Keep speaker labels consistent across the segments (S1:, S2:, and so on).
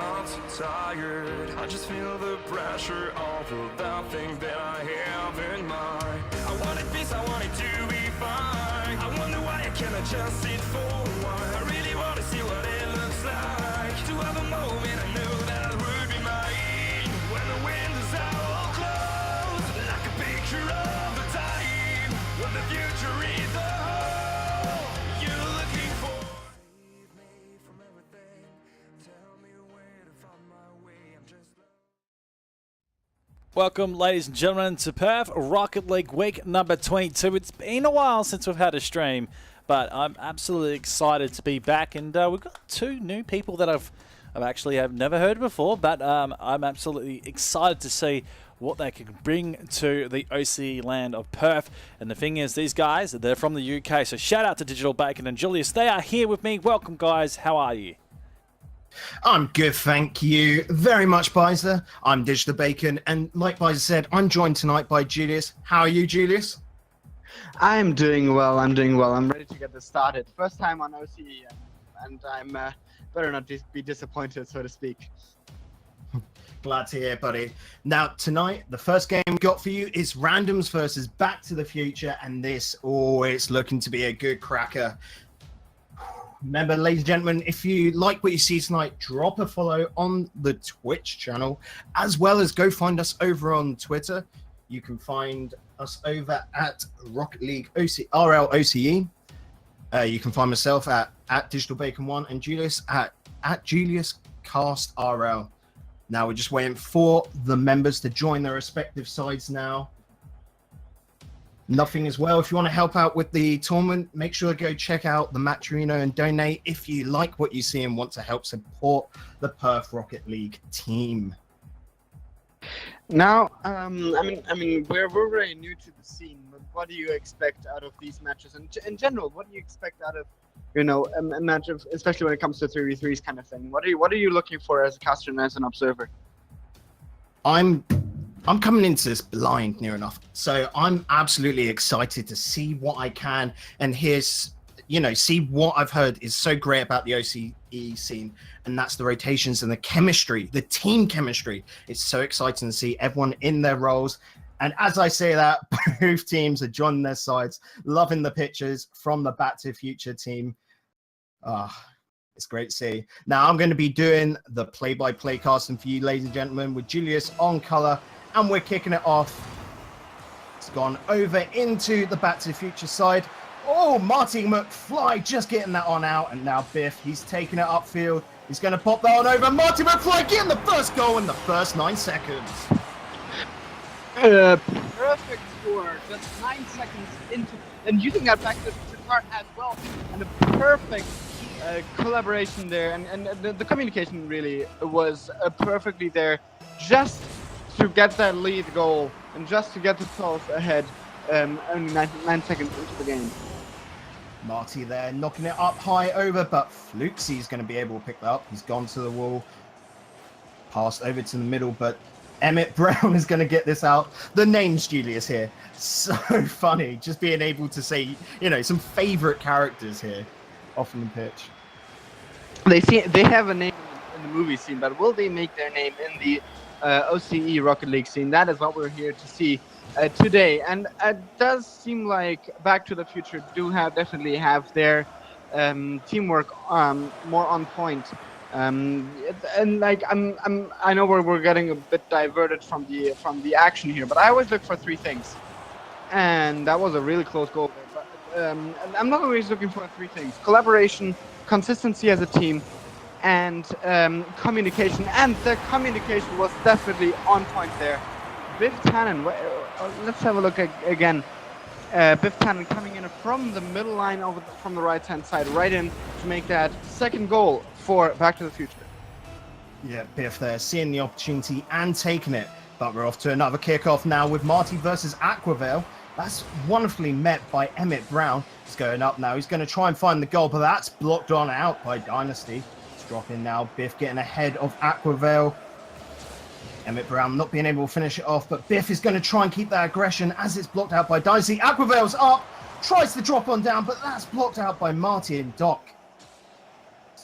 S1: I'm so tired. I just feel the pressure of that thing that I have in mind. I wanted peace, I wanted to be fine. I wonder why I cannot just sit for a while. I really want to see what it looks like. To have a moment I knew that would be mine. When the windows are all closed, like a picture of a time. When the future is the whole you're looking for. Save me from everything. Tell me where to find my way. I'm just.
S2: Welcome, ladies and gentlemen, to Perth Rocket League week number 22. It's been a while since we've had a stream, but I'm absolutely excited to be back. And we've got two new people that I've actually have never heard before, but I'm absolutely excited to see what they can bring to the OCE land of Perth. And the thing is, these guys, they're from the UK, so shout out to Digital Bacon and Julius. They are here with me. Welcome, guys. How are you?
S3: I'm good, thank you very much, Bizer. I'm Digital Bacon, and like Bizer said, I'm joined tonight by Julius. How are you, Julius?
S4: I'm doing well. I'm ready to get this started. First time on OCE, and I'm better not be disappointed, so to speak.
S3: Glad to hear, buddy. Now, tonight, the first game we got for you is Randoms versus Back to the Future, and this, it's looking to be a good cracker. Remember, ladies and gentlemen, if you like what you see tonight, drop a follow on the Twitch channel, as well as go find us over on Twitter. You can find us over at Rocket League RL OCE. You can find myself at Digital Bacon 1 and Julius at Julius Cast RL. Now we're just waiting for the members to join their respective sides now. Nothing as well. If you want to help out with the tournament, make sure to go check out the matcherino and donate if you like what you see and want to help support the Perth Rocket League team.
S4: Now, I mean, we're very new to the scene. But what do you expect out of these matches? And in general, what do you expect out of, a match of, especially when it comes to 3v3s kind of thing? What are you looking for as a caster and as an observer?
S3: I'm coming into this blind near enough, so I'm absolutely excited to see what I can and see what I've heard is so great about the OCE scene, and that's the rotations and the chemistry, the team chemistry. It's so exciting to see everyone in their roles. And as I say that, both teams are joining their sides, loving the pictures from the Back to the Future team. It's great to see. Now I'm going to be doing the play-by-play casting for you, ladies and gentlemen, with Julius on color. And we're kicking it off. It's gone over into the Back to the Future side. Oh, Marty McFly just getting that on out. And now Biff, he's taking it upfield. He's going to pop that on over. Marty McFly getting the first goal in the first 9 seconds.
S4: Perfect score. Just 9 seconds into, and using that back to the card as well. And a perfect collaboration there. And the communication really was perfectly there. Just to get that lead goal and just to get the 12 ahead, only 9 seconds into the game.
S3: Marty there knocking it up high over, but Fluxy's going to be able to pick that up. He's gone to the wall, passed over to the middle, but Emmett Brown is going to get this out. The name's Julius here. So funny, just being able to say, some favorite characters here off on the pitch.
S4: They have a name in the movie scene, but will they make their name in the OCE Rocket League scene? That is what we're here to see today, and it does seem like Back to the Future definitely have their teamwork more on point. And like I know we're getting a bit diverted from the action here, but I always look for 3 things, and that was a really close goal. But I'm not always looking for 3 things: collaboration, consistency as a team, and communication. And the communication was definitely on point there. Biff Tannen, let's have a look again. Biff Tannen coming in from the middle line from the right-hand side, right in to make that second goal for Back to the Future.
S3: Yeah, Biff there, seeing the opportunity and taking it. But we're off to another kickoff now with Marty versus Aquavale. That's wonderfully met by Emmett Brown. He's going up now. He's going to try and find the goal, but that's blocked on out by Dynasty. It's dropping now. Biff getting ahead of Aquavale. Emmett Brown not being able to finish it off, but Biff is going to try and keep that aggression as it's blocked out by Dynasty. Aquavale's up, tries to drop on down, but that's blocked out by Marty and Doc.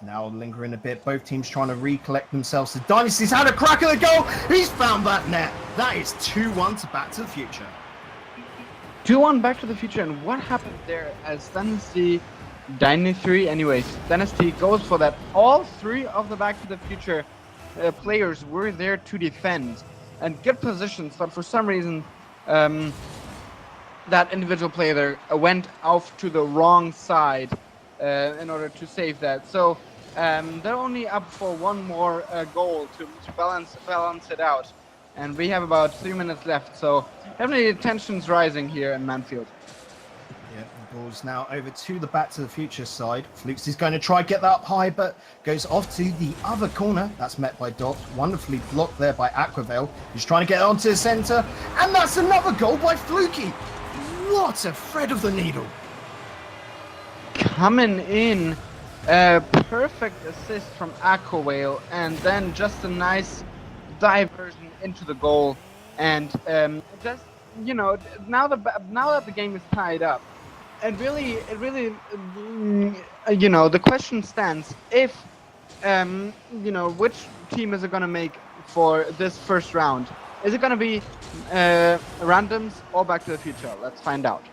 S3: It's now lingering a bit. Both teams trying to recollect themselves. The Dynasty's had a crack at the goal. He's found that net. That is 2-1 to Back to the Future.
S4: 2-1 Back to the Future, and what happened there as Dynasty goes for that. All three of the Back to the Future players were there to defend and good positions, but for some reason that individual player there went off to the wrong side in order to save that. So they're only up for one more goal to balance it out. And we have about 3 minutes left, so definitely tensions rising here in Manfield.
S3: Yeah, the ball's now over to the Back to the Future side. Flukes is going to try get that up high, but goes off to the other corner. That's met by Dot. Wonderfully blocked there by Aquavale. He's trying to get onto the centre, and that's another goal by Fluky. What a thread of the needle.
S4: Coming in, a perfect assist from Aquavale, and then just a nice diversion into the goal. And just, you know, now that the game is tied up, it really, you know, the question stands if, you know, which team is it going to make for this first round? Is it going to be randoms or Back to the Future? Let's find out.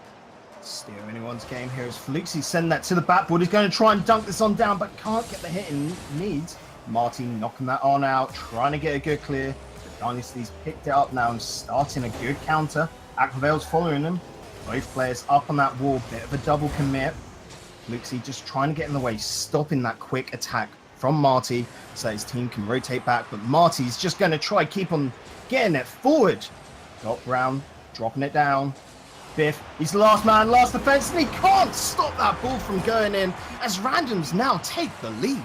S3: Steer anyone's game here as Felixi send that to the backboard. He's going to try and dunk this on down, but can't get the hit he needs. Martin knocking that on out, trying to get a good clear. The Dynasty's picked it up now and starting a good counter. Aquavale's following them. Both players up on that wall, bit of a double commit. Felixi just trying to get in the way, stopping that quick attack from Marty so his team can rotate back. But Marty's just going to try keep on getting it forward. Dot Brown dropping it down. Biff, he's the last man, last defense, and he can't stop that ball from going in as Randoms now take the lead.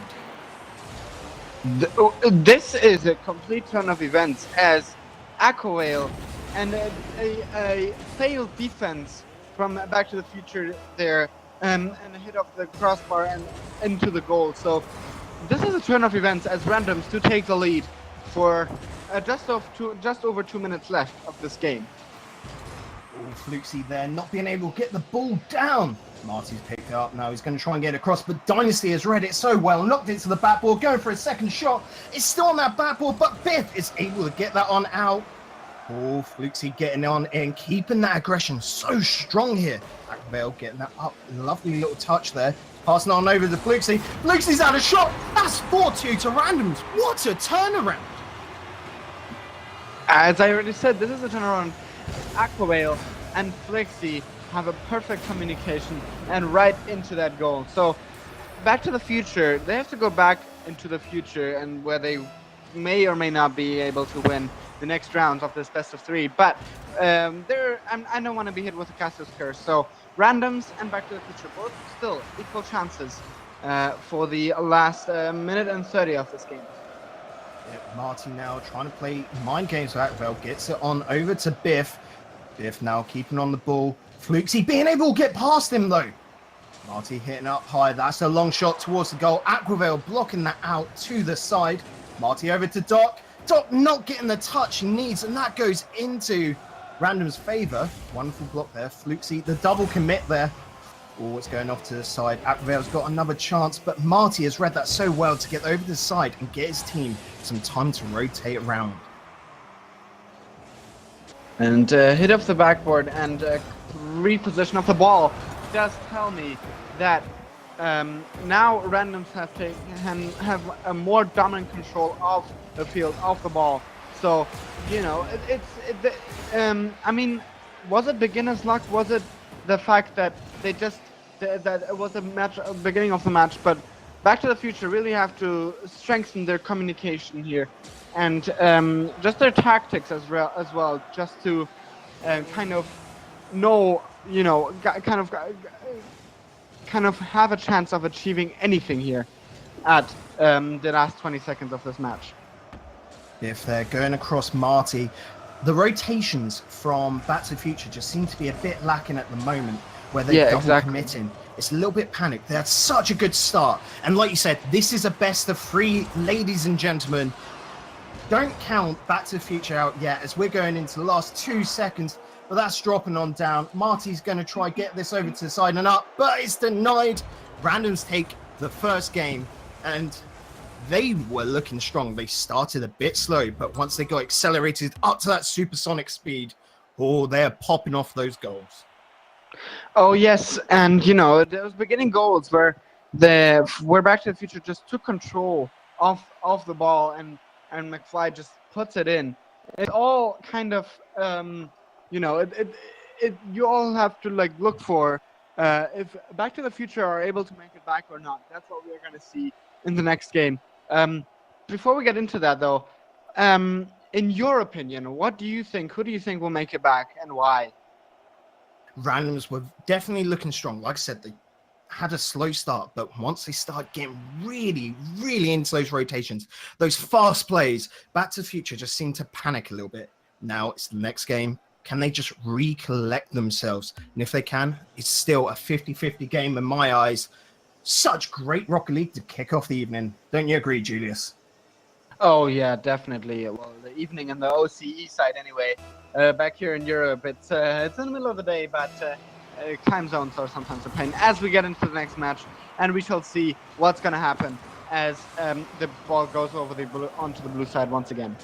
S4: This is a complete turn of events as Aquavale and a failed defense from Back to the Future there and a hit off the crossbar and into the goal. So this is a turn of events as Randoms to take the lead for just over 2 minutes left of this game.
S3: Flukesy there, not being able to get the ball down. Marty's picked it up now. He's going to try and get across, but Dynasty has read it so well. Knocked it to the backboard, going for a second shot. It's still on that backboard, but Biff is able to get that on out. Oh, Flukesy getting on in, keeping that aggression so strong here. Aquavale getting that up. Lovely little touch there. Passing on over to Flukesy. Flukesy's had a shot. That's 4-2 to Randoms. What a turnaround.
S4: As I already said, this is a turnaround. Aquavale and Flexi have a perfect communication and right into that goal. So Back to the Future, they have to go back into the future and where they may or may not be able to win the next rounds of this best of three. But I don't want to be hit with a Caster's Curse. So Randoms and Back to the Future both still equal chances for the last minute and 30 of this game.
S3: Marty now trying to play mind games with Aquavale, gets it on over to Biff. Biff now keeping on the ball. Flukesy being able to get past him though. Marty hitting up high. That's a long shot towards the goal. Aquavale blocking that out to the side. Marty over to Doc. Doc not getting the touch he needs, and that goes into Random's favour. Wonderful block there. Flukesy, the double commit there. Oh, it's going off to the side. Aquavale's got another chance, but Marty has read that so well to get over to the side and get his team some time to rotate around.
S4: And hit off the backboard and reposition of the ball does tell me that now Randoms have a more dominant control of the field, of the ball. So, you know, I mean, was it beginner's luck? Was it the fact that they just that it was a match beginning of the match? But Back to the Future really have to strengthen their communication here and just their tactics as well, just to kind of know, you know, kind of have a chance of achieving anything here at the last 20 seconds of this match.
S3: If they're going across Marty, the rotations from Back to the Future just seem to be a bit lacking at the moment, where they're double committing. It's a little bit panicked. They had such a good start. And like you said, this is a best of three, ladies and gentlemen. Don't count Back to the Future out yet, as we're going into the last 2 seconds. But that's dropping on down. Marty's going to try get this over to the side and up, but it's denied. Randoms take the first game and they were looking strong. They started a bit slow, but once they got accelerated up to that supersonic speed, oh, they're popping off those goals.
S4: Oh yes, and you know those beginning goals where Back to the Future just took control of the ball, and McFly just puts it in. It's all kind of you know it you all have to like look for if Back to the Future are able to make it back or not. That's what we're gonna see in the next game. Before we get into that though, in your opinion, what do you think? Who do you think will make it back, and why?
S3: Randoms were definitely looking strong. Like I said, they had a slow start, but once they start getting really, really into those rotations, those fast plays, Back to the Future just seemed to panic a little bit. Now it's the next game. Can they just recollect themselves? And if they can, it's still a 50-50 game in my eyes. Such great Rocket League to kick off the evening. Don't you agree, Julius?
S4: Oh yeah, definitely. Well, the evening in the OCE side anyway. Back here in Europe, it's in the middle of the day, but time zones are sometimes a pain. As we get into the next match, and we shall see what's gonna happen as the ball goes over onto the blue side once again.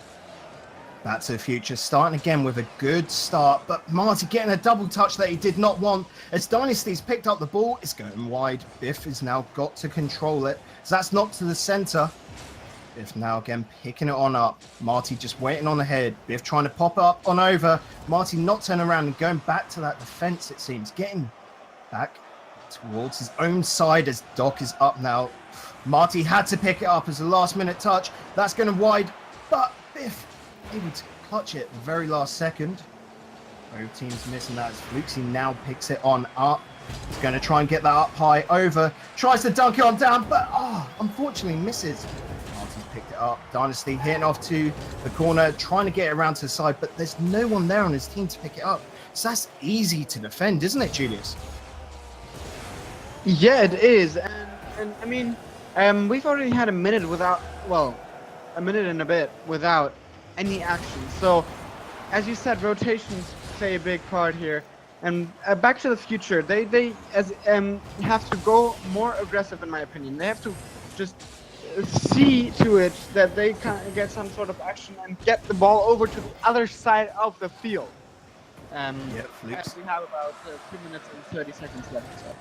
S3: Back to the Future, starting again with a good start, but Marty getting a double touch that he did not want. As Dynasty's picked up the ball, it's going wide. Biff has now got to control it. So that's knocked to the center. Biff now again picking it on up. Marty just waiting on the head. Biff trying to pop up on over. Marty not turning around and going back to that defense, it seems. Getting back towards his own side as Doc is up now. Marty had to pick it up as a last minute touch. That's going wide, but Biff able to clutch it the very last second. Both teams missing that as Fluxy now picks it on up. He's going to try and get that up high over. Tries to dunk it on down, but unfortunately misses. Marty's picked it up. Dynasty hitting off to the corner, trying to get it around to the side, but there's no one there on his team to pick it up. So that's easy to defend, isn't it, Julius?
S4: Yeah, it is. And I mean, we've already had a minute a minute and a bit without any action. So, as you said, rotations play a big part here. And Back to the Future, they have to go more aggressive, in my opinion. They have to just see to it that they can get some sort of action and get the ball over to the other side of the field. As we have about 2 minutes and 30 seconds left. So.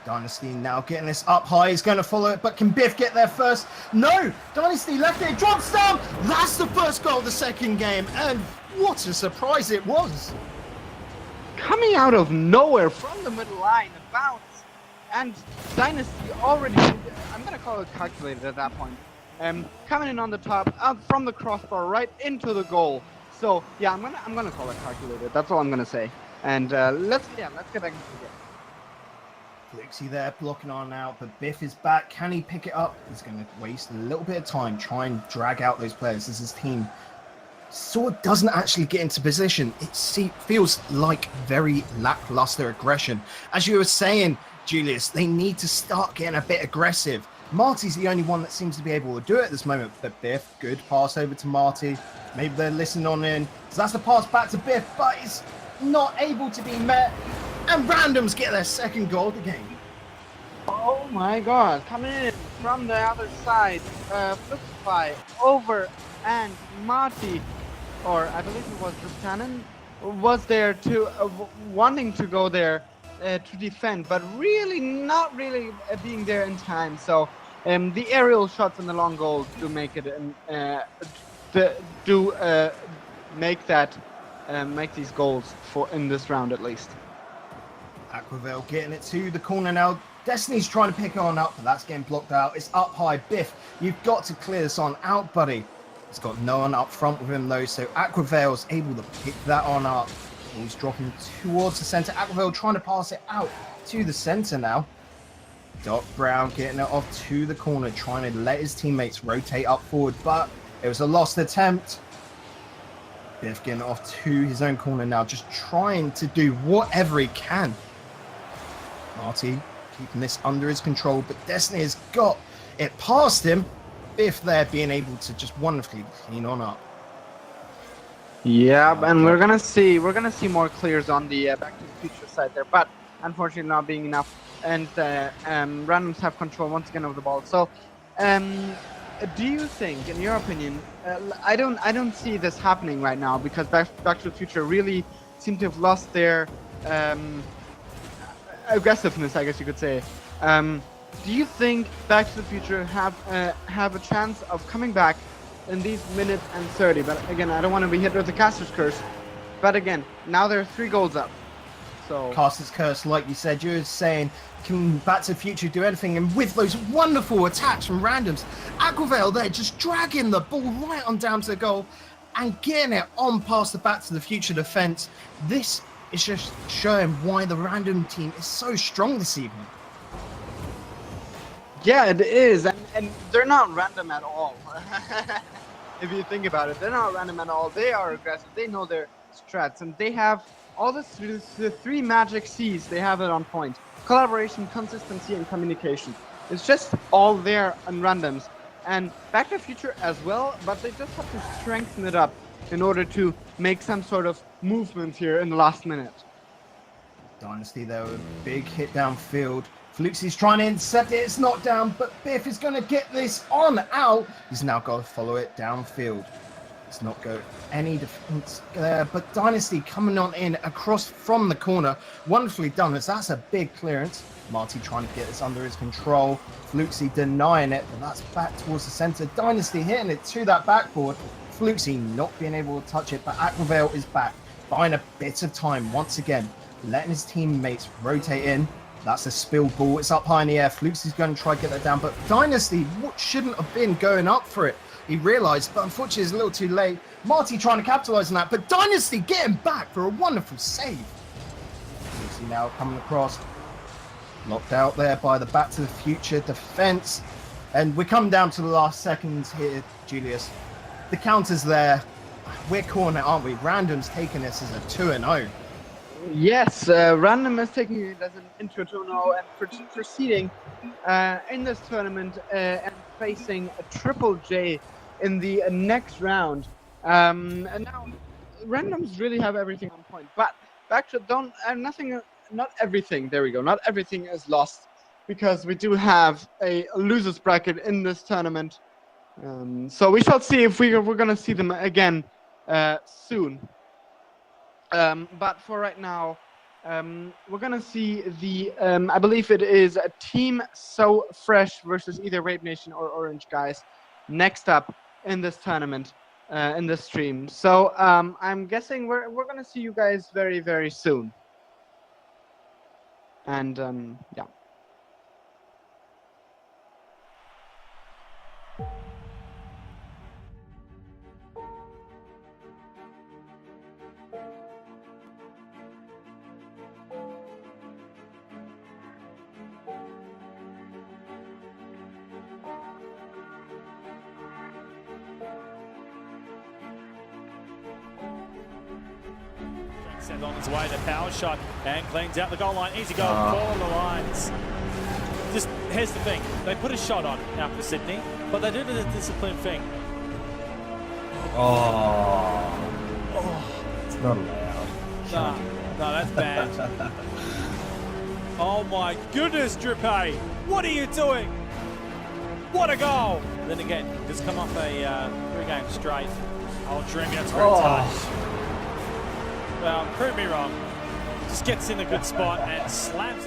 S3: Dynasty now getting this up high. He's going to follow it, but can Biff get there first? No! Dynasty left it, drops down! That's the first goal of the second game, and what a surprise it was!
S4: Coming out of nowhere from the middle line, a bounce, and Dynasty already, I'm going to call it calculated at that point, coming in on the top, out from the crossbar, right into the goal. So, yeah, I'm gonna call it calculated. That's all I'm going to say. And let's get back into the game.
S3: Flixie there blocking on out, but Biff is back. Can he pick it up? He's going to waste a little bit of time, try and drag out those players as his team sort of doesn't actually get into position. It feels like very lackluster aggression. As you were saying, Julius, they need to start getting a bit aggressive. Marty's the only one that seems to be able to do it at this moment. But Biff, good pass over to Marty. Maybe they're listening on in. So that's the pass back to Biff, but it's not able to be met. And Randoms get their second goal of the game.
S4: Oh my god, coming in from the other side, Fluxify over, and Marty, or I believe it was Buchanan, was there to wanting to go there to defend, but really not really being there in time. So the aerial shots and the long goals do make it make these goals for in this round at least.
S3: Aquavale getting it to the corner now. Destiny's trying to pick it on up, but that's getting blocked out. It's up high. Biff, you've got to clear this on out, buddy. He's got no one up front with him, though, so Aquavale's able to pick that on up. He's dropping towards the centre. Aquavale trying to pass it out to the centre now. Doc Brown getting it off to the corner, trying to let his teammates rotate up forward, but it was a lost attempt. Biff getting it off to his own corner now, just trying to do whatever he can. Marty keeping this under his control, but Destiny has got it past him. Biff there being able to just wonderfully clean on up.
S4: Yeah, and we're gonna see more clears on the Back to the Future side there, but unfortunately not being enough. And Randoms have control once again of the ball. So Do you think, in your opinion, I don't see this happening right now because Back to the Future really seem to have lost their aggressiveness, I guess you could say. Do you think Back to the Future have a chance of coming back in these minute and 30? But again, I don't want to be hit with the caster's curse. But again, now they're 3 goals up. So
S3: Caster's curse, like you said, you're saying, can Back to the Future do anything? And with those wonderful attacks from randoms, Aquavale there just dragging the ball right on down to the goal and getting it on past the Back to the Future defense. This is just showing why the random team is so strong this evening.
S4: yeah, it is, and they're not random at all. If you think about it, they're not random at all. They are aggressive. They know their strats, and they have all the 3 magic C's. They have it on point: collaboration, consistency, and communication. It's just all there on randoms, and Back to the Future as well. But they just have to strengthen it up in order to make some sort of movement here in the last minute.
S3: Dynasty there with a big hit downfield. Fluxy's trying to intercept it, it's not down, but Biff is going to get this on out. He's now got to follow it downfield. It's not go any defense there, but Dynasty coming on in across from the corner. Wonderfully done, as that's a big clearance. Marty trying to get this under his control. Fluxy denying it, but that's back towards the center. Dynasty hitting it to that backboard. Fluxy not being able to touch it, but Aquavale is back, buying a bit of time once again, letting his teammates rotate in. That's a spilled ball. It's up high in the air. Fluxy's going to try to get that down, but Dynasty shouldn't have been going up for it. He realized, but unfortunately it's a little too late. Marty trying to capitalize on that, but Dynasty getting back for a wonderful save. Fluxy now coming across. Locked out there by the Back to the Future defense. And we're coming down to the last seconds here, Julius. The counter's there. We're calling it, aren't we? Random's taking this as a 2-0.
S4: Yes, Random is taking it as an intro 2-0 and proceeding in this tournament and facing a Triple J in the next round. And now Randoms really have everything on point, but Back to not everything. There we go. Not everything is lost because we do have a losers bracket in this tournament. So we shall see if we're going to see them again soon. But for right now, we're going to see the, I believe it is a Team So Fresh versus either Rape Nation or Orange Guys next up in this tournament, in this stream. So I'm guessing we're going to see you guys very, very soon. And yeah.
S2: Sent on his way, the power shot, and cleans out the goal line. Easy goal for the Lions. Just, here's the thing. They put a shot on out for Sydney, but they did a disciplined thing.
S5: It's not allowed.
S2: No, that's bad. Oh my goodness, Drippay. What are you doing? What a goal. Then again, just come off a 3-game straight. Oh, Dream gets very touch. Well, prove me wrong. Just gets in a good spot and slams.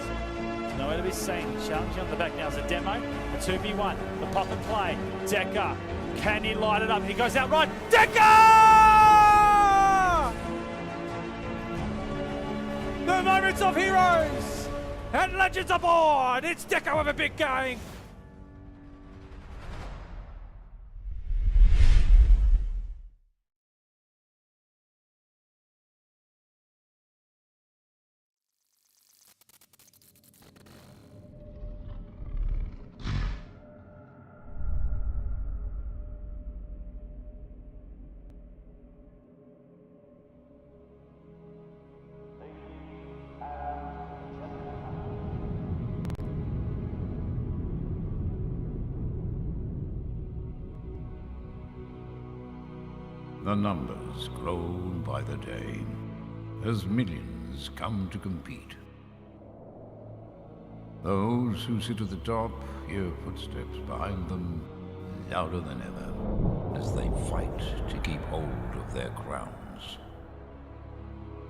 S2: Nowhere to be seen. Challenging on the back now is a demo. A 2v1. The pop and play. Decker. Can he light it up? He goes out right. Decker! The moments of heroes and legends aboard. It's Decker with a big game.
S6: The numbers grow by the day as millions come to compete. Those who sit at the top hear footsteps behind them louder than ever as they fight to keep hold of their crowns.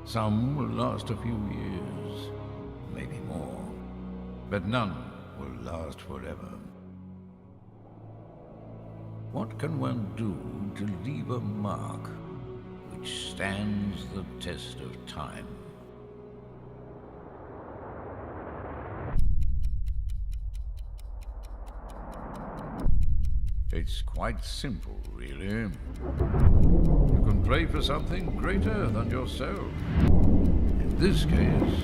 S6: Some will last a few years, maybe more, but none will last forever. What can one do to leave a mark which stands the test of time? It's quite simple, really. You can pray for something greater than yourself. In this case,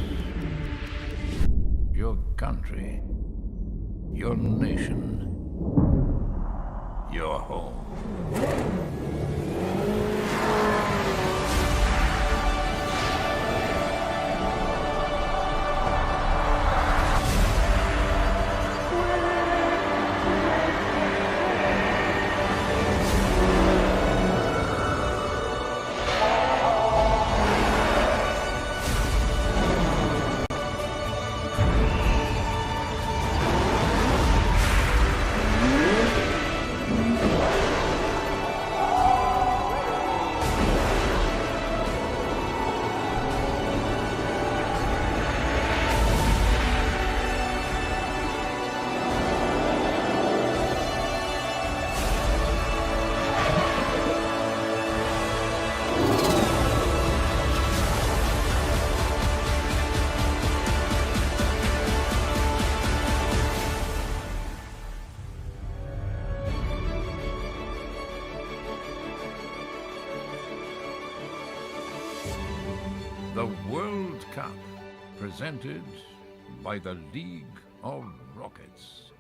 S6: your country, your nation, your home. The World Cup, presented by the League of Rockets.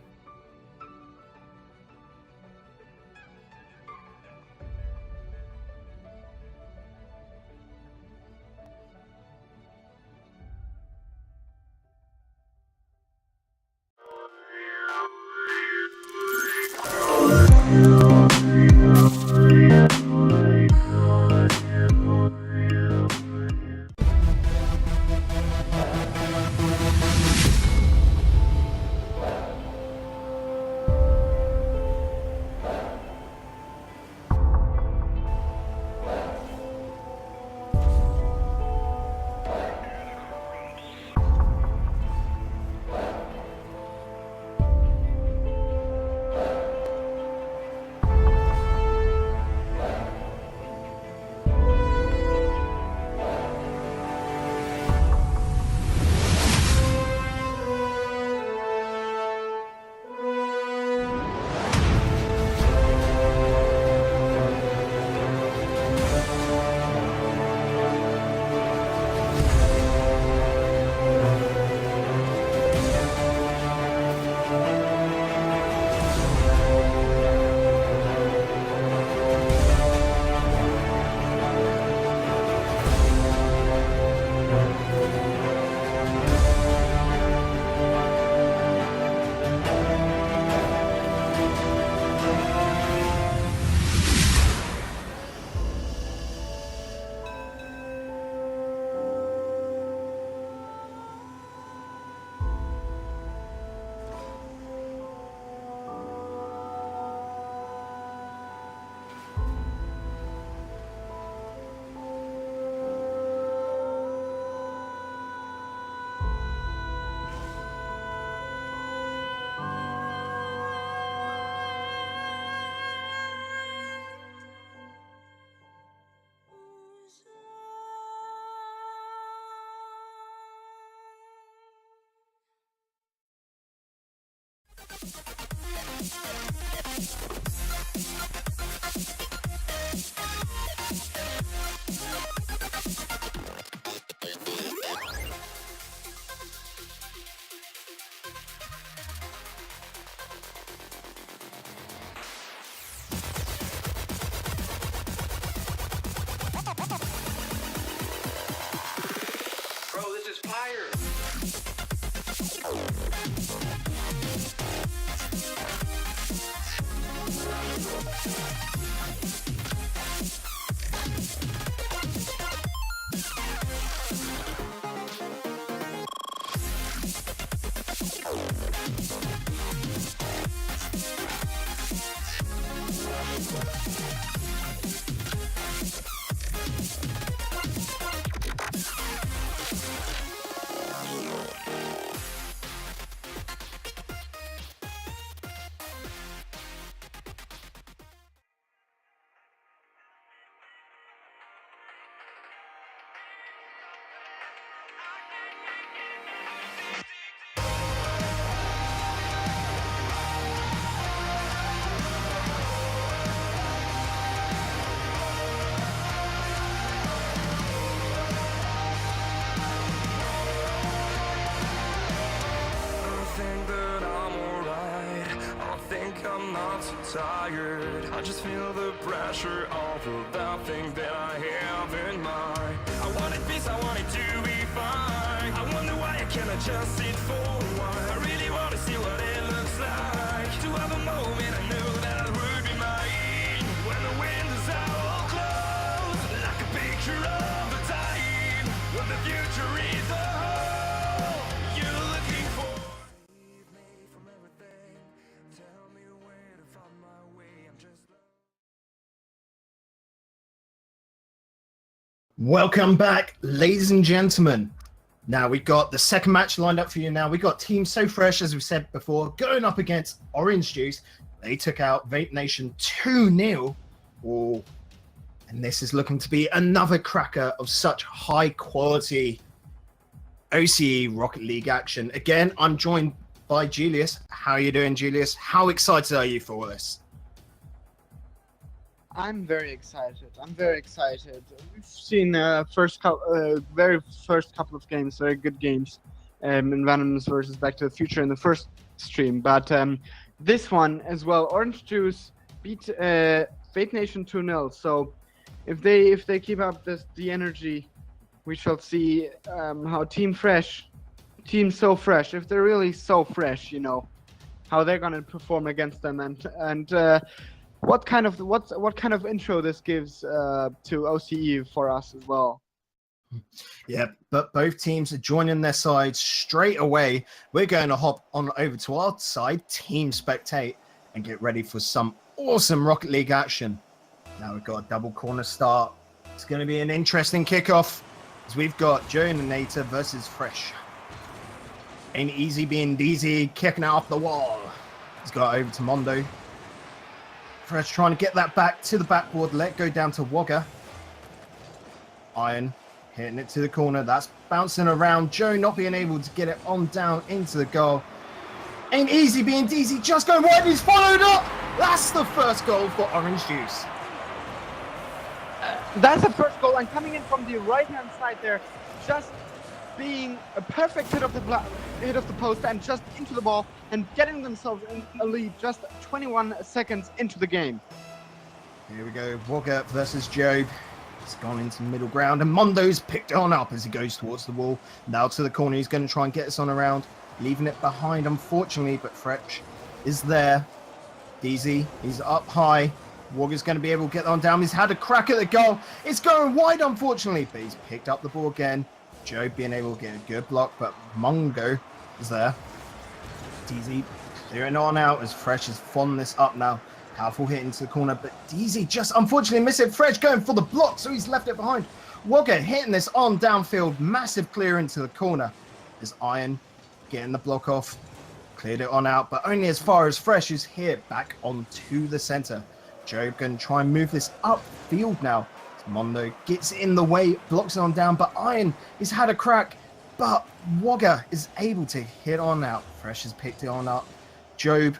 S1: tired. I just feel the pressure of the thing that I have in mind. I wanted peace, I wanted to be fine. I wonder why I cannot just sit for a while. I really want to see what it looks like. To have a moment I knew that would be mine. When the windows are all closed, like a picture of the time. When the future is a hole you're looking for. Save me from everything. Tell me where to find my way. I'm just
S3: Welcome back, ladies and gentlemen. Now we've got the second match lined up for you now. We've got Team So Fresh, as we said before, going up against Orange Juice. They took out Vape Nation 2-0. Oh, and this is looking to be another cracker of such high quality OCE Rocket League action. Again, I'm joined by Julius. How are you doing, Julius? How excited are you for this?
S4: I'm very excited. We've seen very first couple of games, very good games, in Venoms versus Back to the Future in the first stream. But this one as well, Orange Juice beat Fate Nation 2-0. So if they keep up the energy, we shall see how Team So Fresh, if they're really so fresh, how they're gonna perform against them, and what kind of intro this gives to OCE for us as well.
S3: Yeah, but both teams are joining their sides straight away. We're going to hop on over to our side, Team Spectate, and get ready for some awesome Rocket League action. Now we've got a double corner start. It's going to be an interesting kickoff as we've got Joe and Nater versus Fresh. Ain't easy being DZ, kicking it off the wall. He's got over to Mondo. Fresh trying to get that back to the backboard, let go down to Wogger. Iron hitting it to the corner. That's bouncing around. Joe not being able to get it on down into the goal. Ain't easy being DZ, just going wide. He's followed up. That's the first goal for Orange Juice.
S4: That's the first goal, and coming in from the right-hand side there, just being a perfect hit of the post and just into the ball and getting themselves in a lead just 21 seconds into the game.
S3: Here we go, Wogger versus Job. He's gone into middle ground, and Mondo's picked it on up as he goes towards the wall. Now to the corner, he's going to try and get us on around, leaving it behind, unfortunately, but Fresh is there. DZ, he's up high. Wogger's going to be able to get on down. He's had a crack at the goal. It's going wide, unfortunately, but he's picked up the ball again. Joe being able to get a good block, but Mungo is there. DZ clearing on out as Fresh has fondled this up now. Powerful hit into the corner, but DZ just unfortunately missed it. Fresh going for the block, so he's left it behind. Wogger hitting this on downfield. Massive clear into the corner. As Iron getting the block off. Cleared it on out, but only as far as Fresh is here back onto the center. Joe going to try and move this upfield now. Mondo gets in the way, blocks it on down, but Iron has had a crack, but Wogger is able to hit on out. Fresh has picked it on up. Job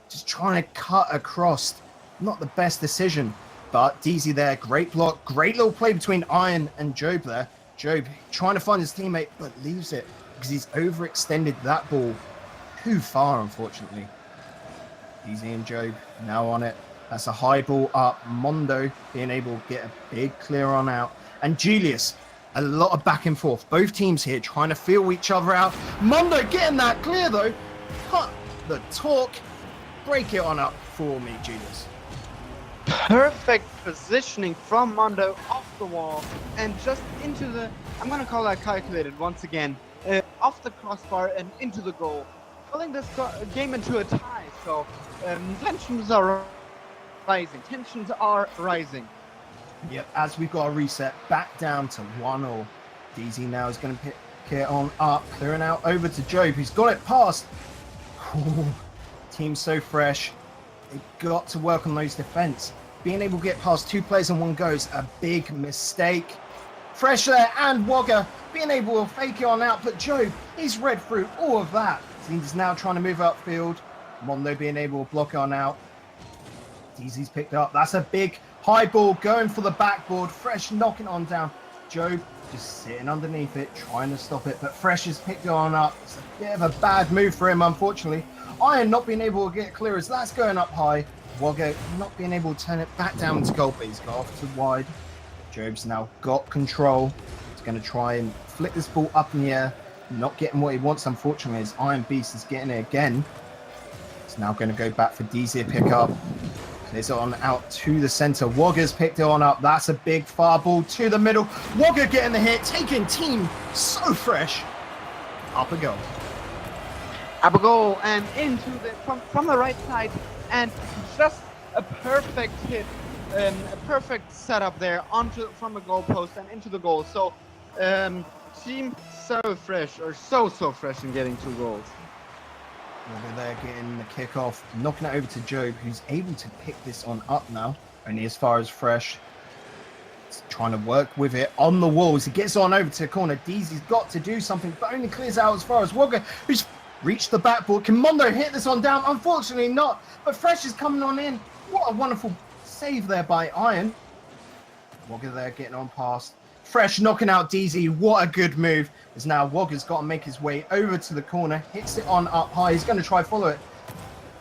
S3: just trying to cut across. Not the best decision, but DZ there, great block, great little play between Iron and Job there. Job trying to find his teammate, but leaves it because he's overextended that ball too far, unfortunately. DZ and Job now on it. That's a high ball up. Mondo being able to get a big clear on out. And Julius, a lot of back and forth. Both teams here trying to feel each other out. Mondo getting that clear though. Cut the talk. Break it on up for me, Julius.
S4: Perfect positioning from Mondo off the wall and just into the, I'm going to call that calculated once again, off the crossbar and into the goal. Pulling this game into a tie, so tensions are rising.
S3: Yep, as we've got a reset back down to 1-0. DZ now is going to pick it on up, clearing out over to Job, who's got it past. Ooh, team So Fresh. They've got to work on those defense. Being able to get past two players in one go is a big mistake. Fresh there and Wogger being able to fake it on out, but Job, he's read through all of that. He's now trying to move upfield. Mondo being able to block it on out. DZ's picked up. That's a big high ball going for the backboard. Fresh knocking on down. Job just sitting underneath it, trying to stop it, but Fresh has picked it on up. It's a bit of a bad move for him, unfortunately. Iron not being able to get clear as that's going up high. Wogger not being able to turn it back down to goal, but he's got off to wide. Job's now got control. He's going to try and flick this ball up in the air. Not getting what he wants, unfortunately, as Iron Beast is getting it again. He's now going to go back for DZ to pick up. Clears it on out to the center. Wogger's picked it on up. That's a big far ball to the middle. Wogger getting the hit, taking Team So Fresh up a goal.
S4: Up a goal and into the from the right side, and just a perfect hit, a perfect setup there from the goal post and into the goal. So Team So Fresh, or so fresh in getting 2 goals.
S3: Wogger there getting the kickoff, knocking it over to Job, who's able to pick this on up now, only as far as Fresh. He's trying to work with it on the walls. He gets on over to the corner. DZ's got to do something, but only clears out as far as Wogger, who's reached the backboard. Can Mondo hit this on down? Unfortunately not, but Fresh is coming on in. What a wonderful save there by Iron. Wogger there getting on past. Fresh knocking out DZ. What a good move. As now Wogger's got to make his way over to the corner. Hits it on up high. He's going to try follow it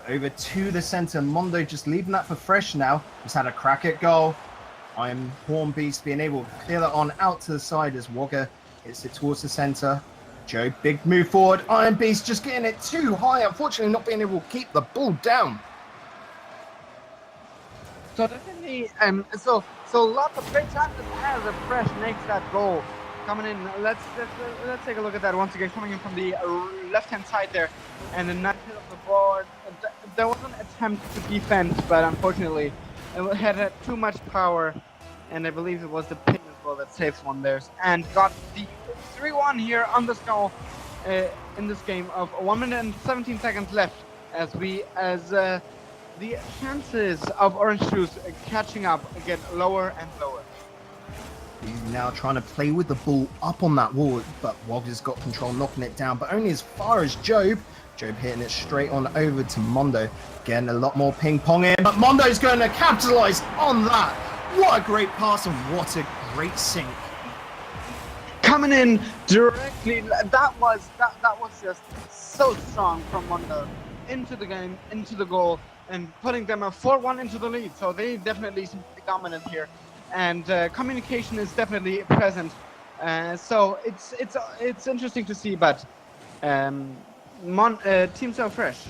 S3: over to the center. Mondo just leaving that for Fresh now. He's had a crack at goal. Iron Horn Beast being able to clear that on out to the side as Wogger hits it towards the center. Joe, big move forward. Iron Beast just getting it too high. Unfortunately, not being able to keep the ball down.
S4: So definitely, so lots of great chances as a Fresh makes that goal. Coming in, let's take a look at that once again. Coming in from the left-hand side there, and a nice hit of the board. There was an attempt to defend, but unfortunately, it had too much power, and I believe it was the pin as well that saves one there, and got the 3-1 here on the snow in this game of 1 minute and 17 seconds left, as the chances of Orange Juice catching up get lower and lower.
S3: He's now trying to play with the ball up on that wall, but Wogger's got control, knocking it down, but only as far as Job. Job hitting it straight on over to Mondo. Getting a lot more ping pong in, but Mondo's going to capitalize on that. What a great pass and what a great sink.
S4: Coming in directly, that was just so strong from Mondo into the game, into the goal, and putting them a 4-1 into the lead. So they definitely seem to be dominant here, and communication is definitely present. So it's interesting to see, but Team So Fresh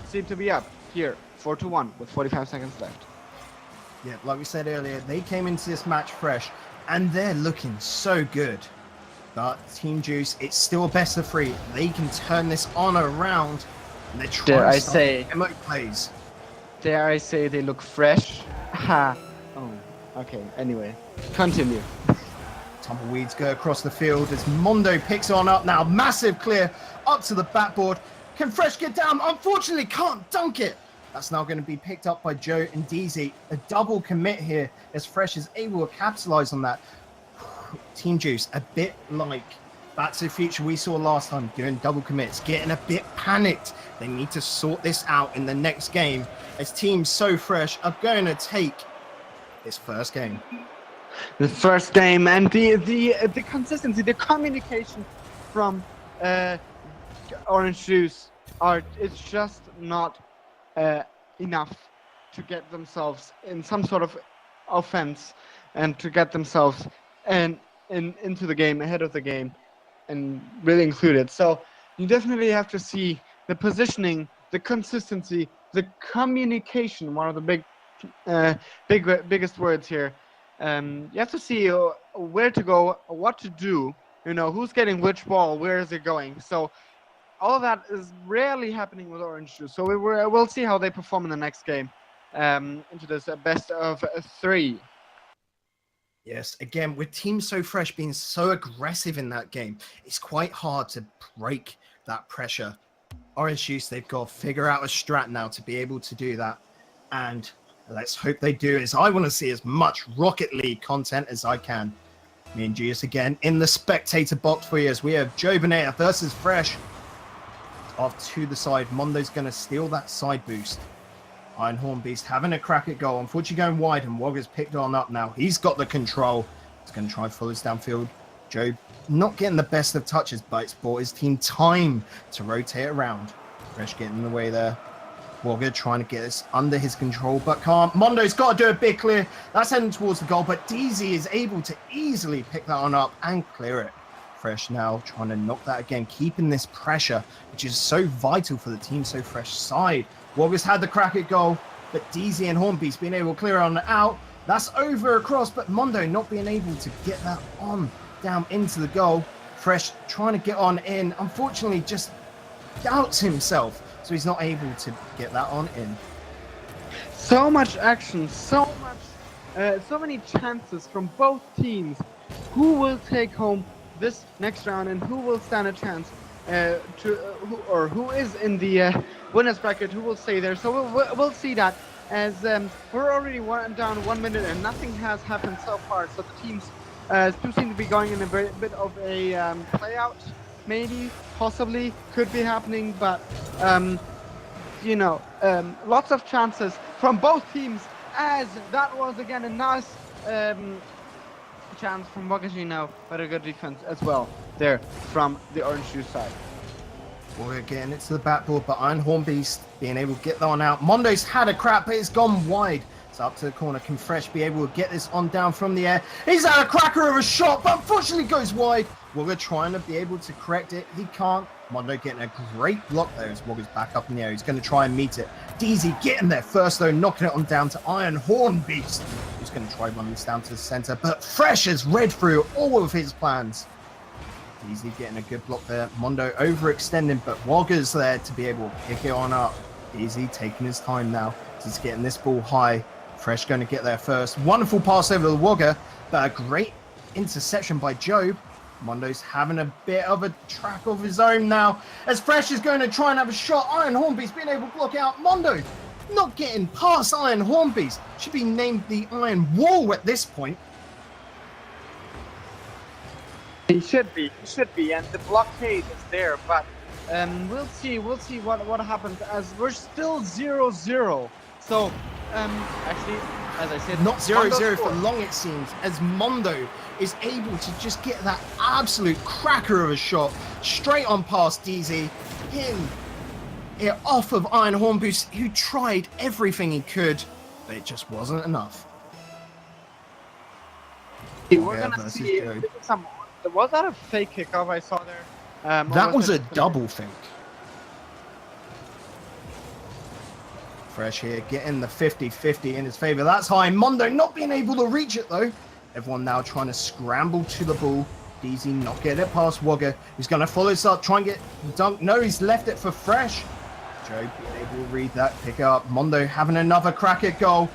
S4: seem to be up here 4-1 with 45 seconds left.
S3: Yeah, like we said earlier, they came into this match fresh, and they're looking so good. But Team Juice, it's still a best of 3. They can turn this on around, and they're trying to start demo plays.
S4: Dare I say they look fresh? Ha. Oh, okay. Anyway, continue.
S3: Tumbleweeds go across the field as Mondo picks on up now. Massive clear up to the backboard. Can Fresh get down? Unfortunately, can't dunk it. That's now going to be picked up by Joe and DZ. A double commit here as Fresh is able to capitalize on that. Team Juice, a bit like Back to the Future we saw last time, doing double commits, getting a bit panicked. They need to sort this out in the next game as Team So Fresh are going to take this first game.
S4: The first game, and the consistency, the communication from Orange Juice it's just not enough to get themselves in some sort of offense and to get themselves into the game, ahead of the game, and really included. So you definitely have to see the positioning, the consistency, the communication, one of the biggest words here. You have to see where to go, what to do, who's getting which ball, where is it going. So all of that is rarely happening with Orange Juice. So we'll see how they perform in the next game into this best of 3.
S3: Yes, again, with Team So Fresh being so aggressive in that game, it's quite hard to break that pressure. Orange Juice, they've got to figure out a strat now to be able to do that. And let's hope they do, as I want to see as much Rocket League content as I can. Me and Juice again in the spectator box for you as we have Joe Boneta versus Fresh. Off to the side, Mondo's going to steal that side boost. Iron Horn Beast having a crack at goal. Unfortunately going wide, and Wogger's picked on up now. He's got the control. He's going to try and follow this downfield. Joe not getting the best of touches, but it's bought his team time to rotate around. Fresh getting in the way there. Wogger trying to get this under his control, but can't. Mondo's got to do a big clear. That's heading towards the goal, but DZ is able to easily pick that one up and clear it. Fresh now trying to knock that again, keeping this pressure, which is so vital for the Team So Fresh side. Wogger's had the crack at goal, but DZ and Hornbeast being able to clear on the out. That's over across, but Mondo not being able to get that on down into the goal. Fresh trying to get on in, unfortunately just doubts himself, so he's not able to get that on in.
S4: So much action, so many chances from both teams. Who will take home this next round and who will stand a chance who is in the winners bracket, who will stay there? So we'll see that, as we're already down 1 minute and nothing has happened so far. So the teams do seem to be going in a bit of a play out, maybe, possibly, could be happening, but lots of chances from both teams, as that was again a nice chance from Matcherino, but a good defense as well there from the Orange Juice side.
S3: Boy, again, it's the backboard, but Iron Hornbeast being able to get that one out. Mondo's had a crack, but it's gone wide. It's up to the corner. Can Fresh be able to get this on down from the air? He's had a cracker of a shot, but unfortunately goes wide. Wogger trying to be able to correct it. He can't. Mondo getting a great block there as Wogger's back up in the air. He's going to try and meet it. DZ getting there first, though, knocking it on down to Iron Hornbeast, who's going to try run this down to the center. But Fresh has read through all of his plans. DZ getting a good block there. Mondo overextending, but Wogger's there to be able to pick it on up. DZ taking his time now. He's getting this ball high. Fresh going to get there first. Wonderful pass over the Wogger, but a great interception by Job. Mondo's having a bit of a track of his own now, as Fresh is going to try and have a shot. Iron Hornbeast being able to block out. Mondo not getting past Iron Hornbeast. Should be named the Iron Wall at this point.
S4: He should be, and the blockade is there, but we'll see what happens, as we're still 0-0. So, actually, as I said,
S3: not 0-0 for long, it seems, as Mondo is able to just get that absolute cracker of a shot straight on past DZ, hitting it off of Iron Hornbeast, who tried everything he could, but it just wasn't enough.
S4: We're gonna see some. Was that a fake kickoff I saw there?
S3: That was a double fake. Fresh here, getting the 50-50 in his favor. That's high. Mondo not being able to reach it, though. Everyone now trying to scramble to the ball. DZ not getting it past Wogger. He's going to follow this up, try and get the dunk. No, he's left it for Fresh. Joe being able to read that, pick up. Mondo having another crack at goal.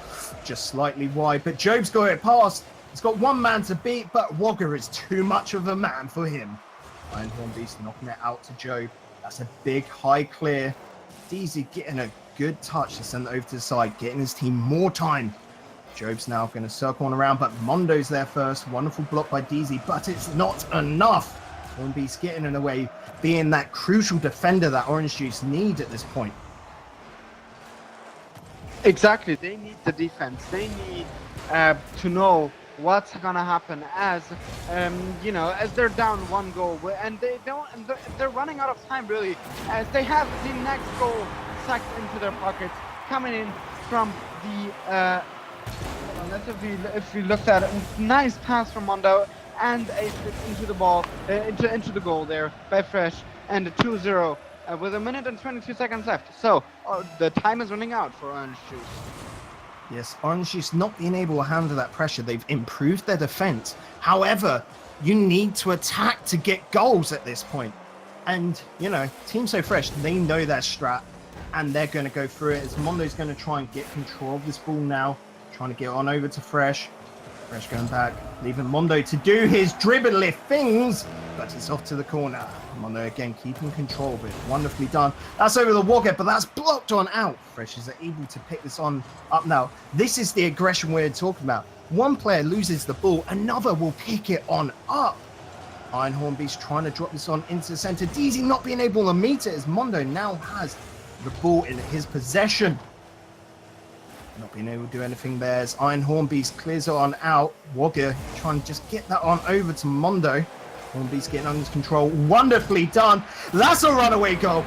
S3: Just slightly wide, but Job's got it past. He's got one man to beat, but Wogger is too much of a man for him. Iron Hornbeast knocking it out to Job. That's a big high clear. DZ getting a good touch to send it over to the side, getting his team more time. Job's now going to circle on around, but Mondo's there first. Wonderful block by DZ, but it's not enough. Hornbeast getting in the way, being that crucial defender that Orange Juice need at this point.
S4: Exactly, they need the defense. They need to know what's gonna happen, as as they're down 1 goal, and they're running out of time, really, as they have the next goal sacked into their pockets, coming in from the if we looked at it, nice pass from Mondo and a slip into the ball, into the goal there by Fresh, and a 2-0 with 1 minute and 22 seconds left. So the time is running out for Orange Juice.
S3: Yes, Orange Juice not being able to handle that pressure. They've improved their defense. However, you need to attack to get goals at this point. And, Team So Fresh, they know their strat, and they're going to go through it, as Mondo's going to try and get control of this ball now, trying to get on over to Fresh. Fresh going back, leaving Mondo to do his dribbly things, but it's off to the corner. Mondo again keeping control of it. Wonderfully done. That's over the Wogger, but that's blocked on out. Fresh is able to pick this on up now. This is the aggression we're talking about. One player loses the ball, another will pick it on up. Iron Hornbeast trying to drop this on into the center. DZ not being able to meet it, as Mondo now has the ball in his possession. Not being able to do anything there, as Iron Hornbeast clears it on out. Wogger trying to just get that on over to Mondo. Hornbeast getting under his control. Wonderfully done. That's a runaway goal.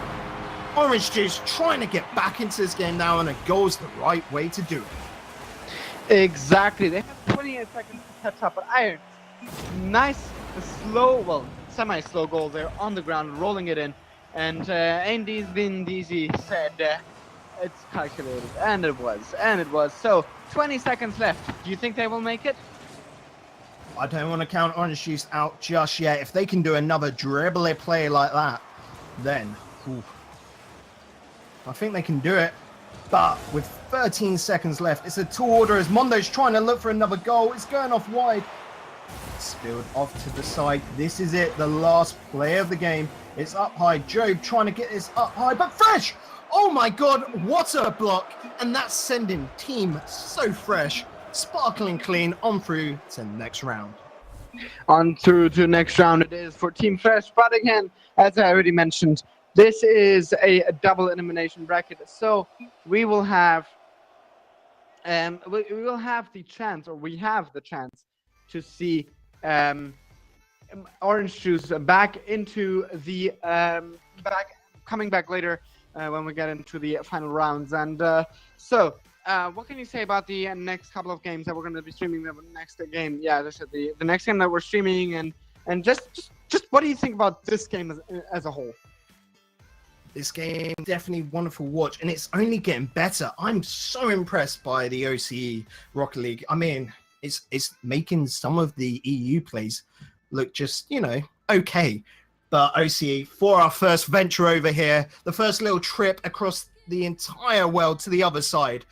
S3: Orange Juice trying to get back into this game now, and a goal's the right way to do it.
S4: Exactly. They have 28 seconds to catch up, but Iron, nice, slow, well, semi-slow goal there on the ground, rolling it in. And Andy's Vin Diesel said it's calculated, and it was. So 20 seconds left. Do you think they will make it?
S3: I don't want to count Orange Juice out just yet. If they can do another dribbly play like that, then I think they can do it. But with 13 seconds left, it's a tall order as Mondo's trying to look for another goal. It's going off wide. Spilled off to the side. This is it, the last play of the game. It's up high. Job trying to get this up high, but Fresh! Oh my god, what a block! And that's sending Team So Fresh sparkling clean on through to next round.
S4: On through to next round it is for Team Fresh. But again, as I already mentioned, this is a double elimination bracket. So we will have we will have the chance, or we have the chance to see Orange Juice back into the coming back later when we get into the final rounds. And so what can you say about the next couple of games that we're going to be streaming? The next game, yeah, as I said, the next game that we're streaming, and just what do you think about this game as a whole?
S3: This game definitely wonderful watch, and it's only getting better. I'm so impressed by the OCE Rocket League. I mean, it's making some of the EU plays look just, okay. But OCE, for our first venture over here, the first little trip across the entire world to the other side,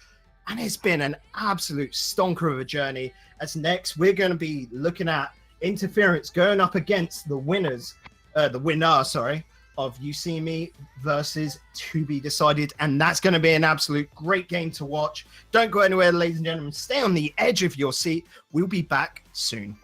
S3: and it's been an absolute stonker of a journey. As next, we're going to be looking at Interference going up against the winner, of You See Me versus To Be Decided, and that's going to be an absolute great game to watch. Don't go anywhere, ladies and gentlemen. Stay on the edge of your seat. We'll be back soon.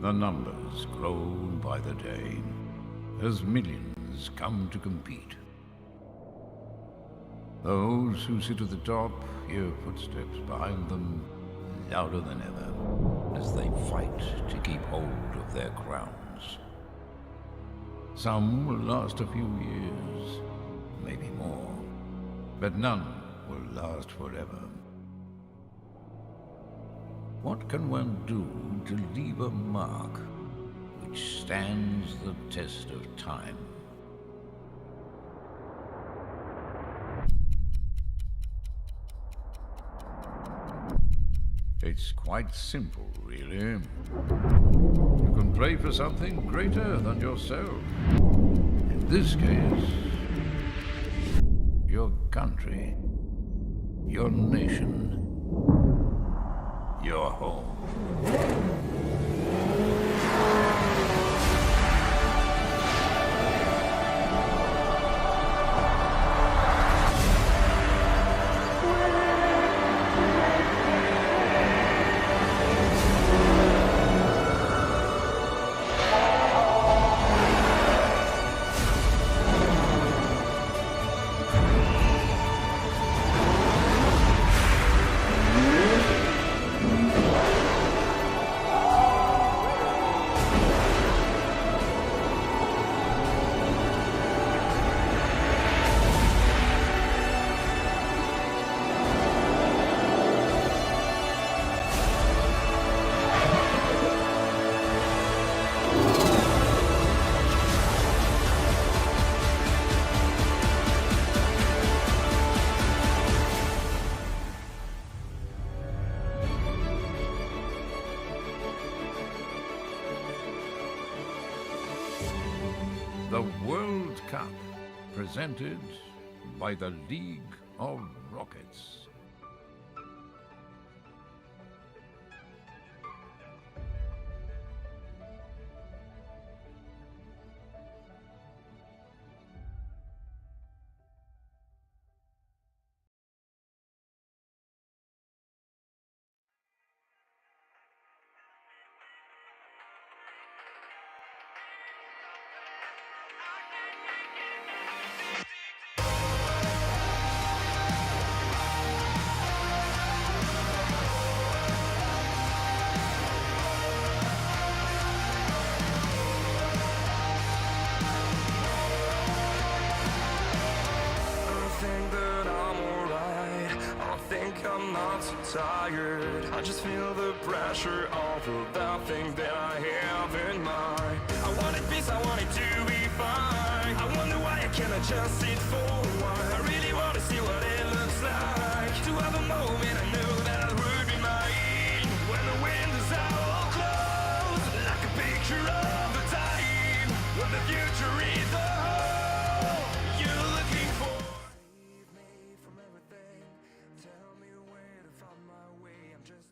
S6: The numbers grow by the day as millions come to compete. Those who sit at the top hear footsteps behind them louder than ever as they fight to keep hold of their crowns. Some will last a few years, maybe more, but none will last forever. What can one do to leave a mark which stands the test of time? It's quite simple, really. You can pray for something greater than yourself. In this case, your country, your nation, your home. The World Cup, presented by the League of Rockets.
S1: I'm not so tired. I just feel the pressure of that thing that I have in mind. I wanted peace, I wanted to be fine. I wonder why I cannot just sit for a while. I really want to see what it looks like. To have a moment I knew that would be mine. When the windows are all closed, like a picture of the time when the future is the whole you're looking for. Save me from everything. Tell me where to find my way. I'm just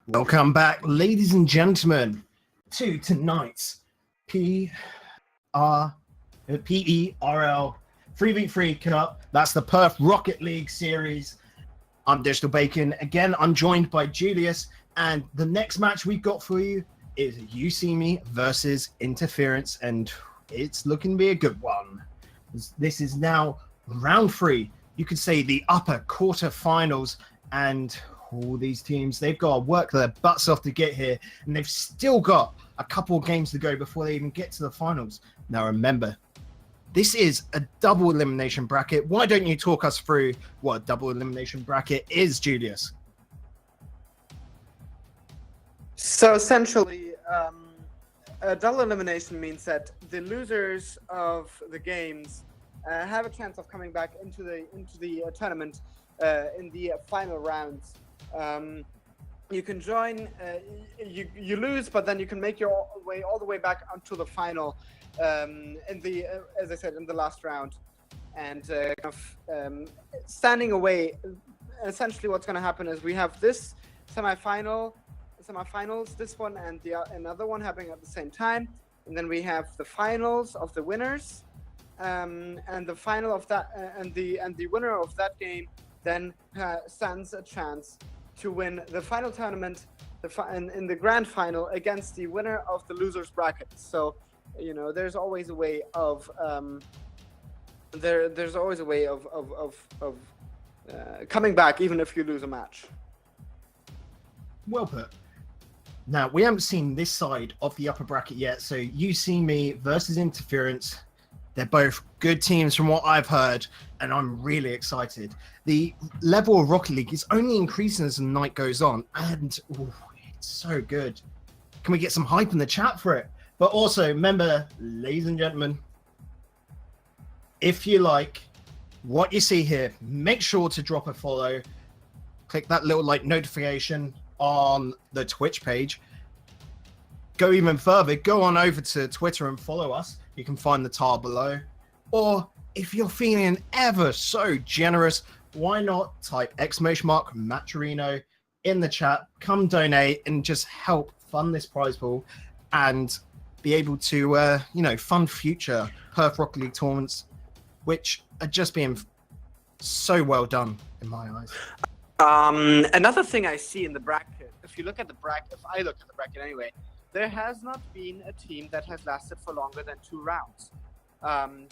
S3: Welcome back, ladies and gentlemen, to tonight's PERL 3v3 Cup. That's the Perth Rocket League series. I'm Digital Bacon. Again, I'm joined by Julius, and the next match we've got for you is You See Me versus Interference, and it's looking to be a good one. This is now round 3. You could say the upper quarterfinals, and all these teams, they've got to work their butts off to get here, and they've still got a couple of games to go before they even get to the finals. Now remember, this is a double elimination bracket. Why don't you talk us through what a double elimination bracket is, Julius?
S4: So essentially, a double elimination means that the losers of the games have a chance of coming back into the tournament in the final rounds. You can join. You lose, but then you can make your way all the way back onto the final. In the as I said, in the last round, and standing away. Essentially, what's going to happen is we have this semifinals, this one and another one happening at the same time, and then we have the finals of the winners, and the final of that, and the winner of that game then stands a chance to win the final tournament, in the grand final against the winner of the losers bracket. So, you know, there's always a way of there's always a way of coming back even if you lose a match.
S3: Well put. Now, we haven't seen this side of the upper bracket yet, so You See Me versus Interference. They're both good teams from what I've heard, and I'm really excited. The level of Rocket League is only increasing as the night goes on, and it's so good. Can we get some hype in the chat for it? But also, remember, ladies and gentlemen, if you like what you see here, make sure to drop a follow. Click that little notification on the Twitch page. Go even further, go on over to Twitter and follow us. You can find the tar below. Or if you're feeling ever so generous, why not type !matcherino in the chat, come donate and just help fund this prize pool and be able to fund future Perth Rocket League tournaments, which are just being so well done in my eyes.
S4: Another thing I see in the bracket, if I look at the bracket anyway, there has not been a team that has lasted for longer than 2 rounds.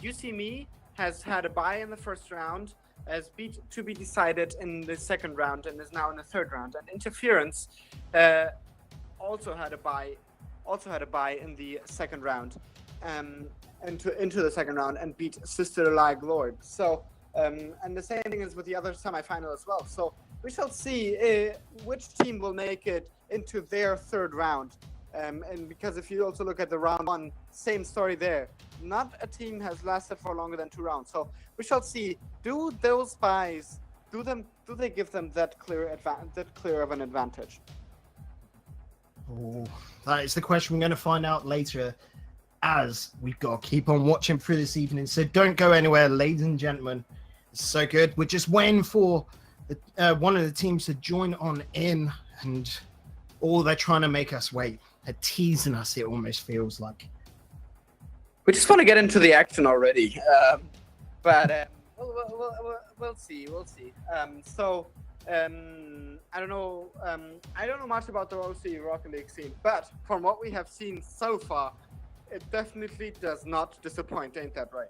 S4: You See Me has had a bye in the first round, has to be decided in the second round, and is now in the third round. And Interference also had a bye in the second round, into the second round, and beat Sister Lag Lord. So, and the same thing is with the other semifinal as well. So we shall see which team will make it into their third round. And because if you also look at the round 1, same story there. Not a team has lasted for longer than 2 rounds. So we shall see. Do those buys do they give them that clear of an advantage?
S3: Oh, that is the question we're going to find out later, as we've got to keep on watching through this evening. So don't go anywhere, ladies and gentlemen. It's so good. We're just waiting for one of the teams to join on in, and they're trying to make us wait. They're teasing us, it almost feels like.
S4: We just want to get into the action already. But we'll see. I don't know. I don't know much about the OC Rocket League scene, but from what we have seen so far, it definitely does not disappoint. Ain't that right?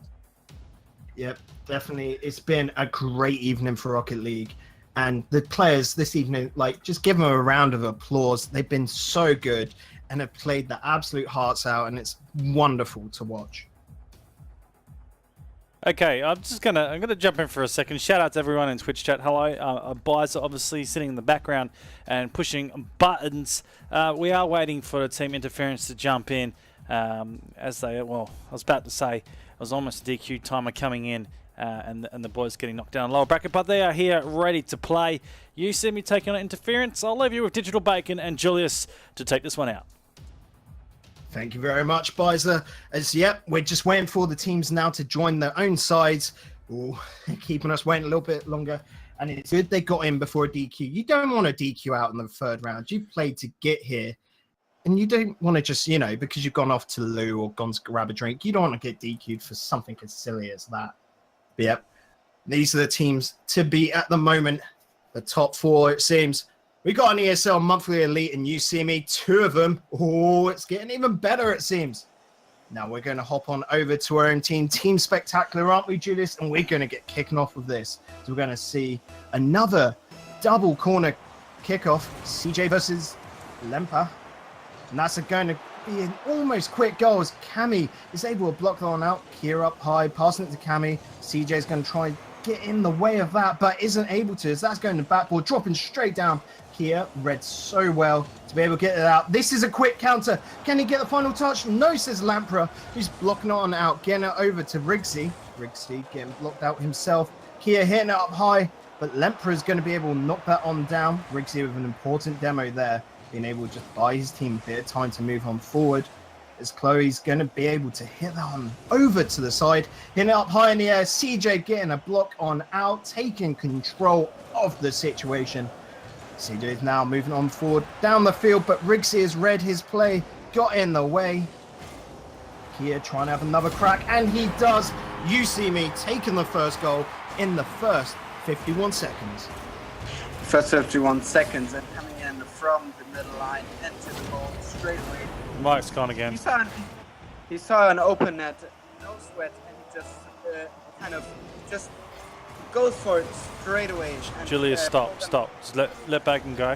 S3: Yep, definitely. It's been a great evening for Rocket League, and the players this evening, just give them a round of applause. They've been so good and have played the absolute hearts out, and it's wonderful to watch.
S2: Okay, I'm gonna jump in for a second. Shout out to everyone in Twitch chat. Hello, Bizer obviously sitting in the background and pushing buttons. We are waiting for the team Interference to jump in. I was about to say it was almost a DQ timer coming in, and the boys getting knocked down lower bracket, but they are here ready to play. You See Me taking on Interference. I'll leave you with Digital Bacon and Julius to take this one out.
S3: Thank you very much, Bizer. We're just waiting for the teams now to join their own sides. Keeping us waiting a little bit longer. And it's good they got in before a DQ. You don't want to DQ out in the third round. You played to get here. And you don't want to just, because you've gone off to the loo or gone to grab a drink, you don't want to get DQ'd for something as silly as that. But yep, these are the teams to beat at the moment. The top 4, it seems. We got an ESL Monthly Elite and You See Me, 2 of them. Oh, it's getting even better, it seems. Now we're going to hop on over to our own team, Team Spectacular, aren't we, Julius? And we're going to get kicking off with this. So we're going to see another double corner kickoff, CJ versus Lempa. And that's going to be an almost quick goal as Cami is able to block that one out. Kia up high, passing it to Cami. CJ's going to try and get in the way of that, but isn't able to, as that's going to backboard, dropping straight down. Kia read so well to be able to get it out. This is a quick counter. Can he get the final touch? No, says Lampra, who's blocking it on out, getting it over to Rigsy. Rigsy getting blocked out himself. Kia hitting it up high, but Lampra is going to be able to knock that on down. Rigsy with an important demo there, being able to just buy his team a bit of time to move on forward. As Chloe's going to be able to hit that one over to the side, hitting it up high in the air. CJ getting a block on out, taking control of the situation. CJ is now moving on forward down the field, but Rigsy has read his play, got in the way. Kia trying to have another crack, and he does. You See Me taking the first goal in the first 51 seconds.
S4: First 51 seconds, and coming in from the middle line into the goal straight away.
S2: Mike's gone again.
S4: He saw an open net, no sweat, and he just kind of just goes for it straight away. And,
S2: Julius, stop. Just let Bagan go.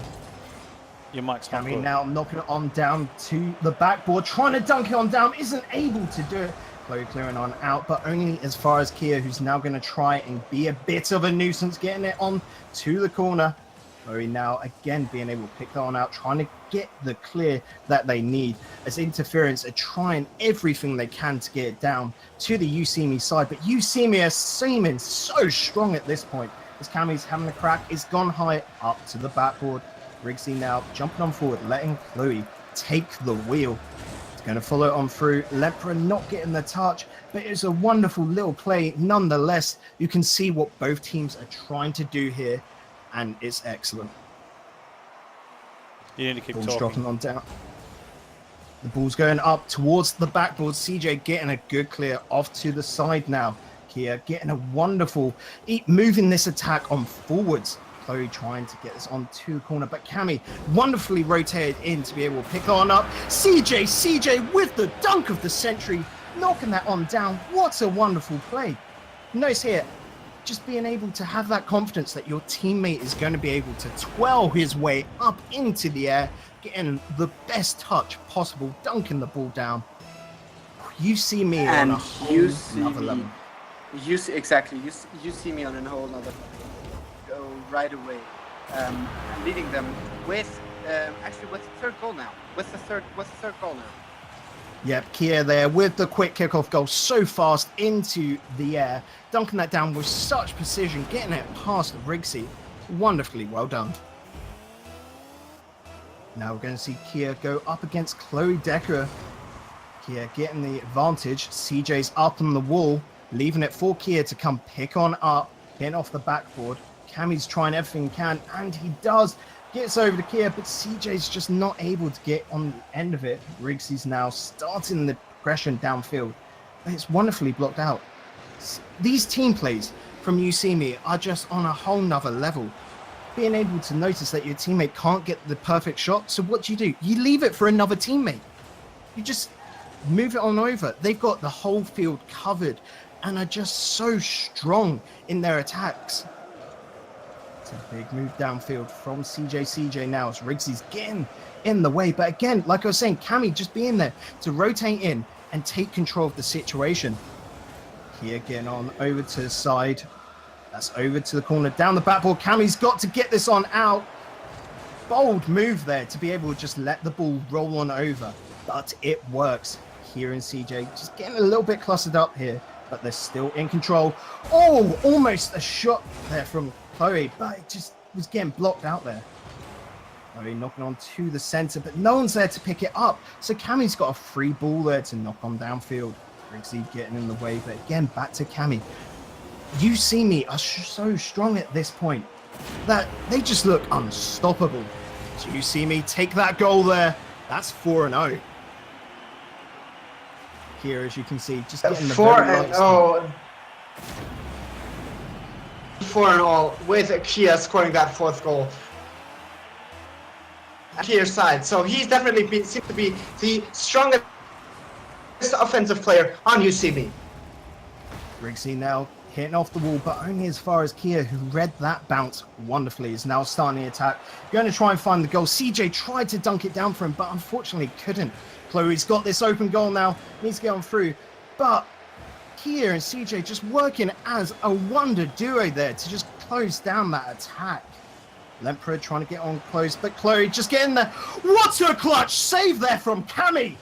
S2: Your mic's not
S3: Cammy
S2: good.
S3: now knocking it on down to the backboard, trying to dunk it on down, isn't able to do it. Chloe clearing on out, but only as far as Kia, who's now going to try and be a bit of a nuisance, getting it on to the corner. Chloe now again being able to pick that one out, trying to get the clear that they need as Interference are trying everything they can to get it down to the You See Me side. But You See Me are seeming so strong at this point as Cammy's having a crack. It's gone high up to the backboard. Riggsy now jumping on forward, letting Chloe take the wheel. It's going to follow it on through. Lepra not getting the touch, but it's a wonderful little play nonetheless. You can see what both teams are trying to do here, and it's excellent.
S2: You need to keep
S3: Ball's
S2: talking.
S3: dropping on down. The ball's going up towards the backboard. CJ getting a good clear off to the side now. Kia getting a wonderful, moving this attack on forwards. Chloe trying to get this onto the corner, but Cammy wonderfully rotated in to be able to pick on up. CJ with the dunk of the century, knocking that on down. What a wonderful play. Notice here, just being able to have that confidence that your teammate is going to be able to twirl his way up into the air, getting the best touch possible, dunking the ball down. You see me on a whole another level.
S4: You see me on a whole another level. Go right away, leading them with actually with the third goal now. With the third goal now.
S3: Yep, Kia there with the quick kickoff goal, so fast into the air, dunking that down with such precision, getting it past Riggsy. Wonderfully well done. Now we're going to see Kia go up against Chloe Decker. Kia getting the advantage. CJ's up on the wall, leaving it for Kia to come pick on up, getting off the backboard. Cammy's trying everything he can, and he does. Gets over to Kia, but CJ's just not able to get on the end of it. Riggsy's now starting the progression downfield. It's wonderfully blocked out. These team plays from You See Me are just on a whole nother level. Being able to notice that your teammate can't get the perfect shot, so what do? You leave it for another teammate. You just move it on over. They've got the whole field covered and are just so strong in their attacks. A big move downfield from CJ now as Riggsy's getting in the way. But again, like I was saying, Cammy just being there to rotate in and take control of the situation. Here getting on over to the side. That's over to the corner, down the backboard. Cammy's got to get this on out. Bold move there to be able to just let the ball roll on over. But it works. Here in CJ just getting a little bit clustered up here, but they're still in control. Oh, almost a shot there from Chloe, but it just was getting blocked out there. Chloe knocking on to the center, but no one's there to pick it up. So Cammy's got a free ball there to knock on downfield. Riggsy getting in the way, but again, back to Cammy. You See Me are so strong at this point that they just look unstoppable. So You See Me take that goal there. That's 4-0. Here, as you can see, just getting the
S5: 4-0. 4-0 with Kia scoring that fourth goal. Kia's side, so he's definitely seems to be the strongest offensive player on You See Me.
S3: Riggsy now hitting off the wall, but only as far as Kia, who read that bounce wonderfully, is now starting the attack. Going to try and find the goal. CJ tried to dunk it down for him, but unfortunately couldn't. Chloe's got this open goal now, needs to get on through, but Kia and CJ just working as a wonder duo there to just close down that attack. Lemperor trying to get on close, but Chloe just getting there. What a clutch save there from Cammy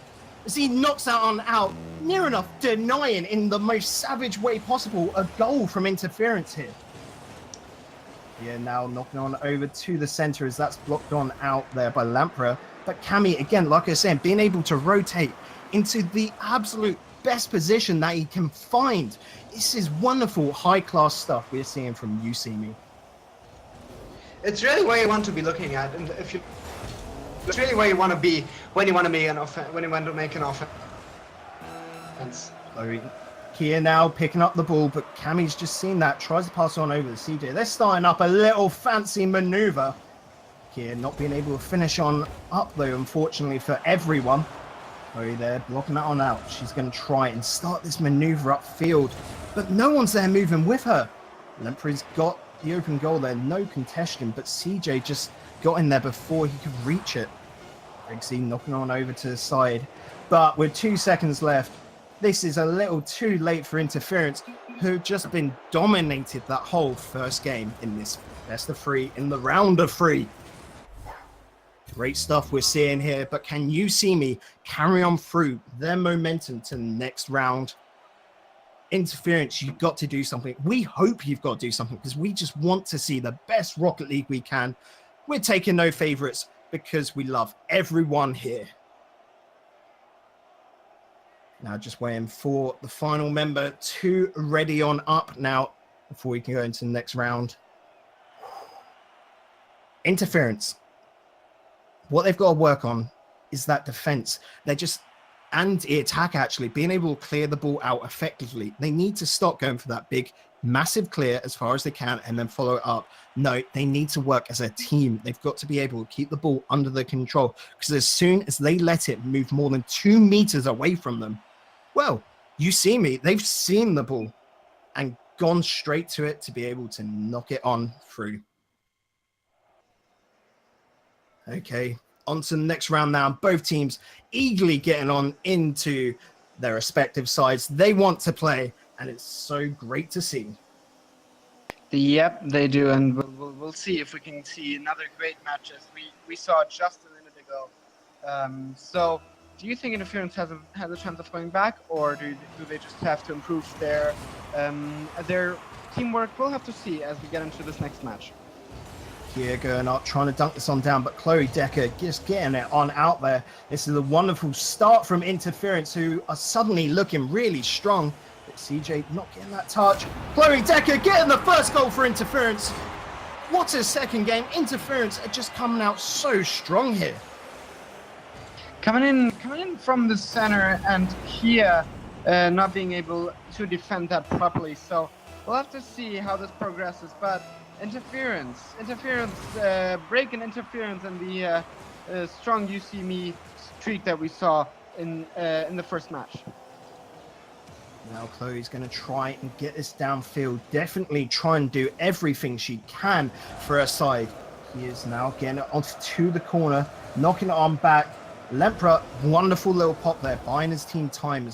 S3: as he knocks that on out, near enough denying in the most savage way possible a goal from Interference here. Yeah, now knocking on over to the center as that's blocked on out there by Lamprey. But Cammy, again, like I was saying, being able to rotate into the absolute best position that he can find. This is wonderful, high-class stuff we're seeing from You See Me.
S5: It's really where you want to be looking at, and it's really where you want to be when you want to make an offense. When you want to make an offense.
S3: Chloe, Kia now picking up the ball, but Cammy's just seen that, tries to pass on over to CJ. They're starting up a little fancy maneuver. Here, not being able to finish on up though, unfortunately for everyone. Chloe there, blocking that on out. She's going to try and start this maneuver upfield, but no one's there moving with her. Lempre's got the open goal there, no contestion, but CJ just got in there before he could reach it. Briggsy knocking on over to the side, but with 2 seconds left, this is a little too late for Interference, who've just been dominated that whole first game in this best of 3, in the round of 3. Great stuff we're seeing here, but can you see me carry on through their momentum to the next round? Interference, you've got to do something. We hope you've got to do something because we just want to see the best Rocket League we can. We're taking no favorites because we love everyone here. Now just waiting for the final member to ready on up now before we can go into the next round. Interference. What they've got to work on is that defense. They're just, and the attack actually, being able to clear the ball out effectively. They need to stop going for that big, massive clear as far as they can and then follow it up. No, they need to work as a team. They've got to be able to keep the ball under their control because as soon as they let it move more than 2 meters away from them, well, you see me, they've seen the ball and gone straight to it to be able to knock it on through. Okay, on to the next round now. Both teams eagerly getting on into their respective sides. They want to play, and it's so great to see.
S4: Yep, they do, and we'll see if we can see another great match as we saw just a minute ago. So, do you think Interference has a chance of going back, or do they just have to improve their teamwork? We'll have to see as we get into this next match.
S3: Here going up, trying to dunk this on down, but Chloe Decker just getting it on out there. This is a wonderful start from Interference, who are suddenly looking really strong. But CJ not getting that touch. Chloe Decker getting the first goal for Interference. What a second game. Interference are just coming out so strong here.
S4: Coming in from the center and here not being able to defend that properly. So we'll have to see how this progresses, but Interference, breaking Interference and the strong you see me streak that we saw in the first match.
S3: Now Chloe's going to try and get this downfield. Definitely try and do everything she can for her side. He is now getting it onto the corner, knocking it on back. Lempra, wonderful little pop there, buying his team time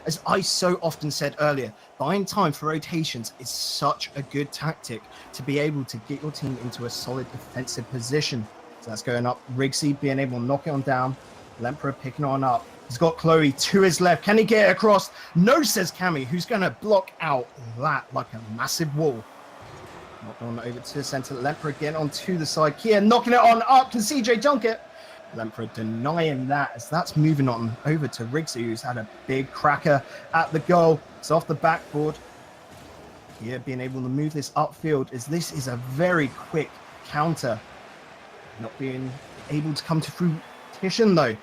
S3: as I so often said earlier, buying time for rotations is such a good tactic to be able to get your team into a solid defensive position. So that's going up. Riggsy being able to knock it on down. Lempra picking on up. He's got Chloe to his left. Can he get it across? No, says Cammy, who's going to block out that like a massive wall. Knock on over to the center. Lempra again onto the side. Kia knocking it on up. Can CJ dunk it? Lempra denying that as that's moving on over to Riggsy, who's had a big cracker at the goal. It's off the backboard. Here being able to move this upfield as this is a very quick counter. Not being able to come to fruition though.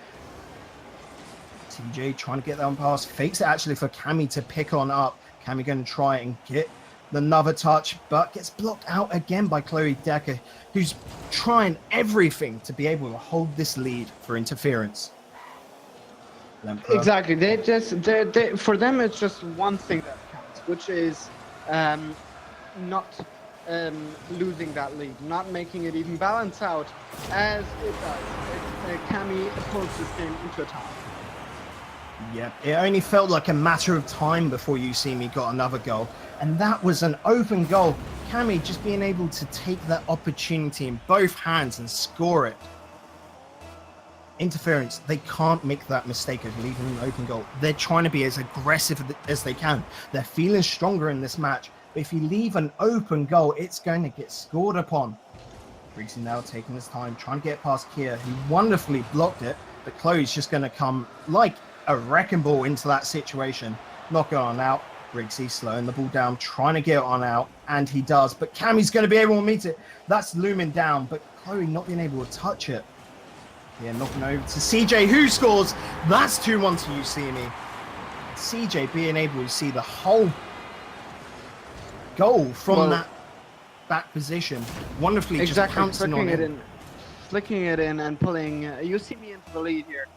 S3: TJ trying to get that on pass. Fakes it actually for Cammy to pick on up. Cammy going to try and get another touch, but gets blocked out again by Chloe Decker, who's trying everything to be able to hold this lead for Interference. Lempra.
S4: Exactly. They for them it's just one thing that counts, which is not losing that lead, not making it even balance out as it does. Cammy pulls this game into a tie.
S3: Yeah, it only felt like a matter of time before you see me got another goal. And that was an open goal. Cammy just being able to take that opportunity in both hands and score it. Interference, they can't make that mistake of leaving an open goal. They're trying to be as aggressive as they can. They're feeling stronger in this match. But if you leave an open goal, it's going to get scored upon. Briggsy now taking his time, trying to get past Kia, who wonderfully blocked it. But Chloe's just going to come like a wrecking ball into that situation. Knock it on out. Briggsy slowing the ball down, trying to get it on out, and he does. But Cammy's going to be able to meet it. That's looming down, but Chloe not being able to touch it. Yeah, knocking over to CJ, who scores. That's 2-1 to you, see me. CJ being able to see the whole goal from that back position. Wonderfully
S4: exactly,
S3: just pouncing on it.
S4: flicking it in and pulling UCB into the lead here.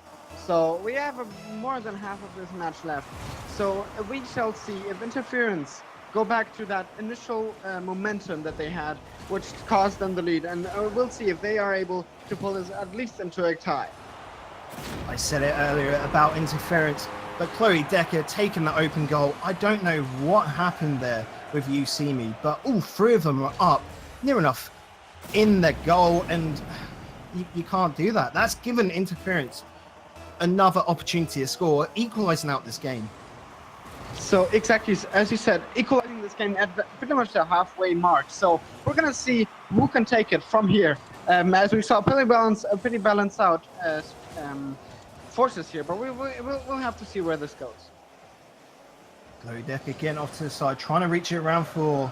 S4: So we have more than half of this match left. So we shall see if Interference go back to that initial momentum that they had, which caused them the lead, and we'll see if they are able to pull this at least into a tie.
S3: I said it earlier about Interference, but Chloe Decker taking the open goal. I don't know what happened there with You See Me, but all three of them are up near enough in the goal, and you can't do that. That's given Interference another opportunity to score, equalizing out this game.
S4: So exactly, as you said, equalizing this game at pretty much the halfway mark. So we're gonna see who can take it from here. As we saw, pretty balanced out forces here, but we'll have to see where this goes.
S3: Chloe Decker getting off to the side, trying to reach it around for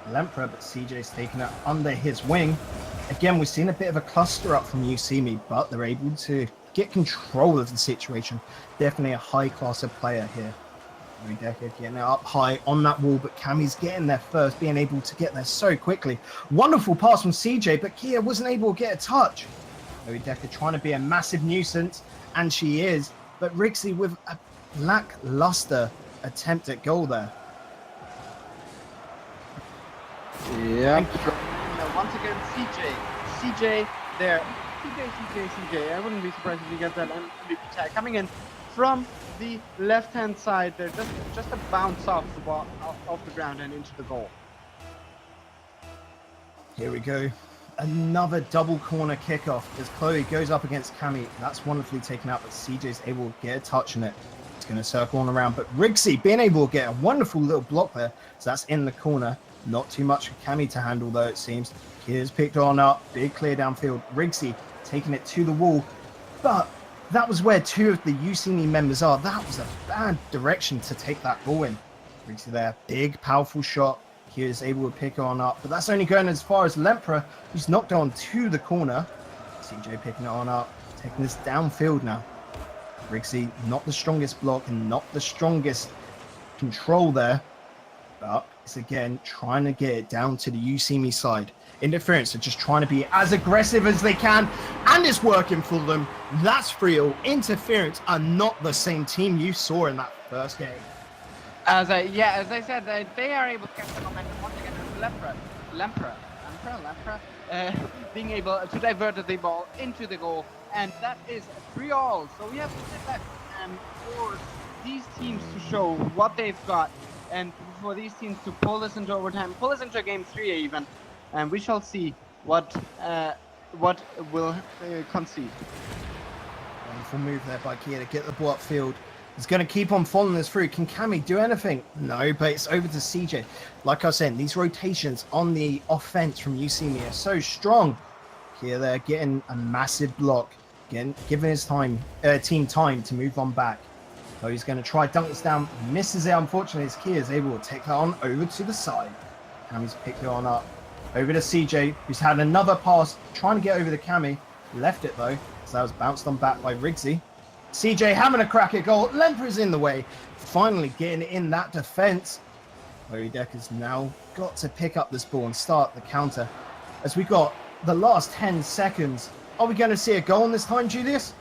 S3: Lempra, but CJ's taking it under his wing. Again, we've seen a bit of a cluster up from You See Me, but they're able to get control of the situation. Definitely a high class of player here. Chloe Decker getting it up high on that wall, but Cammy's getting there first, being able to get there so quickly. Wonderful pass from CJ, but Kia wasn't able to get a touch. Chloe Decker trying to be a massive nuisance, and she is, but Rixie with a lackluster attempt at goal there.
S4: Yeah. Once again, CJ there. CJ. I wouldn't be surprised if you get that MVP tag coming in from the left-hand side there. Just a bounce off the ball, off the ground and into the goal.
S3: Here we go. Another double corner kickoff as Chloe goes up against Cammy. That's wonderfully taken out, but CJ's able to get a touch on it. It's going to circle on around, but Rixie being able to get a wonderful little block there. So that's in the corner. Not too much for Cammy to handle, though, it seems. Here's picked on up. Big clear downfield. Rixie taking it to the wall. But that was where two of the UCME members are. That was a bad direction to take that ball in. Rixie there. Big, powerful shot. He is able to pick on up. But that's only going as far as Lempra, who's knocked on to the corner. CJ picking it on up. Taking this downfield now. Rixie, not the strongest block and not the strongest control there. But it's again trying to get it down to the UCME side. Interference are just trying to be as aggressive as they can, and it's working for them. That's real. Interference are not the same team you saw in that first game.
S4: As I said, they are able to catch the momentum once again. Lempra, being able to divert the ball into the goal, and that is 3-all. So we have to sit back and for these teams to show what they've got, and for these teams to pull this into overtime, pull this into a game 3 even, and we shall see what will concede.
S3: Wonderful move there by Kia to get the ball upfield. He's going to keep on following this through. Can Cammy do anything? No, but it's over to CJ. Like I was saying, these rotations on the offense from UCME are so strong. Kia there getting a massive block, again giving his team time to move on back. So he's going to try dunk this down, misses it unfortunately as Kia is able to take that on over to the side. Cammy's picked it on up. Over to CJ, who's had another pass, trying to get over the Cammy. Left it though, so that was bounced on back by Rixie. CJ having a crack at goal. Lempra's in the way. Finally getting in that defense. Chloe Decker's now got to pick up this ball and start the counter. As we got the last 10 seconds. Are we going to see a goal this time, Julius?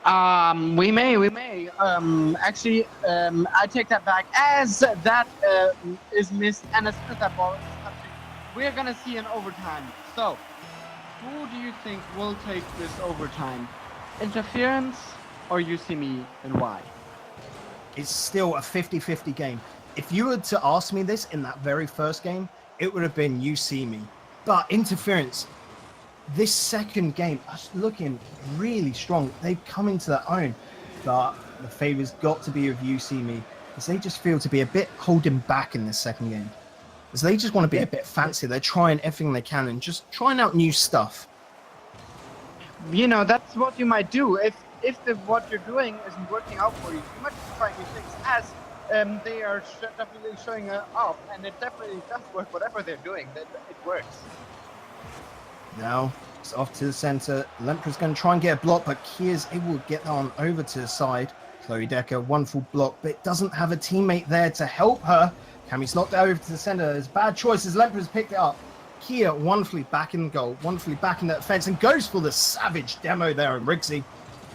S4: We may. Actually, I take that back. As that is missed, and as soon as that ball is touching, we're gonna see an overtime. So, who do you think will take this overtime? Interference or UCME, and why?
S3: It's still a 50-50 game. If you were to ask me this in that very first game, it would have been UCME. But Interference, this second game, are looking really strong. They've come into their own, but the favor's got to be with UCME, as they just feel to be a bit holding back in this second game. As they just want to be a bit fancy. They're trying everything they can and just trying out new stuff.
S4: You know, that's what you might do. If what you're doing isn't working out for you, you might just try new things, as they are definitely showing off, and it definitely does work. Whatever they're doing, it works.
S3: Now it's off to the center. Lempra's going to try and get a block, but Kia's able to get that on over to the side. Chloe Decker, wonderful block, but doesn't have a teammate there to help her. Cammy's knocked over to the center. There's bad choices. Lempra's picked it up. Kia wonderfully back in the goal, wonderfully back in the defense, and goes for the savage demo there on Rigsy.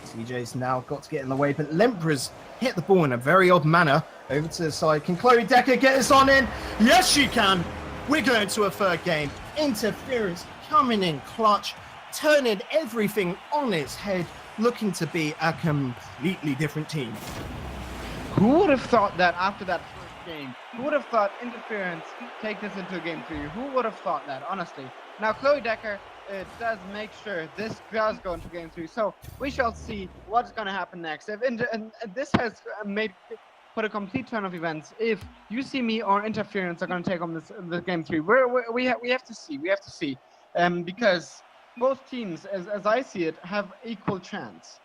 S3: CJ's now got to get in the way, but Lempra's hit the ball in a very odd manner. Over to the side. Can Chloe Decker get this on in? Yes, she can. We're going to a third game. Interference coming in clutch, turning everything on its head, looking to be a completely different team.
S4: Who would have thought that after that first game? Who would have thought interference take this into game 3? Who would have thought that, honestly? Now, Chloe Decker does make sure this does go into game 3. So we shall see what's going to happen next. And this has made put a complete turn of events. If You See Me or interference are going to take on this game 3, we have to see. We have to see, because both teams, as I see it, have equal chance.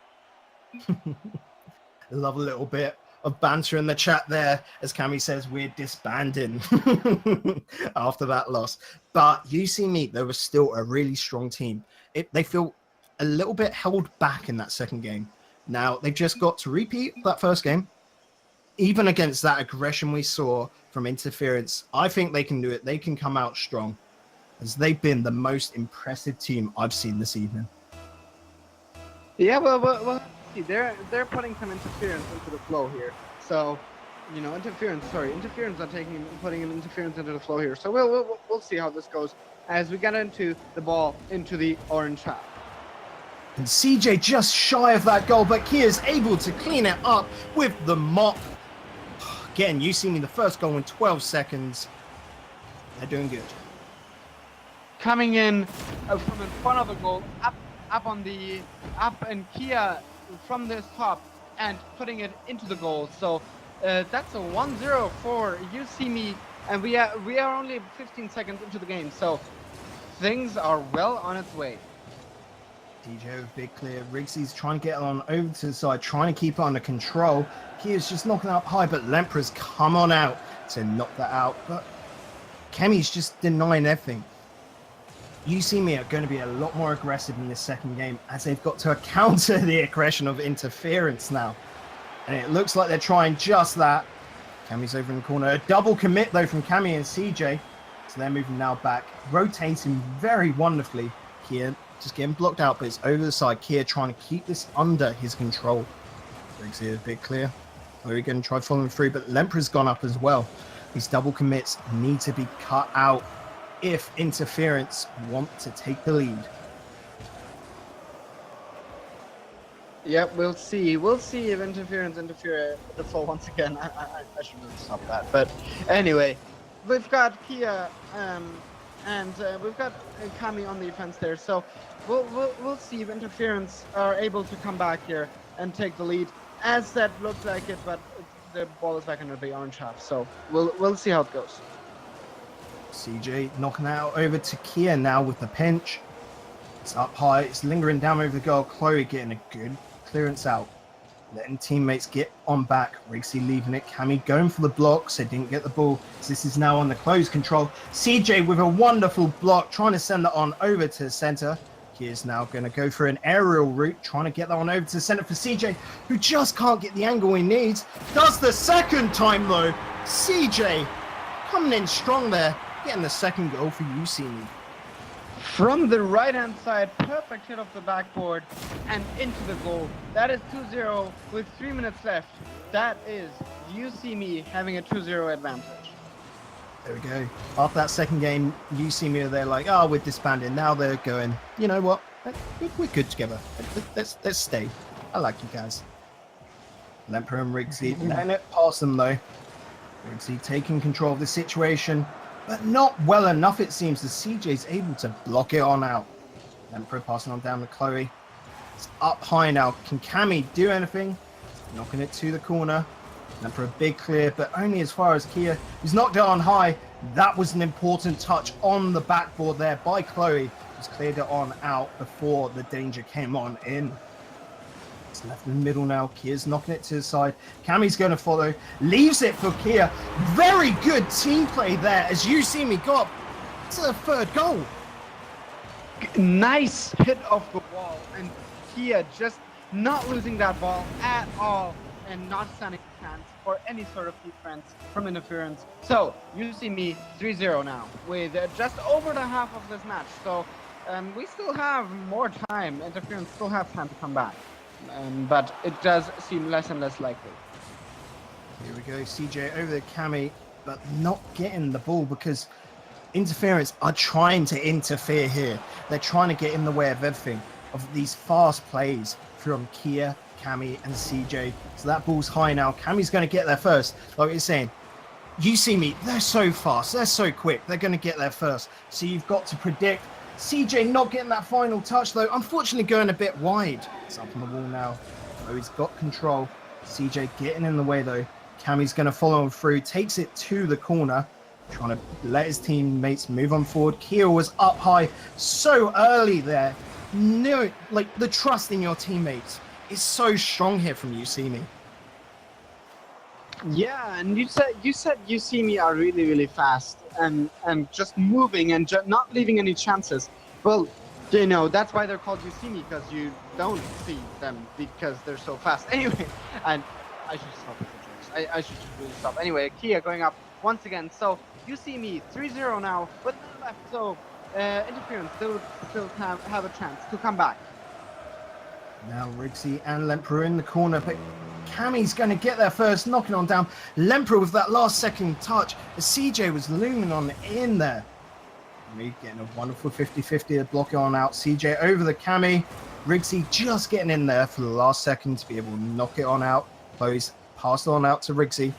S3: Love a little bit of banter in the chat there, as Cammy says we're disbanding after that loss. But You See Me, they were still a really strong team. They feel a little bit held back in that second game. Now, they've just got to repeat that first game. Even against that aggression we saw from interference, I think they can do it. They can come out strong, as they've been the most impressive team I've seen this evening.
S4: Yeah, well, see, they're putting some interference into the flow here. So, you know, interference are putting an interference into the flow here. So we'll see how this goes as we get into the ball into the orange half.
S3: And CJ just shy of that goal, but Kia's able to clean it up with the mop. Again, You See Me, the first goal in 12 seconds. They're doing good.
S4: Coming in from in front of the goal, up and Kia from this top and putting it into the goal. So that's a 1-0 for You See Me, and we are only 15 seconds into the game. So things are well on its way.
S3: DJ with big clear. Riggsy's trying to get on over to the side, trying to keep it under control. Kia's just knocking up high, but Lempra's come on out to knock that out. But Kemi's just denying everything. You See Me are going to be a lot more aggressive in this second game, as they've got to counter the aggression of interference now. And it looks like they're trying just that. Kami's over in the corner. A double commit, though, from Kami and CJ. So they're moving now back, rotating very wonderfully. Kia just getting blocked out, but it's over the side. Kia trying to keep this under his control. Briggs here, big clear. We're going to try following through, but Lempra's gone up as well. These double commits need to be cut out if interference want to take the lead.
S4: Yep, we'll see. We'll see if interference interfere the flow once again. I should really stop that. But anyway, we've got Kia and we've got Kami on the offense there. So we'll see if interference are able to come back here and take the lead. As that looks like it, but the ball is back into the orange half. So we'll see how it goes.
S3: CJ knocking out over to Kia now with the pinch. It's up high. It's lingering down over the goal. Chloe getting a good clearance out. Letting teammates get on back. Rigsy leaving it. Kami going for the block, so didn't get the ball. So this is now on the close control. CJ with a wonderful block, trying to send it on over to the center. Kia's now going to go for an aerial route, trying to get that one over to the center for CJ, who just can't get the angle he needs. Does the second time, though. CJ coming in strong there, getting the second goal for You See Me.
S4: From the right-hand side, perfect hit off the backboard and into the goal. That is 2-0 with 3 minutes left. That is You See Me having a 2-0 advantage.
S3: There we go. After that second game, You See Me, they're like, oh, we're disbanding. Now they're going, you know what? We're good together. Let's stay. I like you guys. Lemper and Rigsy letting it past them, though. Rigsy taking control of the situation, but not well enough, it seems, that CJ's able to block it on out. Lemper passing on down to Chloe. It's up high now. Can Kami do anything? Knocking it to the corner. Lemper a big clear, but only as far as Kia. He's knocked it on high. That was an important touch on the backboard there by Chloe. Just cleared it on out before the danger came on in. It's left in the middle now. Kia's knocking it to the side. Kami's going to follow. Leaves it for Kia. Very good team play there, as You See Me got to the third goal.
S4: Nice hit off the wall, and Kia just not losing that ball at all and not standing chance for any sort of defense from interference. So you see me 3-0 now with just over the half of this match. So we still have more time. Interference still have time to come back, but it does seem less and less likely.
S3: Here we go, CJ over the Cami, but not getting the ball because interference are trying to interfere here. They're trying to get in the way of everything, of these fast plays from Kia, Cami, and CJ. So that ball's high now. Cami's going to get there first. Like you're saying, you see me, they're so fast, they're so quick, they're going to get there first. So you've got to predict. CJ not getting that final touch, though. Unfortunately, going a bit wide. It's up on the wall now. Oh, he's got control. CJ getting in the way, though. Cami's going to follow him through, takes it to the corner, trying to let his teammates move on forward. Kia was up high so early there. No, like the trust in your teammates is so strong here from you, see me.
S4: Yeah, and you said you see me are really, really fast and just moving and not leaving any chances. Well, you know, that's why they're called you see me, because you don't see them because they're so fast. Anyway, and I should stop with the jokes. I should just really stop. Anyway, Kia going up once again. So you see me 3-0 now with the left. So interference still have a chance to come back.
S3: Now Rigsy and Lemperor in the corner, but Cami's going to get there first, knocking on down. Lemperor with that last second touch as CJ was looming on in there. Me getting a wonderful 50-50 to block it on out. CJ over the Cami. Rigsy just getting in there for the last second to be able to knock it on out. Close, pass it on out to Rigsy.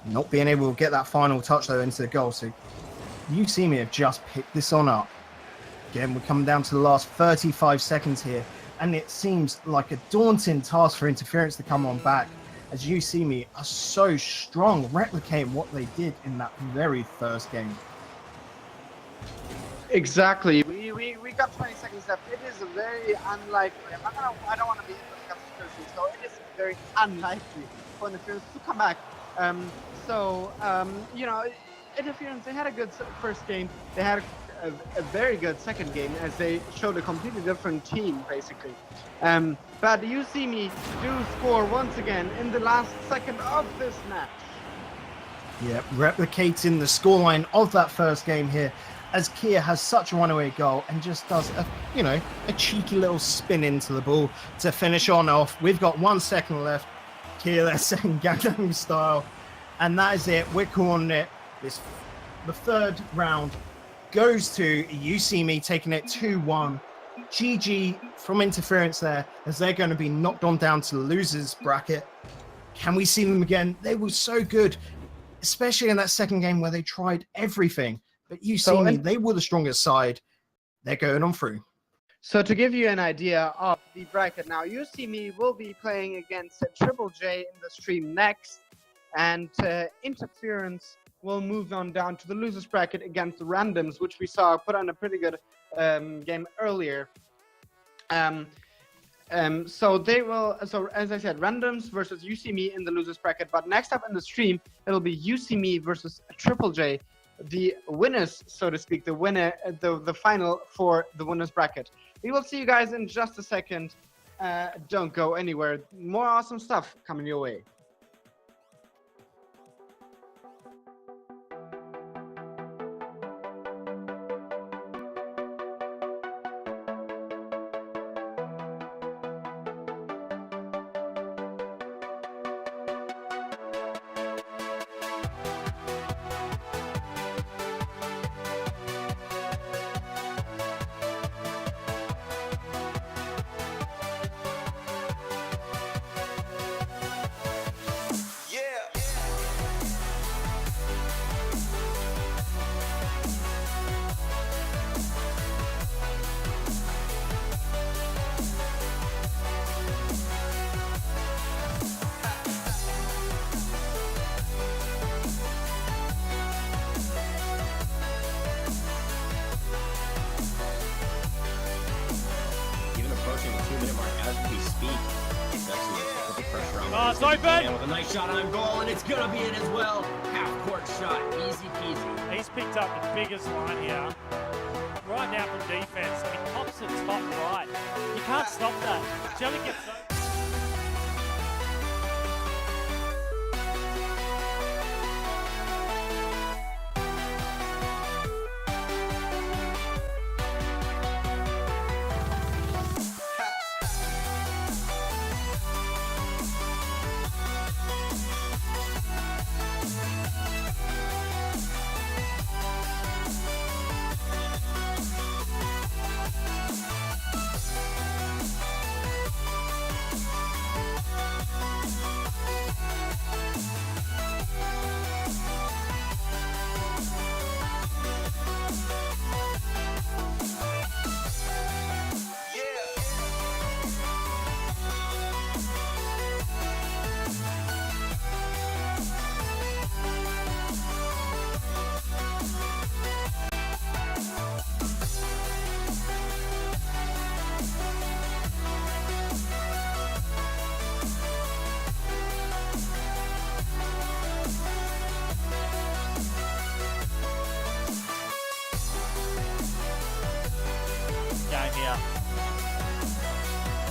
S3: Not being able to get that final touch though into the goal. So you see me have just picked this on up. Again, we're coming down to the last 35 seconds here. And it seems like a daunting task for interference to come on back, as you see me are so strong, replicating what they did in that very first game.
S4: Exactly. We got 20 seconds left. It is a very unlikely. I don't want to be in the conspiracy, so it is very unlikely for interference to come back. You know, interference. They had a good first game. They had a very good second game as they showed a completely different team, basically. But you see me do score once again in the last second of this match.
S3: Yeah, replicating the scoreline of that first game here, as Kia has such a runaway goal and just does a cheeky little spin into the ball to finish on off. We've got 1 second left. Kia, they're saying Gangnam style, and that is it. We're calling it. The third round goes to You See Me, taking it 2-1. GG from interference there, as they're going to be knocked on down to the losers bracket. Can we see them again? They were so good, especially in that second game where they tried everything. But You See Me, they were the strongest side. They're going on through.
S4: So to give you an idea of the bracket now, You See Me will be playing against Triple J in the stream next, and interference will move on down to the losers bracket against the randoms, which we saw put on a pretty good game earlier. So they will. So as I said, randoms versus You See Me in the losers bracket. But next up in the stream, it'll be You See Me versus Triple J, the winners, so to speak, the final for the winners bracket. We will see you guys in just a second. Don't go anywhere. More awesome stuff coming your way.
S2: Oh, it's open!
S7: With a nice shot on goal, and it's gonna be in as well. Half-court shot, easy peasy.
S8: He's picked up the biggest line here. Right now from defense, he pops it top right. You can't stop that. Jelly gets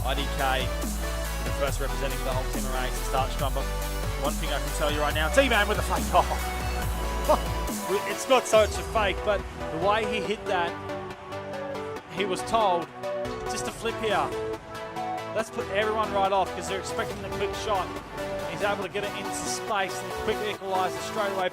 S2: IDK, the first representing the Ultima race to start strong. But one thing I can tell you right now, T-Man with a fake off. It's not so much a fake, but the way he hit that, he was told, just a flip here. Let's put everyone right off because they're expecting the quick shot. He's able to get it into space and quickly equalise it straight away.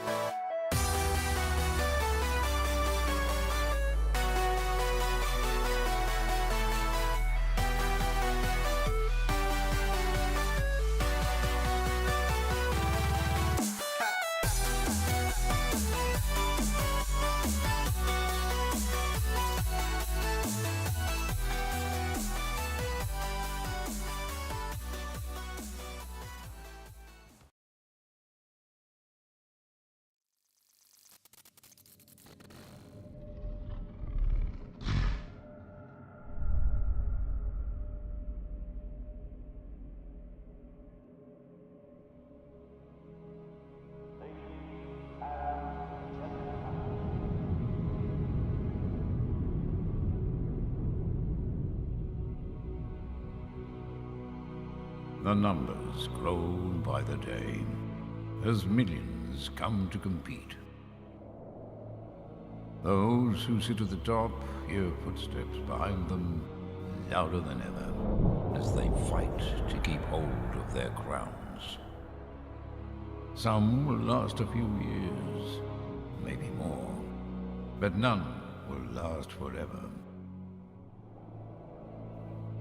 S6: The numbers grow by the day as millions come to compete. Those who sit at the top hear footsteps behind them louder than ever as they fight to keep hold of their crowns. Some will last a few years, maybe more, but none will last forever.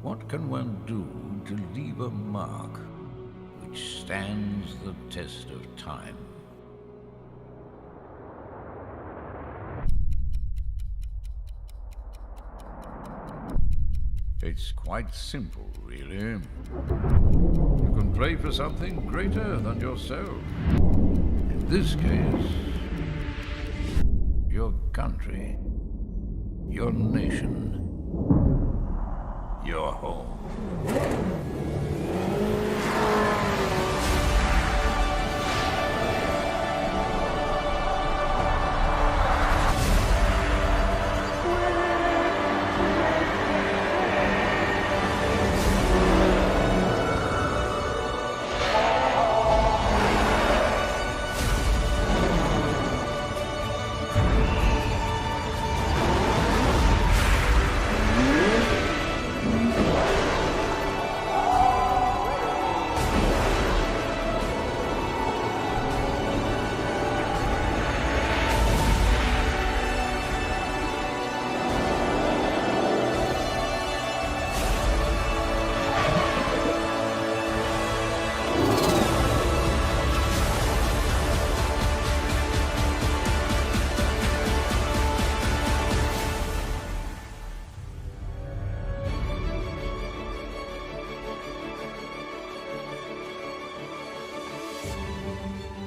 S6: What can one do to leave a mark which stands the test of time? It's quite simple, really. You can pray for something greater than yourself. In this case, your country, your nation, your home.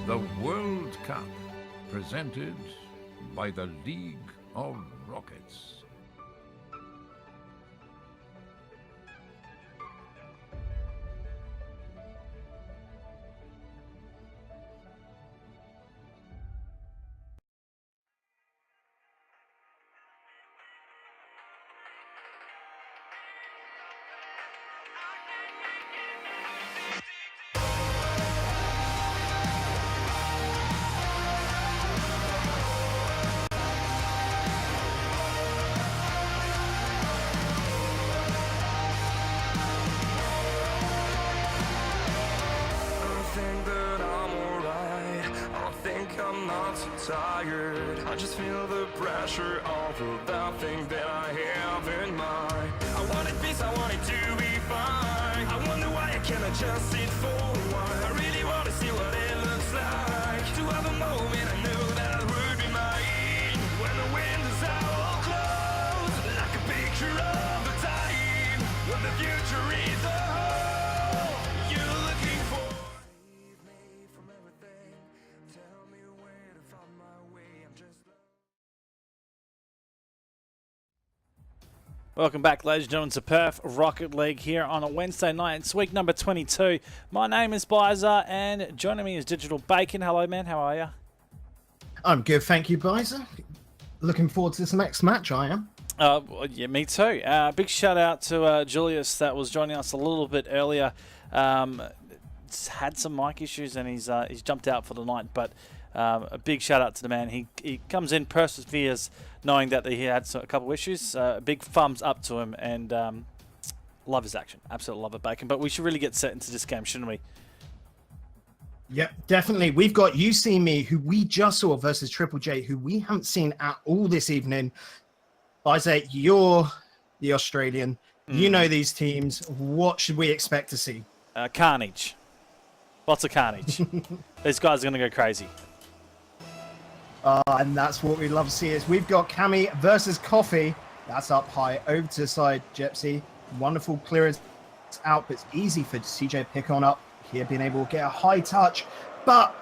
S6: The World Cup, presented by the League of Rockets.
S1: I'm not so tired. I just feel the pressure of that thing that I have in mind. I wanted peace, I wanted to be fine. I wonder why I cannot just sit for a while. I really want to see what it looks like. To have a moment I knew that would be mine. When the windows are all closed, like a picture of a time. When the future is a hole you're looking for. Save me from everything. Tell me where to find my way. I'm just
S2: Welcome back, ladies and gentlemen, to Perth Rocket League here on a Wednesday night. It's week number 22. My name is Bizer, and joining me is Digital Bacon. Hello, man. How are you?
S3: I'm good, thank you, Bizer. Looking forward to this next match, I am.
S2: Well, yeah, me too. Big shout out to Julius that was joining us a little bit earlier. Had some mic issues and he's jumped out for the night. But a big shout out to the man. He comes in, perseveres, knowing that he had a couple of issues. Big thumbs up to him and love his action. Absolutely love it, Bacon. But we should really get set into this game, shouldn't we?
S3: Yep, definitely. We've got You See Me, who we just saw, versus Triple J, who we haven't seen at all this evening. Isaac, you're the Australian. You know these teams. What should we expect to see?
S2: Carnage. Lots of carnage. These guys are going to go crazy.
S3: And that's what we love to see. Is we've got Cammy versus Coffee. That's up high. Over to the side, Gypsy. Wonderful clearance out, but it's easy for CJ to pick on up. Here being able to get a high touch, but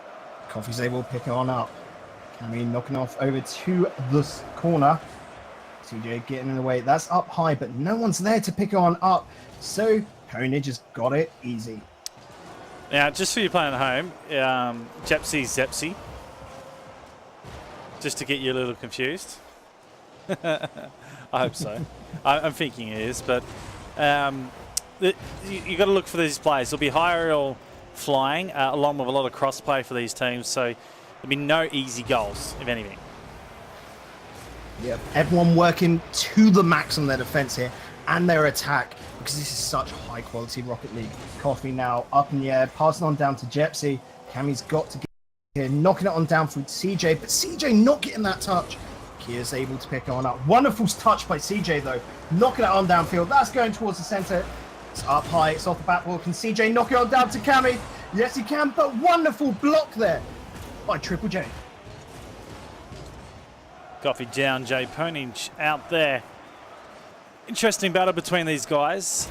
S3: Coffee's able to pick it on up. Cammy knocking off over to this corner. CJ getting in the way. That's up high, but no one's there to pick it on up. So Pony just got it easy.
S2: Now, just for you playing at home, Gypsy's Zepsy. Just to get you a little confused. I hope so. I'm thinking it is, but you got to look for these plays. There'll be high aerial flying, along with a lot of cross play for these teams. So there'll be no easy goals, if anything.
S3: Yep, everyone working to the max on their defense here and their attack because this is such high quality Rocket League. Coffee now up in the air, passing on down to Gypsy. Cammy's got to get here, knocking it on down for CJ, but CJ not getting that touch. Kia's able to pick it on up. Wonderful touch by CJ though, knocking it on downfield. That's going towards the center. It's up high, it's off the back wall. Can CJ knock it on down to Cammy? Yes, he can, but wonderful block there by Triple J.
S2: Coffee down, Jay Ponage out there. Interesting battle between these guys.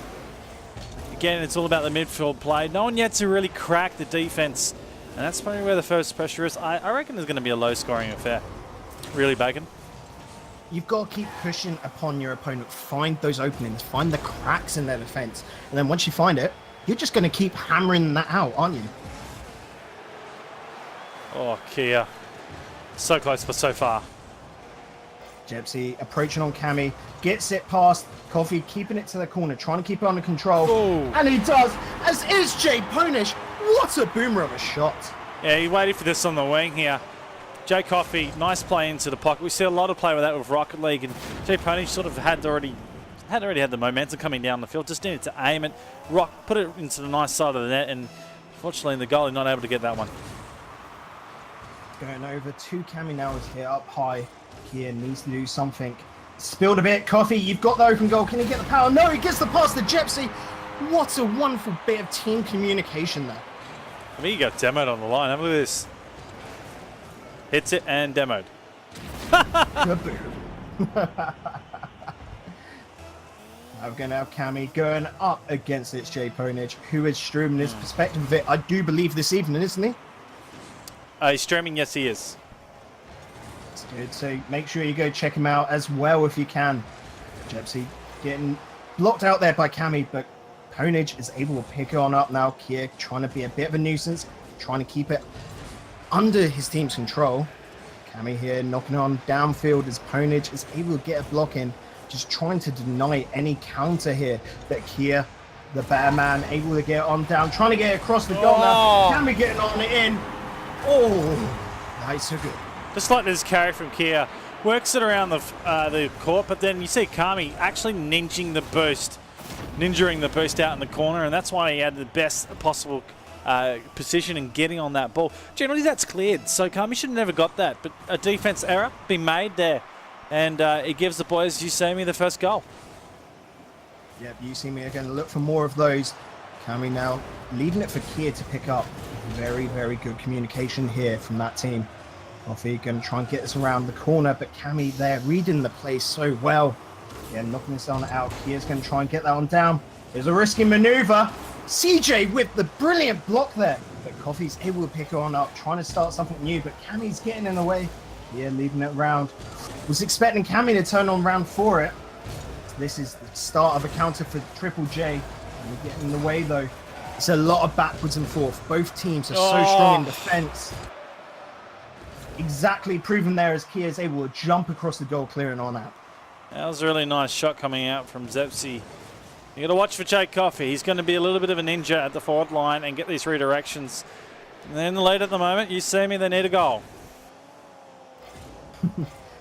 S2: Again, it's all about the midfield play. No one yet to really crack the defense, and that's probably where the first pressure is. I reckon there's going to be a low-scoring affair. Really, Bacon?
S3: You've got to keep pushing upon your opponent. Find those openings, find the cracks in their defense, and then once you find it, you're just going to keep hammering that out, aren't you?
S2: Oh, Kia. So close, but so far.
S3: Gypsy approaching on Cammy, gets it past Coffee, keeping it to the corner, trying to keep it under control.
S2: Ooh.
S3: And he does, as is Jay Ponish. What a boomer of a shot.
S2: Yeah, he waited for this on the wing here. Jay Coffee, nice play into the pocket. We see a lot of play with that with Rocket League, and Jay Ponish sort of had already had the momentum coming down the field. Just needed to aim it, put it into the nice side of the net, and fortunately the goalie not able to get that one.
S3: Going over to Cammy now is here up high. Kia needs to do something. Spilled a bit. Coffee, you've got the open goal. Can he get the power? No, he gets the pass to Gypsy. What a wonderful bit of team communication there.
S2: I mean, you got demoed on the line. Have a look at this. Hits it and demoed.
S3: I'm going to have Cammy going up against its Jay Ponage, who is streaming his perspective of it, I do believe, this evening, isn't he?
S2: He's streaming, yes he is.
S3: That's good, so make sure you go check him out as well if you can. Gypsy getting blocked out there by Cammy, but Ponage is able to pick it on up now. Kia trying to be a bit of a nuisance, trying to keep it under his team's control. Cammy here knocking on downfield as Ponage is able to get a block in, just trying to deny any counter here. But Kia, the better man, able to get on down, trying to get across the goal now. Cammy getting on it in. Oh, that's so good.
S2: Just like this carry from Kia. Works it around the court, but then you see Kami actually ninjing the boost out in the corner, and that's why he had the best possible position in getting on that ball. Generally, that's cleared, so Kami should have never got that, but a defense error been made there, and it gives the boys, you see me, the first goal.
S3: Yep, you see me again. Look for more of those. Kami now leaving it for Kia to pick up. Very, very good communication here from that team. Coffee going to try and get us around the corner, but Cammy there reading the play so well. Yeah, knocking this on out. Kia's going to try and get that one down. There's a risky maneuver. CJ with the brilliant block there, but Coffee's able to pick on up, trying to start something new, but Cammy's getting in the way. Yeah, leaving it round. Was expecting Cammy to turn on round for it. This is the start of a counter for Triple J. And getting in the way though. It's a lot of backwards and forth. Both teams are so strong in defense. Exactly proven there as Kia is able to jump across the goal, clearing on out.
S2: That was a really nice shot coming out from Zepsi. You got to watch for Jake Coffey. He's going to be a little bit of a ninja at the forward line and get these redirections. And then the lead at the moment, you see me, they need a goal.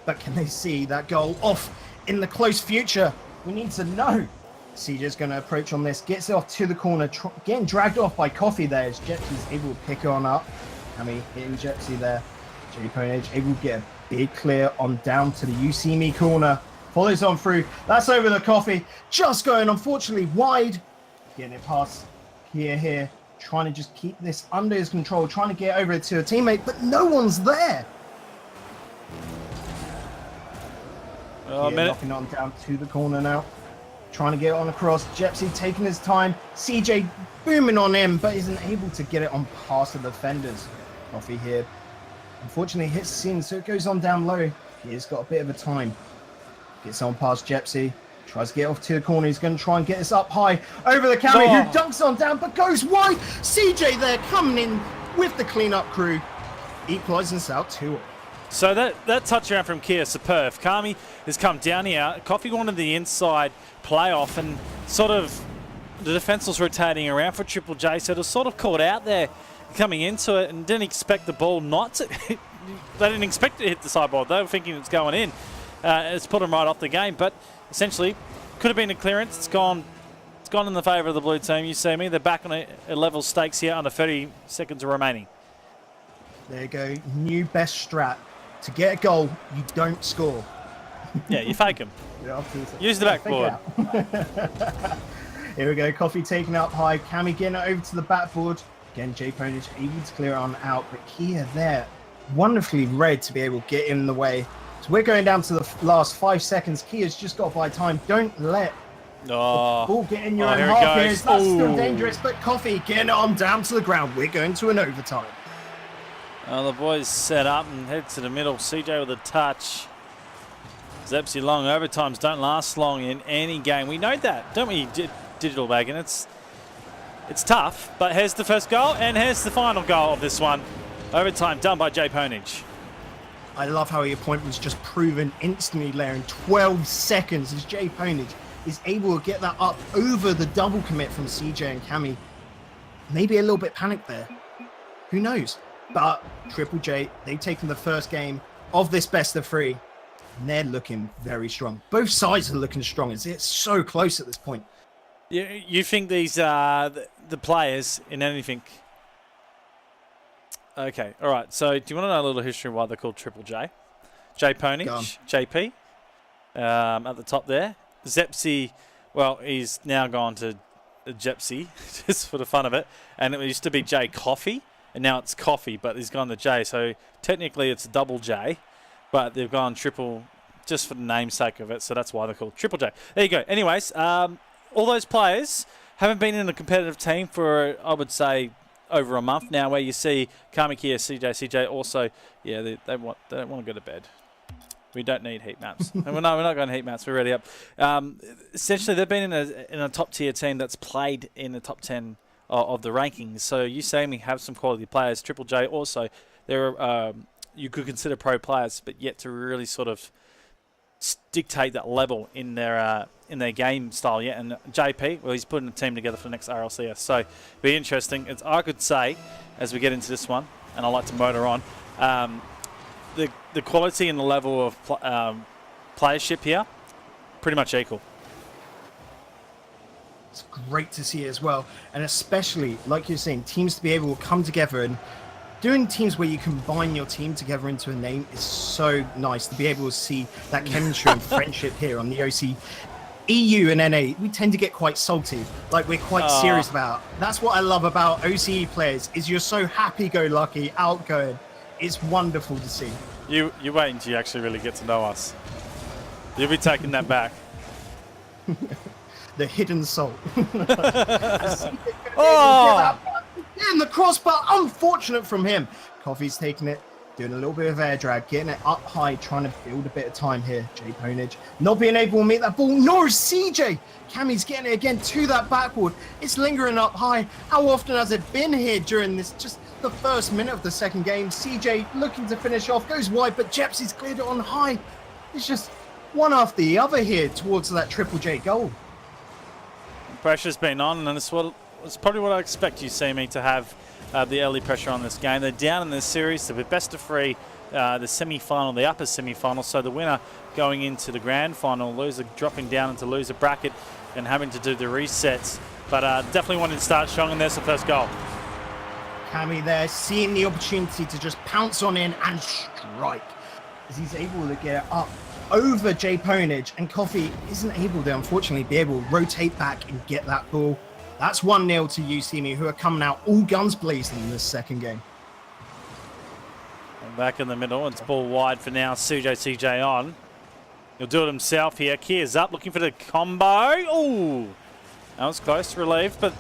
S3: But can they see that goal off in the close future? We need to know. CJ's going to approach on this, gets it off to the corner, getting dragged off by Coffey there as Jepsy's able to pick on up. Cammy hitting Jepsy there. J Ponage able to get a big clear on down to the You See Me corner. Follows on through. That's over the Coffey. Just going, unfortunately, wide. Getting it past here. Trying to just keep this under his control. Trying to get over it to a teammate, but no one's there. Knocking on down to the corner now. Trying to get it on across. Jepsy taking his time. CJ booming on him, but isn't able to get it on past the defenders. Coffey here. Unfortunately, hits the scene, so it goes on down low. He's got a bit of a time. Gets on past Jepsy. Tries to get off to the corner. He's going to try and get this up high over the Cammy, who dunks on down, but goes wide. CJ there coming in with the cleanup crew. Equalizing this out 2-2.
S2: So that touch around from Kia, superb. Kami has come down here. Coffey wanted the inside playoff, and sort of the defence was rotating around for Triple J, so it was sort of caught out there coming into it and didn't expect the ball not to. They didn't expect it to hit the sideboard. They were thinking it was going in. It's put them right off the game, but essentially could have been a clearance. It's gone in the favour of the blue team. You see me. They're back on a level stakes here under 30 seconds remaining.
S3: There you go. New best strat. To get a goal, you don't score.
S2: Yeah, you fake them. Use the backboard.
S3: Here we go. Coffey taking up high. Cammy getting it over to the backboard. Again, J Ponage able to clear it on out, but Kia there wonderfully read to be able to get in the way. So we're going down to the last 5 seconds. Kia's just got to buy time. Don't let the ball get in your own half here. That's still dangerous, but Coffey getting it on down to the ground. We're going to an overtime.
S2: The boys set up and head to the middle. CJ with a touch. Zepsi long. Overtimes don't last long in any game. We know that, don't we, Digital Wagon? It's tough, but here's the first goal, and here's the final goal of this one. Overtime done by J Ponage.
S3: I love how your point was just proven instantly there in 12 seconds as J Ponage is able to get that up over the double commit from CJ and Cammy. Maybe a little bit panicked there. Who knows? But Triple J, they've taken the first game of this best of 3, and they're looking very strong. Both sides are looking strong. It's so close at this point.
S2: You think these are the players in anything? Okay, all right. So do you want to know a little history of why they're called Triple J? J Ponage, JP, at the top there. Zepsi, well, he's now gone to Jepsy, just for the fun of it. And it used to be J Coffey. And now it's Coffee, but he's gone to J. So technically it's a double J, but they've gone triple just for the namesake of it. So that's why they're called Triple J. There you go. Anyways, all those players haven't been in a competitive team for, I would say, over a month now, where you see Kamikia, CJ also, yeah, they don't want to go to bed. We don't need heat maps. And we're not going to heat maps. We're ready up. Essentially, they've been in a top tier team that's played in the top 10 of the rankings. So you say we have some quality players. Triple J also, they're you could consider pro players, but yet to really sort of dictate that level in their game style. Yeah, and JP, well, he's putting a team together for the next RLCS. So be interesting. I could say, as we get into this one, and I like to motor on, the quality and the level of playership here, pretty much equal.
S3: It's great to see it as well, and especially, like you're saying, teams to be able to come together, and doing teams where you combine your team together into a name is so nice to be able to see that chemistry and friendship here on the OC. EU and NA, we tend to get quite salty, like we're quite serious about. That's what I love about OCE players, is you're so happy-go-lucky, outgoing. It's wonderful to see.
S2: You wait until you actually really get to know us. You'll be taking that back.
S3: The hidden soul.
S2: Oh!
S3: And the crossbar, unfortunate from him. Coffey's taking it, doing a little bit of air drag, getting it up high, trying to build a bit of time here. J Ponage not being able to meet that ball, nor is CJ. Cammy's getting it again to that backboard. It's lingering up high. How often has it been here during this, just the first minute of the second game? CJ looking to finish off, goes wide, but Jepsy's cleared it on high. It's just one after the other here towards that Triple J goal.
S2: Pressure's been on, and it's probably what I expect you see me to have the early pressure on this game. They're down in this series, so with best of 3, the semi-final, the upper semi-final, so the winner going into the grand final, loser dropping down into loser bracket and having to do the resets. But definitely wanted to start strong, and there's the first goal.
S3: Cammy there, seeing the opportunity to just pounce on in and strike, as he's able to get it up over Jay Ponage, and Coffee isn't able to, unfortunately, be able to rotate back and get that ball. That's 1-0 to UCME, who are coming out all guns blazing in this second game.
S2: And back in the middle, it's ball wide for now. CJ on. He'll do it himself here. Kia's up, looking for the combo. Ooh, that was close, relieved, but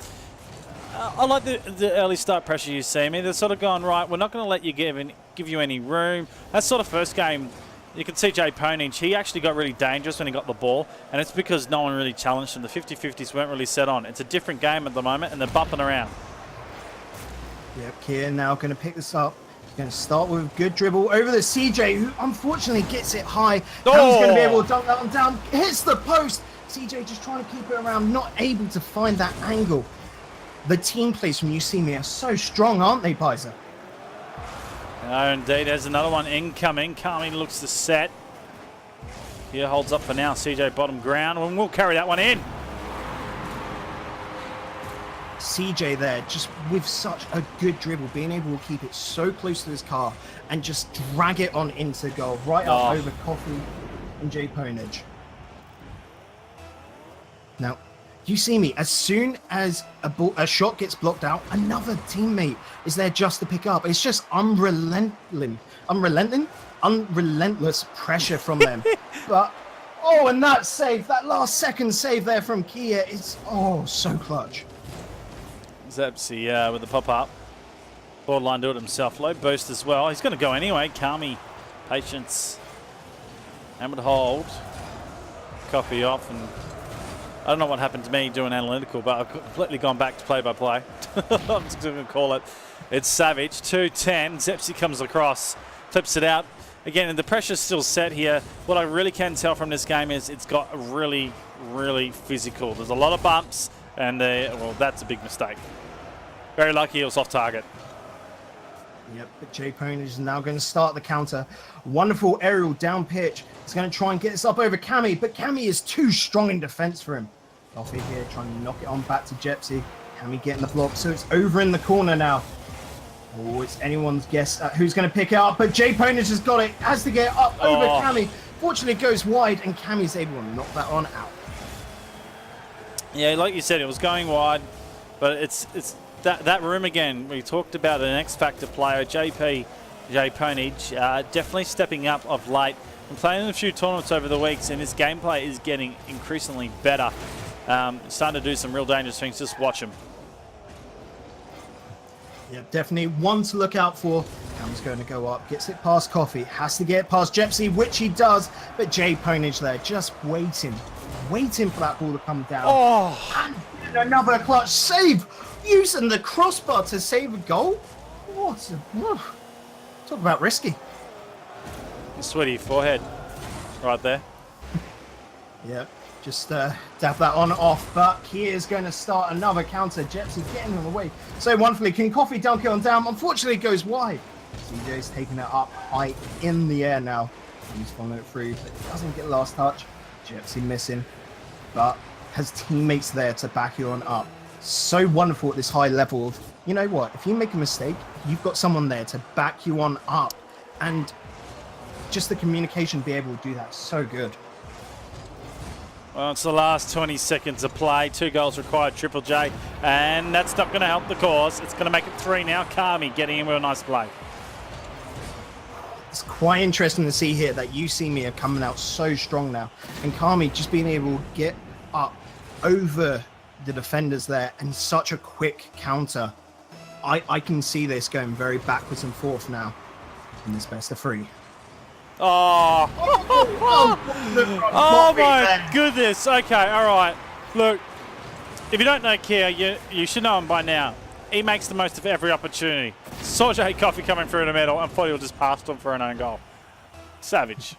S2: I like the early start pressure you see me. They're sort of going, right, we're not going to let you give you any room. That sort of first game, you can see Jay Ponage, he actually got really dangerous when he got the ball, and it's because no one really challenged him. The 50-50s weren't really set on. It's a different game at the moment, and they're bumping around.
S3: Yep, Kia now going to pick this up. He's going to start with a good dribble over the CJ, who unfortunately gets it high.
S2: Oh!
S3: He's going to be able to dunk that one down. Hits the post. CJ just trying to keep it around, not able to find that angle. The team plays from UCME are so strong, aren't they, Pizer?
S2: Oh, indeed. There's another one incoming. Carmi looks to set. Here holds up for now. CJ bottom ground, and we'll carry that one in.
S3: CJ there, just with such a good dribble, being able to keep it so close to his car and just drag it on into goal, right up over Coffee and Jay Ponage. Now, you see me, as soon as a shot gets blocked out, another teammate is there just to pick up. It's just unrelentless pressure from them. But, oh, and that save, that last second save there from Kia is, oh, so clutch.
S2: Zepsi with the pop-up. Borderline do it himself. Low boost as well. He's going to go anyway. Kami, patience. Hammered hold. Coffee off, and I don't know what happened to me doing analytical, but I've completely gone back to play-by-play. I'm just going to call it. It's Savage, 2-10. Zepsi comes across, flips it out. Again, the pressure's still set here. What I really can tell from this game is it's got really, really physical. There's a lot of bumps, and well, that's a big mistake. Very lucky it was off target.
S3: Yep, but Jay Ponage is now going to start the counter. Wonderful aerial down pitch. He's going to try and get this up over Cammy, but Cammy is too strong in defense for him. Coffee here trying to knock it on back to Jepsy. Cammy getting the block, so it's over in the corner now. Oh, it's anyone's guess at who's going to pick it up, but Jay Ponage has got it. Has to get up over Cammy. Fortunately, it goes wide, and Cammy's able to knock that on out.
S2: Yeah, like you said, it was going wide, but it's that room again. We talked about an X-Factor player, Jay Ponage, definitely stepping up of late. I'm playing in a few tournaments over the weeks, and his gameplay is getting increasingly better. Starting to do some real dangerous things. Just watch him.
S3: Yeah, definitely one to look out for. Cam's going to go up, gets it past Coffee, has to get past Jepsy, which he does, but Jay Ponage there just waiting for that ball to come down.
S2: Oh!
S3: And another clutch save, using the crossbar to save a goal. Talk about risky.
S2: Sweaty forehead right there.
S3: Yeah, just dab that on off, but he is going to start another counter. Jepsy getting in the way. So wonderfully, can Coffee dunk it on down? Unfortunately, it goes wide. CJ's taking it up high in the air now. He's following it through, but he doesn't get last touch. Jepsy missing, but has teammates there to back you on up. So wonderful at this high level of, you know what, if you make a mistake, you've got someone there to back you on up. And just the communication, be able to do that, so good.
S2: Well, it's the last 20 seconds of play. 2 goals required, Triple J. And that's not going to help the cause. It's going to make it 3 now. Kami getting in with a nice play.
S3: It's quite interesting to see here that UCME are coming out so strong now. And Kami just being able to get up over the defenders there and such a quick counter. I can see this going very backwards and forth now in this best of 3.
S2: Oh, oh my goodness. Okay, all right. Look, if you don't know Kia, you should know him by now. He makes the most of every opportunity. Saw Jay Coffee coming through in the middle and thought he'll just pass him for an own goal. Savage.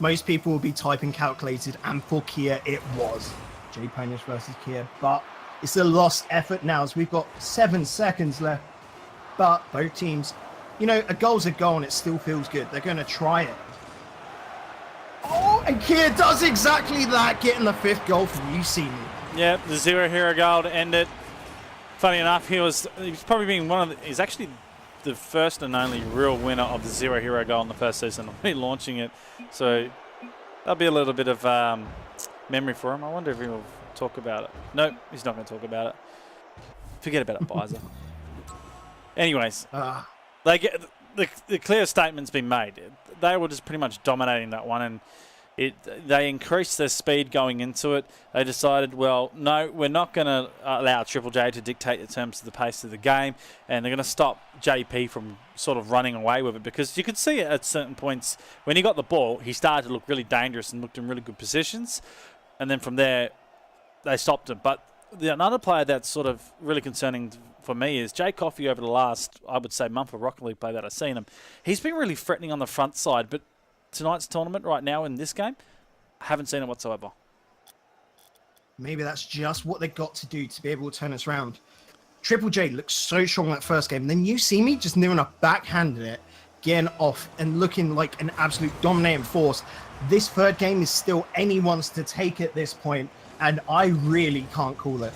S3: most people will be typing calculated, and for Kia it was. Jay Ponish versus Kia, but it's a lost effort now as we've got 7 seconds left. But both teams, you know, a goal's a goal and it still feels good. They're going to try it. Oh, and Kia does exactly that, getting the 5th goal for UC.
S2: Yeah, the 0 hero goal to end it. Funny enough, he's probably been he's actually the first and only real winner of the 0 hero goal in the first season. I'll be launching it, so that'll be a little bit of memory for him. I wonder if he'll talk about it. Nope, he's not going to talk about it. Forget about it, Bizer. Anyways, they get the clear statement's been made. They were just pretty much dominating that one, and they increased their speed going into it. They decided, well, no, we're not going to allow Triple J to dictate the terms of the pace of the game, and they're going to stop JP from sort of running away with it, because you could see at certain points when he got the ball, he started to look really dangerous and looked in really good positions, and then from there they stopped him. But another player that's sort of really concerning for me is Jay Coffey. Over the last, I would say, month of Rocket League play that I've seen him, he's been really threatening on the front side, but tonight's tournament right now in this game, I haven't seen it whatsoever.
S3: Maybe that's just what they got to do to be able to turn us around. Triple J looked so strong that first game. Then you see me just near enough backhanded it, getting off and looking like an absolute dominating force. This third game is still anyone's to take at this point, and I really can't call it.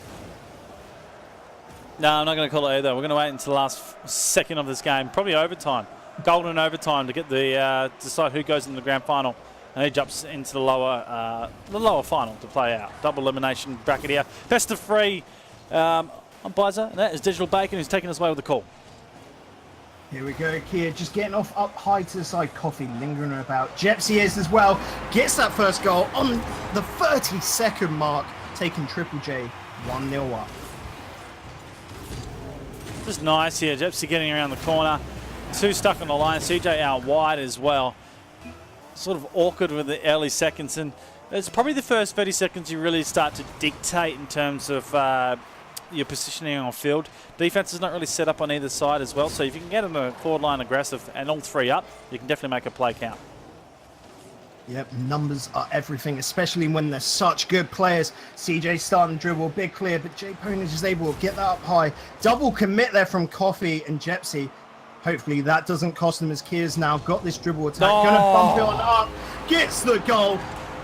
S2: No, I'm not going to call it either. We're going to wait until the last second of this game, probably overtime. Golden overtime to get the decide who goes into the grand final and who jumps into the lower final to play out. Double elimination bracket here. Best of 3 on Bizer, and that is Digital Bacon, who's taking us away with the call.
S3: Here we go, Kia just getting off up high to the side. Coffee lingering about. Jepsy is as well. Gets that first goal on the 30-second mark, taking Triple J 1-0 up.
S2: Just nice here. Jepsy getting around the corner. 2 stuck on the line. CJ out wide as well. Sort of awkward with the early seconds, and it's probably the first 30 seconds you really start to dictate in terms of your positioning on field. Defense is not really set up on either side as well, so if you can get on the forward line aggressive and all 3 up, you can definitely make a play count.
S3: Yep, numbers are everything, especially when they're such good players. CJ starting to dribble, big clear, but Jay Ponage is able to get that up high. Double commit there from Coffee and Jepsy. Hopefully that doesn't cost them, as Kia's now got this dribble attack.
S2: No.
S3: Gonna bump it on up, gets the goal,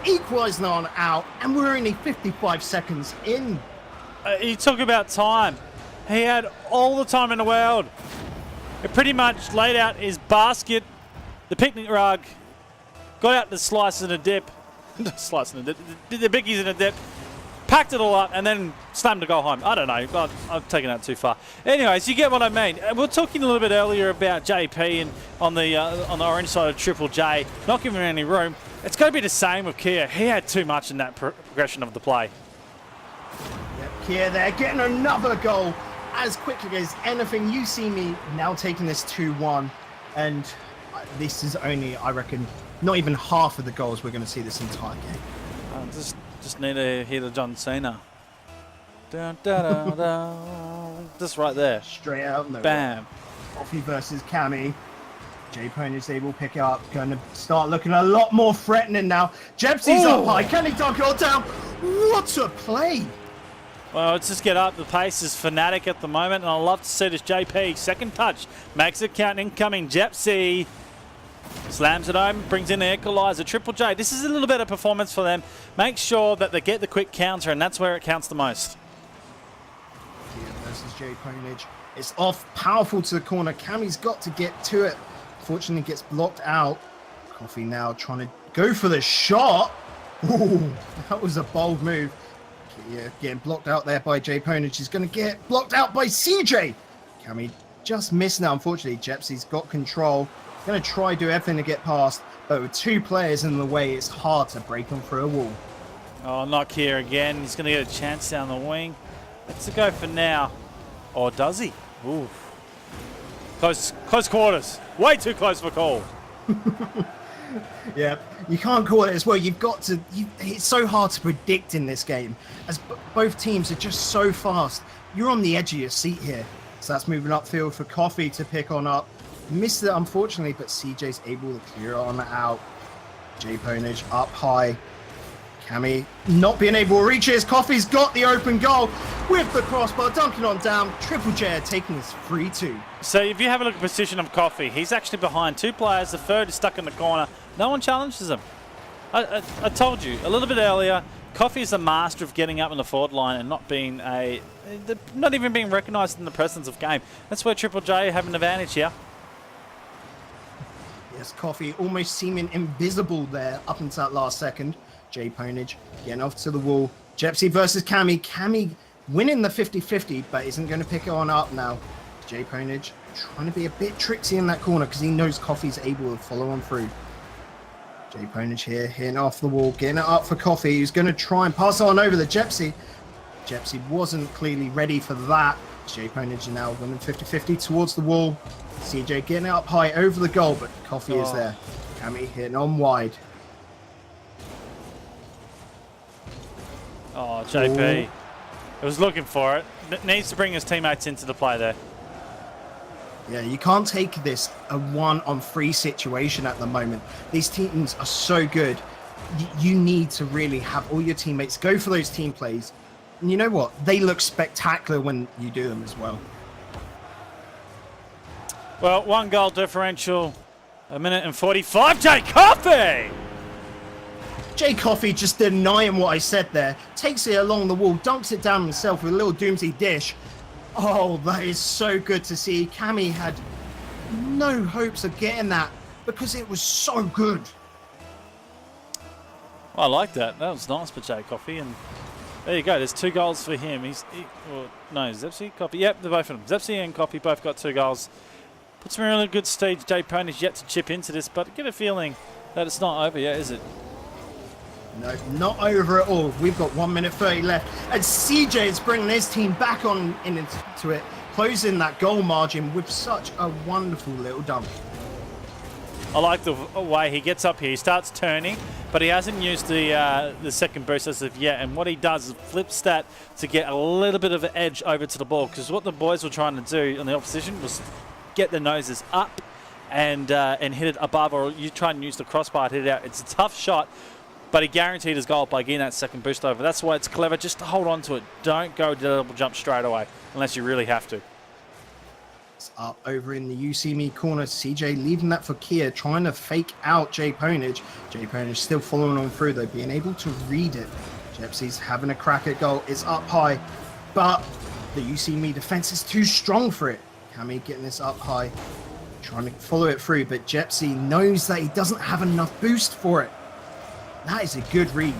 S3: equalising on out, and we're only 55 seconds in.
S2: You talk about time. He had all the time in the world. It pretty much laid out his basket, the picnic rug, got out the slice and a dip, slice and a dip, the biggies in a dip, packed it all up, and then slammed to go home. I don't know. I've taken that too far. Anyways, you get what I mean. We were talking a little bit earlier about JP and on the orange side of Triple J, not giving him any room. It's going to be the same with Kia. He had too much in that progression of the play.
S3: Yep, Kia there getting another goal as quickly as anything. You see me now taking this 2-1, and this is only, I reckon, not even half of the goals we're going to see this entire game.
S2: Just need to hear the John Cena. Dun, dun, dun, dun. Just right there.
S3: Straight out. No.
S2: Bam.
S3: Coffee versus Cammy. Jay Pony is able to pick it up. Going to start looking a lot more threatening now. Jepsy's up high. Can he dunk it down? What a play.
S2: Well, let's just get up. The pace is fanatic at the moment, and I love to see this JP. Second touch. Makes it count. Incoming. Jepsy slams it home, brings in the equaliser. Triple J, this is a little better performance for them. Make sure that they get the quick counter, and that's where it counts the most.
S3: Kia versus Jay Ponage. It's off, powerful to the corner. Cammy's got to get to it. Fortunately, gets blocked out. Coffee now trying to go for the shot. Ooh, that was a bold move. Kia getting blocked out there by Jay Ponage. He's going to get blocked out by CJ. Cammy just missed now, unfortunately. Jepsy's got control. Going to try do everything to get past, but with 2 players in the way, it's hard to break them through a wall.
S2: Oh, not here again. He's going to get a chance down the wing. Let's go for now. Or does he? Ooh. Close quarters. Way too close for call.
S3: Yeah, you can't call it as well. You've got to. It's so hard to predict in this game, as both teams are just so fast. You're on the edge of your seat here. So that's moving upfield for Coffee to pick on up. Missed it, unfortunately, but CJ's able to clear on out. Jay Ponage up high. Cammy not being able to reach it. His Coffee's got the open goal with the crossbar, dunking on down. Triple J taking his 3-2.
S2: So if you have a look at the position of Coffee, he's actually behind 2 players. The third is stuck in the corner. No one challenges him. I told you a little bit earlier, Coffee is a master of getting up in the forward line and not even being recognised in the presence of game. That's where Triple J have an advantage here.
S3: Yes, Coffee almost seeming invisible there up until that last second. Jay Ponage getting off to the wall. Jepsy versus Cammy. Cammy winning the 50-50, but isn't going to pick it on up now. Jay Ponage trying to be a bit tricksy in that corner because he knows Coffee's able to follow on through. Jay Ponage here, hitting off the wall, getting it up for Coffee. He's going to try and pass it on over to Jepsy. Jepsy wasn't clearly ready for that. Jay Ponage now winning 50-50 towards the wall. CJ getting it up high over the goal, but Coffee is there. Cammy hitting on wide.
S2: Oh, JP. I was looking for it. Needs to bring his teammates into the play there.
S3: Yeah, you can't take this a 1-on-3 situation at the moment. These teams are so good. You need to really have all your teammates go for those team plays. And you know what? They look spectacular when you do them as well.
S2: Well, 1 goal differential, 1:45. Jay Coffee!
S3: Jay Coffee just denying what I said there. Takes it along the wall, dunks it down himself with a little doomsday dish. Oh, that is so good to see. Cammy had no hopes of getting that because it was so good.
S2: I like that. That was nice for Jay Coffee. And there you go. There's 2 goals for him. Zepsy, Coffee. Yep, they're both of them. Zepsy and Coffee both got 2 goals. Puts me in a really good stage. Jay Pone is yet to chip into this, but I get a feeling that it's not over yet, is it?
S3: No, not over at all. We've got 1:30 left. And CJ is bringing his team back on into it, closing that goal margin with such a wonderful little dunk.
S2: I like the way he gets up here. He starts turning, but he hasn't used the second boost as of yet. And what he does is flips that to get a little bit of an edge over to the ball. Because what the boys were trying to do on the opposition was get their noses up and hit it above, or you try and use the crossbar to hit it out. It's a tough shot. But he guaranteed his goal by getting that second boost over. That's why it's clever. Just to hold on to it. Don't go to the double jump straight away unless you really have to.
S3: It's up over in the You See Me corner. CJ leaving that for Kia, trying to fake out Jay Ponage. Jay Ponage still following on through, though, being able to read it. Jepsy's having a crack at goal. It's up high, but the You See Me defense is too strong for it. Cammy getting this up high, trying to follow it through, but Jepsy knows that he doesn't have enough boost for it. That is a good read.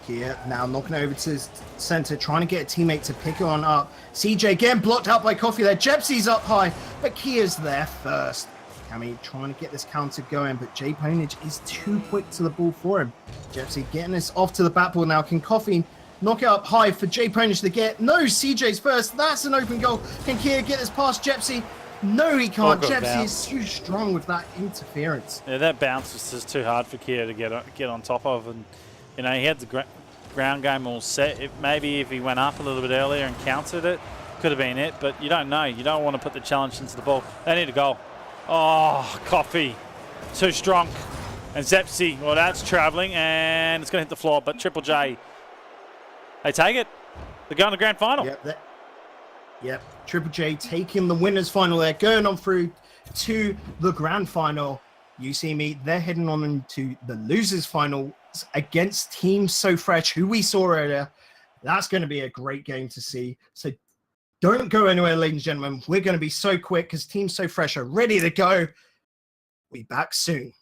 S3: Here, now knocking over to center, trying to get a teammate to pick on up. CJ again blocked out by Coffee there. Jepsy's up high, but Kia's there first. Cammy trying to get this counter going, but Jay Ponage is too quick to the ball for him. Jepsy getting this off to the back ball now. Can Coffee knock it up high for Jay Ponage to get? No, CJ's first. That's an open goal. Can Kia get this past Jepsy? No, he can't. Jepsy is too strong with that interference.
S2: Yeah, that bounce was just too hard for Kia to get on top of. And, you know, he had the ground game all set. Maybe if he went up a little bit earlier and countered it, could have been it. But you don't know. You don't want to put the challenge into the ball. They need a goal. Oh, Coffee. Too strong. And Zepsy, well, that's travelling. And it's going to hit the floor. But Triple J, they take it. They're going to grand final.
S3: Yep, Triple J taking the winners final there, going on through to the grand final. You See Me, they're heading on into the losers final against Team So Fresh, who we saw earlier. That's going to be a great game to see. So don't go anywhere, ladies and gentlemen. We're going to be so quick because Team So Fresh are ready to go. We'll be back soon.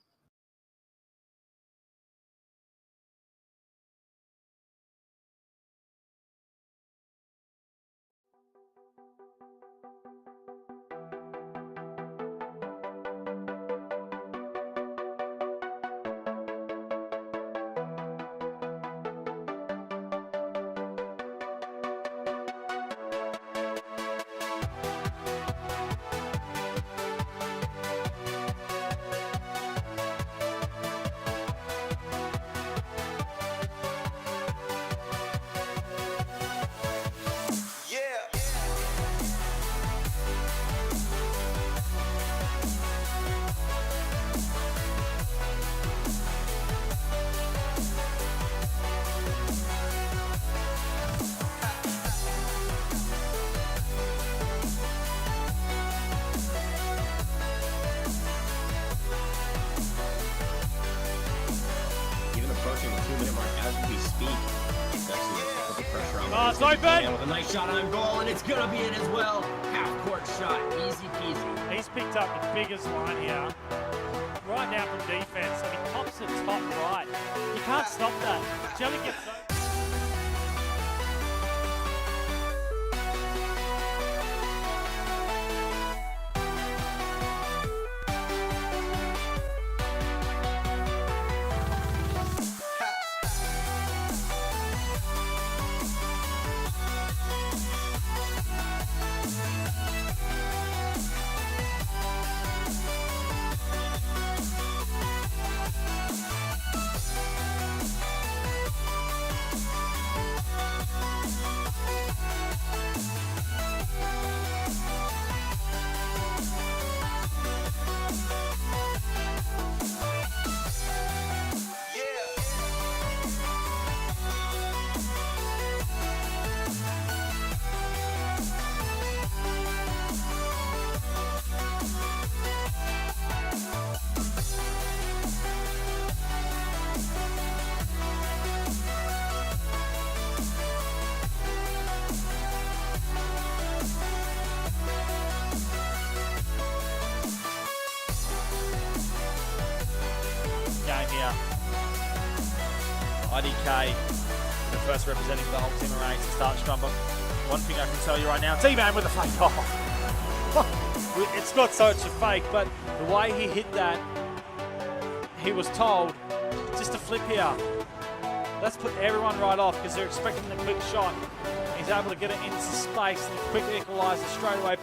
S7: as we speak. It's actually put the pressure on.
S8: Oh, it's open!
S7: With a nice shot on goal, and it's gonna be in as well. Half-court shot, easy peasy.
S8: He's picked up the biggest line here. Right now from defense, and he pops it top right. You can't stop that. Jelly gets so... Here. IDK, the first representing the whole team array to start strong. But one thing I can tell you right now, T-Man with a fake. Oh. It's not so much a fake, but the way he hit that, he was told, just a flip here. Let's put everyone right off because they're expecting the quick shot. He's able to get it into space and quickly equalize it straight away.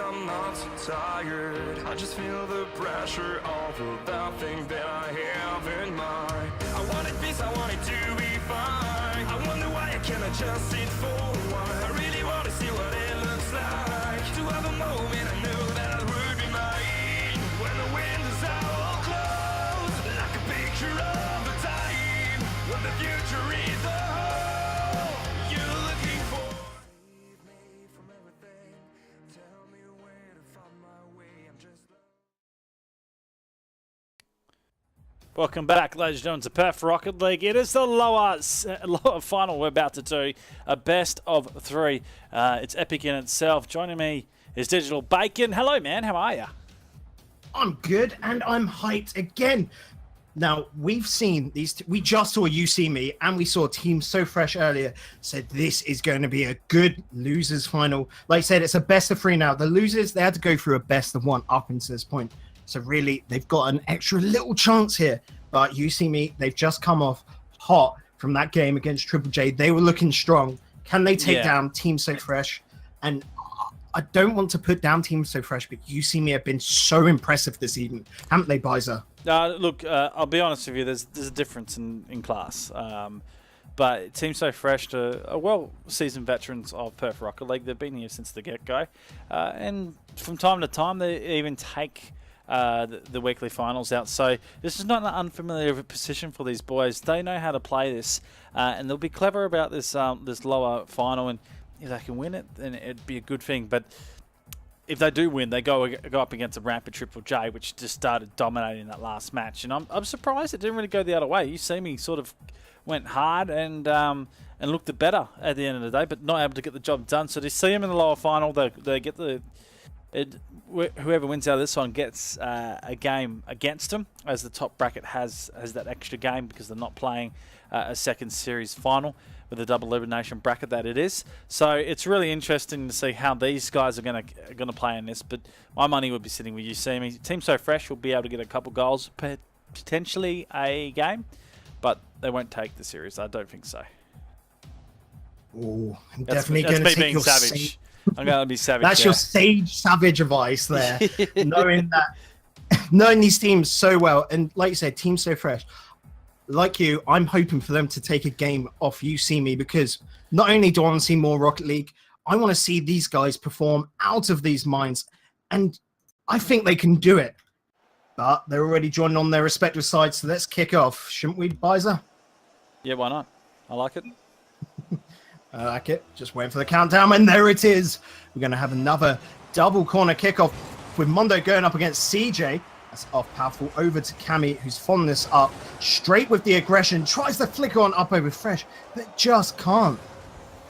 S1: I'm not so tired. I just feel the pressure of that thing that I have in mind. I wanted peace, I wanted to be fine. I wonder why I cannot just sit for a while. I really want to see what it looks like. To have a moment I knew that would be mine. When the windows are all closed, like a picture of a time. When the future is a hole you're looking for. Save me from everything. Tell me where to find my way. I'm just
S2: Welcome back, ladies and gentlemen, to Perth Rocket League. It is the lower final we're about to do, a best of three. It's epic in itself. Joining me is Digital Bacon. Hello, man. How are you?
S3: I'm good, and I'm hyped again. Now, we've seen these. We just saw You See Me, and we saw Team So Fresh earlier. Said this is going to be a good losers final. Like I said, it's a best of three now. The losers, they had to go through a best of one up until this point. So really, they've got an extra little chance here. But You See Me, they've just come off hot from that game against Triple J. They were looking strong. Can they take down Team So Fresh? And I don't want to put down Team So Fresh, but You See Me have been so impressive this evening, haven't they, Bizer?
S2: Look, I'll be honest with you. There's a difference in class. But Team So Fresh are well-seasoned veterans of Perth Rocket League. They've been here since the get-go. And from time to time, they even take the weekly finals out. So this is not an unfamiliar position for these boys. They know how to play this. And they'll be clever about this this lower final. And if they can win it, then it'd be a good thing. But if they do win, they go up against a rampant Triple J, which just started dominating that last match. And I'm surprised it didn't really go the other way. You see me sort of went hard and looked it better at the end of the day, but not able to get the job done. So to see them in the lower final, they get the whoever wins out of this one gets a game against them, as the top bracket has that extra game because they're not playing a second series final with a double elimination bracket that it is. So it's really interesting to see how these guys are going to play in this. But my money would be sitting with you, see me. Team So Fresh will be able to get a couple goals, potentially a game, but they won't take the series. I don't think so.
S3: Oh, I'm
S2: That's
S3: definitely going to
S2: me
S3: take
S2: being
S3: your
S2: savage. I'm going to be savage.
S3: That's your sage savage advice there. knowing these teams so well, and like you said, Team So Fresh. Like you, I'm hoping for them to take a game off You See Me, because not only do I want to see more Rocket League, I want to see these guys perform out of these minds, and I think they can do it. But they're already joining on their respective sides, so let's kick off, shouldn't we, Bizer?
S2: Yeah, why not? I like it.
S3: I like it. Just waiting for the countdown, and there it is. We're going to have another double corner kickoff with Mondo going up against CJ. That's off powerful over to Cammy, who's following this up straight with the aggression. Tries to flicker on up over Fresh, but just can't.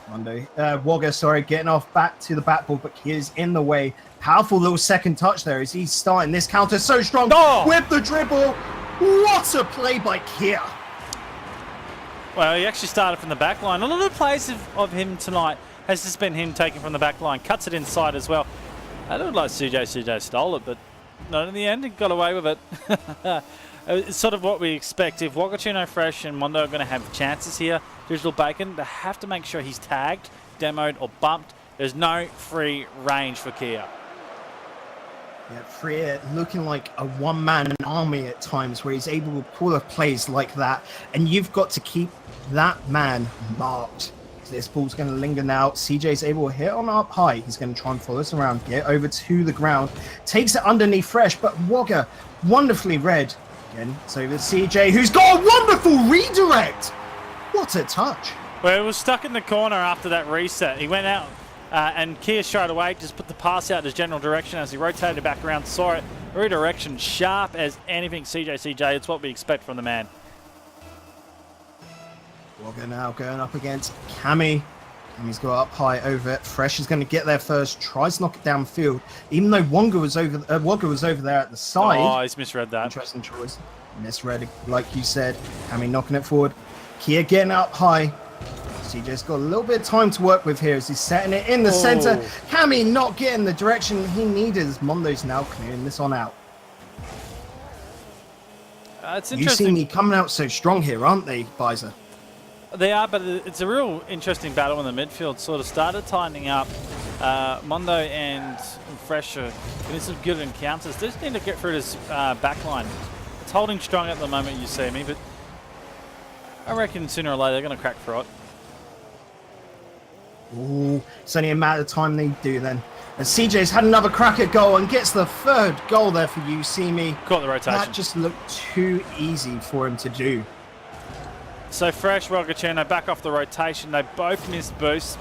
S3: Wogger, sorry, getting off back to the backboard, but he is in the way. Powerful little second touch there as he's starting this counter so strong with the dribble. What a play by Kia.
S2: Well, he actually started from the back line. A lot of the plays of him tonight has just been him taking from the back line. Cuts it inside as well. I don't like CJ stole it, but not in the end. He got away with it. It's sort of what we expect. If Wakachino, Fresh, and Mondo are going to have chances here, Digital Bacon, they have to make sure he's tagged, demoed, or bumped. There's no free range for Kia.
S3: Yeah, Freer looking like a one-man army at times, where he's able to pull off plays like that, and you've got to keep that man marked. So this ball's going to linger now. CJ's able to hit on up high. He's going to try and follow us around, get over to the ground, takes it underneath Fresh, but Wogger wonderfully read. Again, it's over to CJ, who's got a wonderful redirect. What a touch.
S2: Well, he was stuck in the corner after that reset. He went out. And Kia straight away just put the pass out in his general direction as he rotated back around, saw it. Redirection sharp as anything. CJ, it's what we expect from the man.
S3: Wogger now going up against Cammy. Cammy's got up high over it. Fresh is going to get there first, tries to knock it downfield, even though Wogger was over there at the side.
S2: Oh, he's misread that.
S3: Interesting choice. Misread, like you said. Cammy knocking it forward. Kia getting up high. CJ's got a little bit of time to work with here as he's setting it in the center. Cammy not getting the direction he needed as Mondo's now clearing this on out.
S2: It's
S3: You
S2: interesting.
S3: see me coming out so strong here, aren't they, Bizer?
S2: They are, but it's a real interesting battle in the midfield. Sort of started tightening up. Mondo and Fresh are getting some good encounters. They just need to get through this back line. It's holding strong at the moment, you see me, but I reckon sooner or later they're going to crack through it.
S3: Ooh, it's only a matter of time they do then. And CJ's had another crack at goal and gets the third goal there for You See Me.
S2: Caught the rotation.
S3: That just looked too easy for him to do.
S2: So Fresh, Rogachuno back off the rotation. They both missed boosts.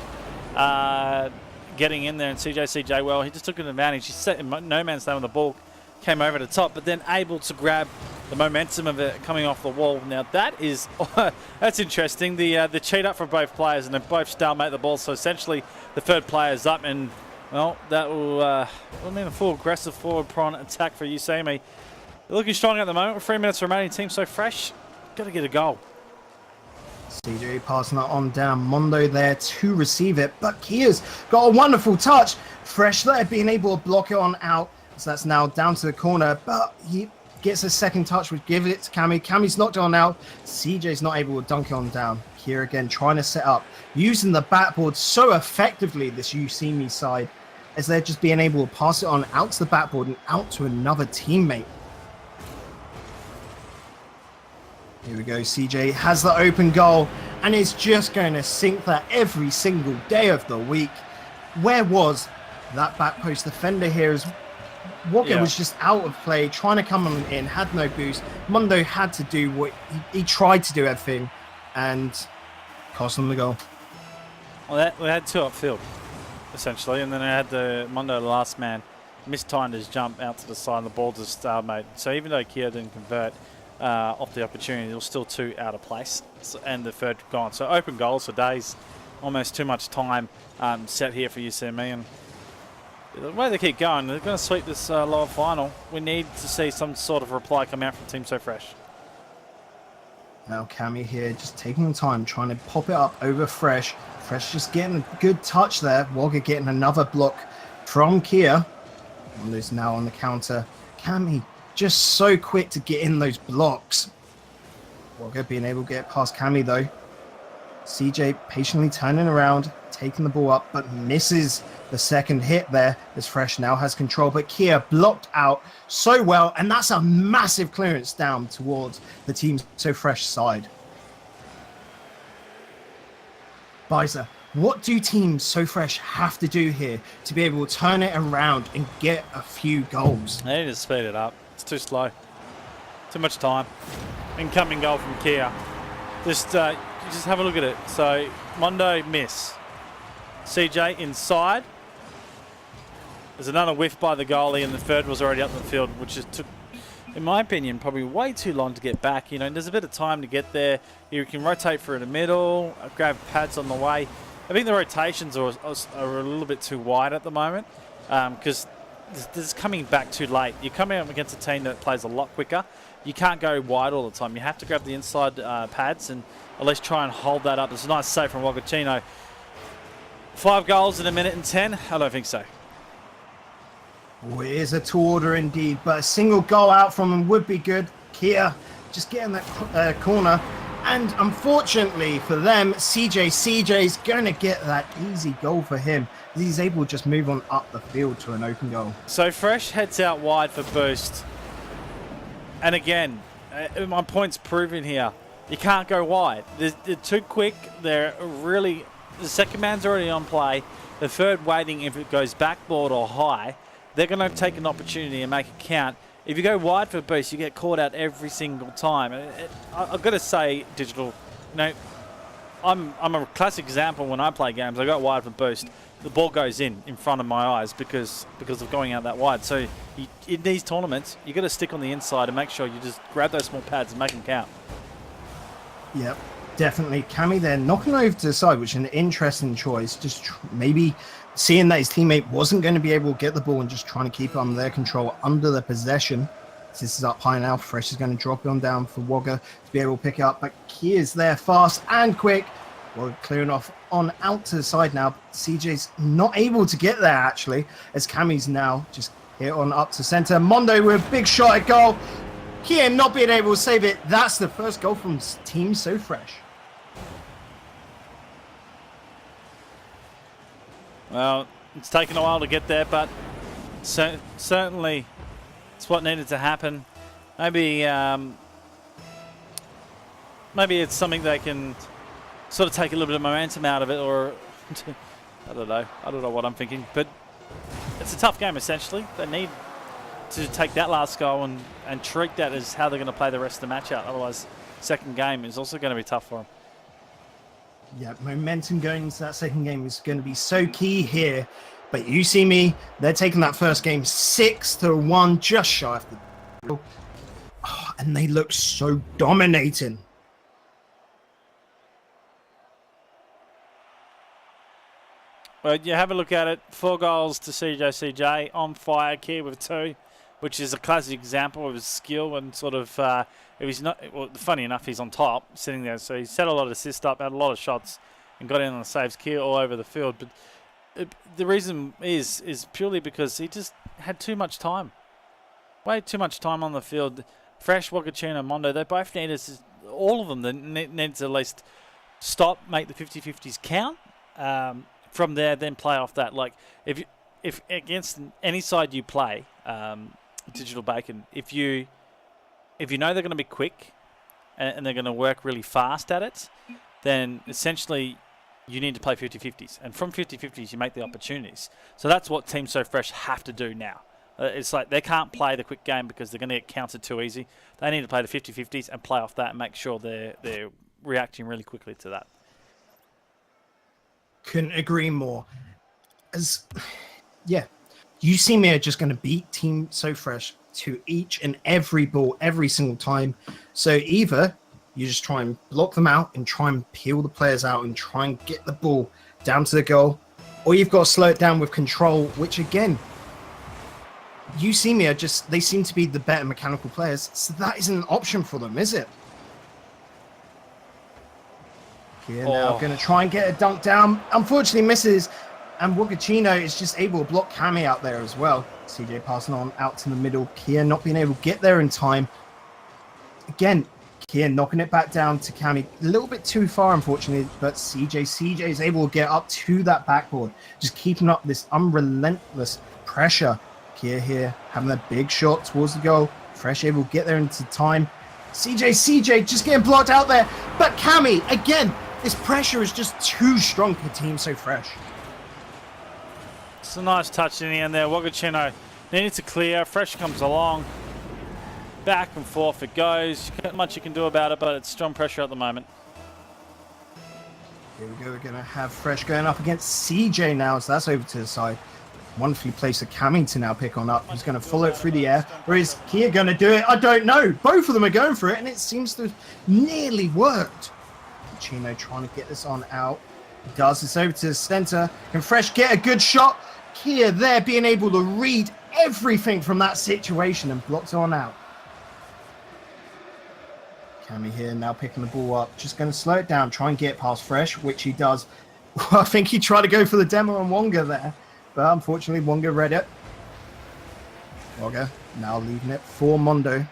S2: Getting in there, and CJ, well, he just took an advantage. He set in no man's land on the ball, came over the top, but then able to grab the momentum of it coming off the wall. Now that is, that's interesting. The cheat up for both players, and they both stalemate the ball. So essentially, the third player's up, and well, that will mean a full aggressive forward prawn attack for You See Me. They're looking strong at the moment. With 3 minutes remaining, Team So Fresh, got to get a goal.
S3: CJ passing that on down. Mondo there to receive it, but Kia's got a wonderful touch. Fresh there being able to block it on out. So that's now down to the corner, but he gets a second touch, which gives it to Cammy. Cammy's knocked on out. CJ's not able to dunk it on down. Here again, trying to set up, using the backboard so effectively, this You See Me side, as they're just being able to pass it on out to the backboard and out to another teammate. Here we go, CJ has the open goal and is just going to sink that every single day of the week. Where was that back post defender here? As Wogger was just out of play, trying to come on in, had no boost. Mondo had to do what he tried to do everything and cost them the goal.
S2: Well, we had two upfield, essentially, and then I had the Mondo, the last man, mistimed his jump out to the side, and the ball just stalemate. So even though Kia didn't convert off the opportunity, there was still two out of place, and the third gone. So open goals for days, almost too much time set here for You See Me, and the way they keep going, they're going to sweep this lower final. We need to see some sort of reply come out from Team So Fresh.
S3: Now Cammy here just taking the time, trying to pop it up over Fresh. Fresh just getting a good touch there. Wagga getting another block from Kia. Mondo's now on the counter. Cammy just so quick to get in those blocks. Wagga being able to get past Cammy though. CJ patiently turning around, taking the ball up, but misses the second hit there as Fresh now has control. But Kia blocked out so well, and that's a massive clearance down towards the Team So Fresh side. Biza, what do Team So Fresh have to do here to be able to turn it around and get a few goals?
S2: They need to speed it up. It's too slow. Too much time. Incoming goal from Kia. Just have a look at it. So Mondo miss. CJ inside. There's another whiff by the goalie, and the third was already up the field, which just took, in my opinion, probably way too long to get back. You know, there's a bit of time to get there. You can rotate through the middle, grab pads on the way. I think the rotations are a little bit too wide at the moment because this is coming back too late. You're coming up against a team that plays a lot quicker. You can't go wide all the time. You have to grab the inside pads and at least try and hold that up. It's a nice save from Wagachino. 5 goals in a minute and 10? I don't think so.
S3: Oh, it is a tall order indeed, but a single goal out from him would be good. Kia just getting that corner. And unfortunately for them, CJ's going to get that easy goal for him. He's able to just move on up the field to an open goal.
S2: So Fresh heads out wide for boost. And again, my point's proven here. You can't go wide. They're too quick. They're really... The second man's already on play. The third waiting if it goes backboard or high. They're going to take an opportunity and make it count. If you go wide for boost, you get caught out every single time. I've got to say, Digital, you know, I'm a classic example when I play games. I go wide for boost. The ball goes in front of my eyes because of going out that wide. So in these tournaments, you got to stick on the inside and make sure you just grab those small pads and make them count.
S3: Yep, definitely. Cammy there knocking over to the side, which is an interesting choice. Just maybe seeing that his teammate wasn't going to be able to get the ball and just trying to keep it under their control, under the possession. This is up high now. Fresh is going to drop it on down for Wagga to be able to pick it up. But Kia's there fast and quick. Wagga clearing off on out to the side now. CJ's not able to get there, actually, as Cammy's now just hit on up to center. Mondo with a big shot at goal. Kia not being able to save it. That's the first goal from Team So Fresh.
S2: Well, it's taken a while to get there, but certainly it's what needed to happen. Maybe it's something they can sort of take a little bit of momentum out of it, or I don't know what I'm thinking, but it's a tough game essentially. They need to take that last goal and treat that as how they're going to play the rest of the match out. Otherwise, second game is also going to be tough for them.
S3: Yeah, momentum going into that second game is going to be so key here. But you see me, they're taking that first game 6-1, just shy of the... Oh, and they look so dominating.
S2: Well, you have a look at it. 4 goals to CJ on fire. Kia with 2, which is a classic example of his skill and sort of... if he's not, well, funny enough, he's on top, sitting there. So he's had a lot of assists up, had a lot of shots, and got in on the saves. Kia all over the field, but the reason is purely because he just had too much time, way too much time on the field. Fresh, Wagachino, Mondo, they both needed, all of them, they needed to at least stop, make the 50-50s count. From there, then play off that. Like if against any side you play, Digital Bacon, if you know they're going to be quick and they're going to work really fast at it, then essentially you need to play 50-50s. And from 50-50s, you make the opportunities. So that's what Team So Fresh have to do now. It's like they can't play the quick game because they're going to get counted too easy. They need to play the 50-50s and play off that and make sure they're reacting really quickly to that.
S3: Couldn't agree more. You see me are just going to beat Team So Fresh to each and every ball every single time. So either you just try and block them out and try and peel the players out and try and get the ball down to the goal, or you've got to slow it down with control, which again, you see me, they seem to be the better mechanical players, so that isn't an option for them, is it? Here now, going to try and get a dunk down. Unfortunately misses, and Wagachino is just able to block Kami out there as well. CJ passing on out to the middle. Kia not being able to get there in time. Again, Kia knocking it back down to Kami. A little bit too far, unfortunately, but CJ is able to get up to that backboard. Just keeping up this unrelentless pressure. Kia here having a big shot towards the goal. Fresh able to get there into time. CJ just getting blocked out there. But Kami, again, this pressure is just too strong for Team So Fresh.
S8: It's a nice touch in the end there. Wagachino needed to clear. Fresh comes along. Back and forth it goes. Not much you can do about it, but it's strong pressure at the moment.
S3: Here we go. We're going to have Fresh going up against CJ now. So that's over to the side. Wonderfully placed for Kami to now pick on up. He's going to follow it through the air. Or is Kia going to do it? I don't know. Both of them are going for it, and it seems to have nearly worked. Chino trying to get this on out. He does. It's over to the center. Can Fresh get a good shot? Kia there being able to read everything from that situation and blocks on out. Kami here now picking the ball up. Just going to slow it down. Try and get past Fresh, which he does. I think he tried to go for the demo on Wonga there. But unfortunately, Wonga read it. Wonga now leaving it for Mondo.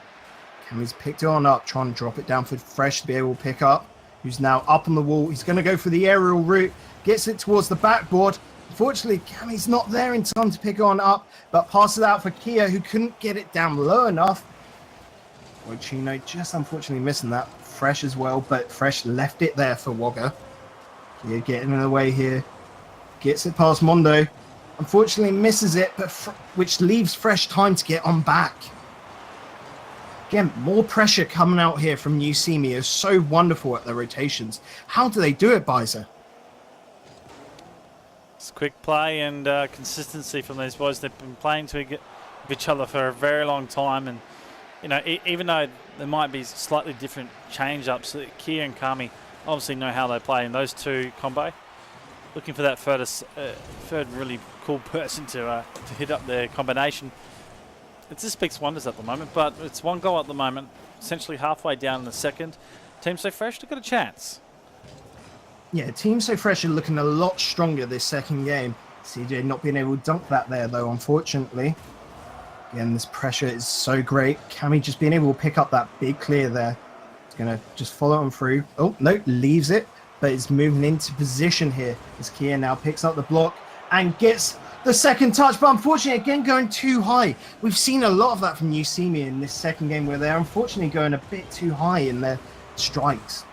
S3: Kami's picked it on up, trying to drop it down for Fresh to be able to pick up. Who's now up on the wall. He's going to go for the aerial route. Gets it towards the backboard. Unfortunately, Kami's not there in time to pick on up, but passes out for Kia, who couldn't get it down low enough. Chino just unfortunately missing that. Fresh as well, but Fresh left it there for Wogga. Kia getting in the way here. Gets it past Mondo. Unfortunately misses it, but which leaves Fresh time to get on back. Again, more pressure coming out here from New Simi is so wonderful at their rotations. How do they do it, Bizer?
S8: It's quick play and consistency from these boys. They've been playing to each other for a very long time, and you know, even though there might be slightly different change-ups, Kia and Kami obviously know how they play in those two combo. Looking for that third really cool person to hit up their combination. It just speaks wonders at the moment, but it's one goal at the moment, essentially halfway down in the second. Team So Fresh, they've got a chance.
S3: Yeah, Team So Fresh are looking a lot stronger this second game. CJ not being able to dunk that there, though, unfortunately. Again, this pressure is so great. Kami just being able to pick up that big clear there. He's going to just follow him through. Oh, no, leaves it, but is moving into position here as Kia now picks up the block and gets the second touch, but unfortunately, again, going too high. We've seen a lot of that from Usimi in this second game, where they're unfortunately going a bit too high in their strikes.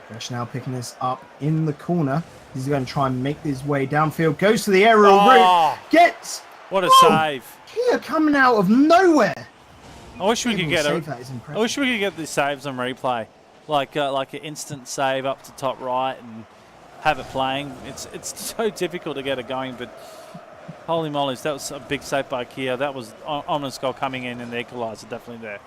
S3: Fresh now picking this up in the corner. He's going to try and make his way downfield. Goes to the aerial route. Gets...
S8: What a save.
S3: Kia coming out of nowhere.
S8: I wish we could get
S3: I
S8: wish we could get these saves on replay. Like an instant save up to top right and have it playing. It's so difficult to get it going, but holy mollies, that was a big save by Kia. That was honest goal coming in, and the equaliser definitely there.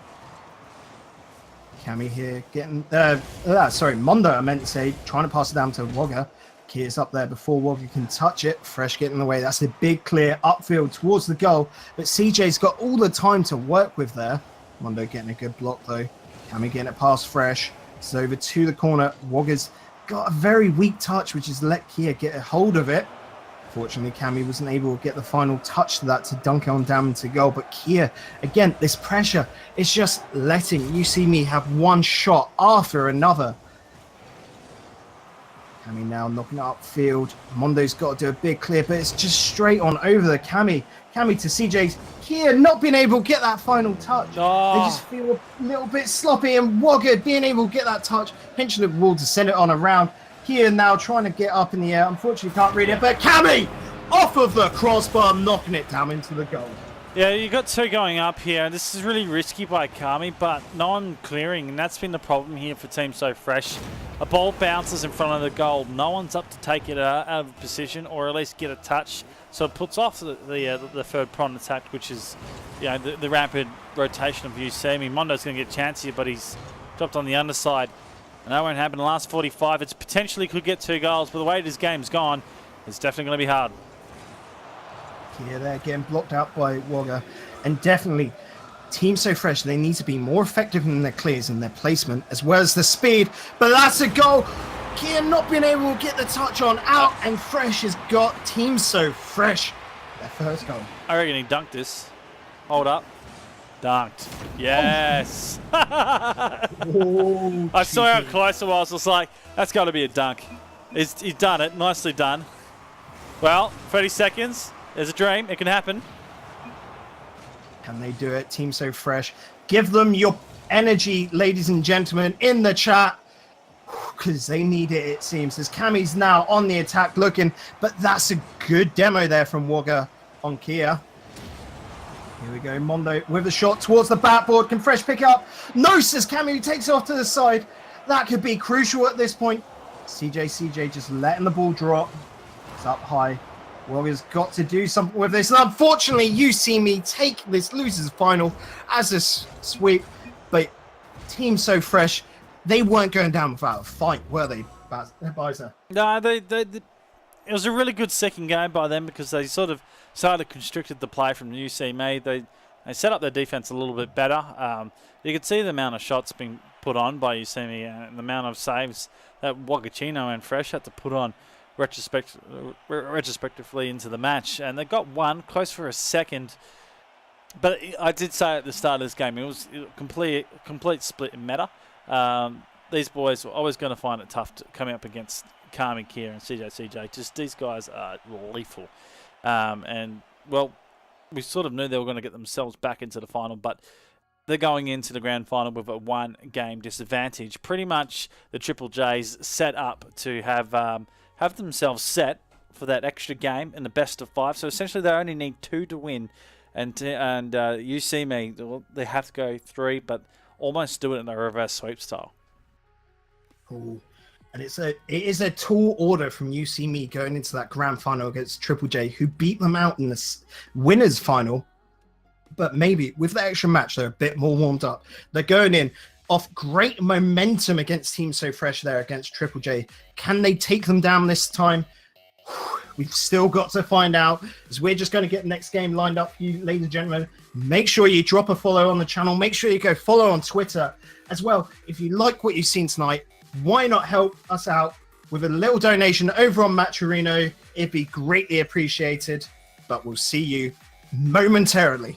S3: Kami here getting Mondo, I meant to say, trying to pass it down to Wogga. Kia's up there before Wogga can touch it. Fresh getting in the way. That's a big clear upfield towards the goal, but CJ's got all the time to work with there. Mondo getting a good block though. Kami getting it past Fresh. It's over to the corner. Wogga's got a very weak touch, which has let Kia get a hold of it. Fortunately, Kami wasn't able to get the final touch to that to dunk on down into goal. But Kia, again, this pressure is just letting Usimi have one shot after another. Kami now knocking it upfield. Mondo's got to do a big clear, but it's just straight on over the Kami. Kami to CJ's. Kia not being able to get that final touch.
S8: Oh.
S3: They just feel a little bit sloppy, and Wogga being able to get that touch, pinching the wall to send it on around. Kia now trying to get up in the air. Unfortunately, can't read it, but Kami off of the crossbar, knocking it down into the goal.
S8: Yeah, you got two going up here. This is really risky by Kami, but no one clearing, and that's been the problem here for Team So Fresh. A ball bounces in front of the goal. No one's up to take it out of position, or at least get a touch. So it puts off the third prong attack, which is, you know, the rapid rotation of Usemi. Mondo's going to get a chance here, but he's dropped on the underside. And that won't happen in the last 45. It's potentially could get 2 goals, but the way this game's gone, it's definitely going to be hard.
S3: Yeah, they're getting blocked out by Wagga. And definitely, Team So Fresh, they need to be more effective in their clears and their placement, as well as the speed. But that's a goal. Kia not being able to get the touch on out, and Fresh has got Team So Fresh their first goal.
S8: I reckon he dunked this. Hold up. Dunked. Yes.
S3: Oh,
S8: I saw how close it was. I was like, that's got to be a dunk. He's done it. Nicely done. Well, 30 seconds. There's a dream. It can happen.
S3: Can they do it? Team So Fresh. Give them your energy, ladies and gentlemen, in the chat. Because they need it seems. As Cammy's now on the attack looking. But that's a good demo there from Wagga on Kia. Here we go. Mondo with a shot towards the backboard. Can Fresh pick it up? No, says Cammy, who takes it off to the side. That could be crucial at this point. CJ just letting the ball drop. It's up high. Wagga's got to do something with this. And unfortunately, You See Me take this losers final as a sweep. But Team So Fresh, they weren't going down without a fight, were they, Bizer?
S8: No, it was a really good second game by them because they sort of started constricted the play from UCME. They set up their defense a little bit better. You could see the amount of shots being put on by UCME and the amount of saves that Matcherino and Fresh had to put on retrospectively into the match. And they got one, close for a second. But I did say at the start of this game, it was a complete split in meta. These boys were always going to find it tough to come up against Kami, Kia, and CJ. Just these guys are lethal. And, well, we sort of knew they were going to get themselves back into the final, but they're going into the grand final with a 1-game disadvantage. Pretty much the Triple J's set up to have themselves set for that extra game in the best of 5. So essentially they only need 2 to win. And You See Me, they have to go 3, but almost do it in a reverse sweep style.
S3: Cool. And it is a tall order from You See Me going into that grand final against Triple J, who beat them out in the winners final. But maybe with the extra match, they're a bit more warmed up. They're going in off great momentum against Team So Fresh there against Triple J. Can they take them down this time? We've still got to find out, as we're just going to get the next game lined up for you, ladies and gentlemen. Make sure you drop a follow on the channel. Make sure you go follow on Twitter as well. If you like what you've seen tonight, why not help us out with a little donation over on Matcherino? It'd be greatly appreciated. But we'll see you momentarily.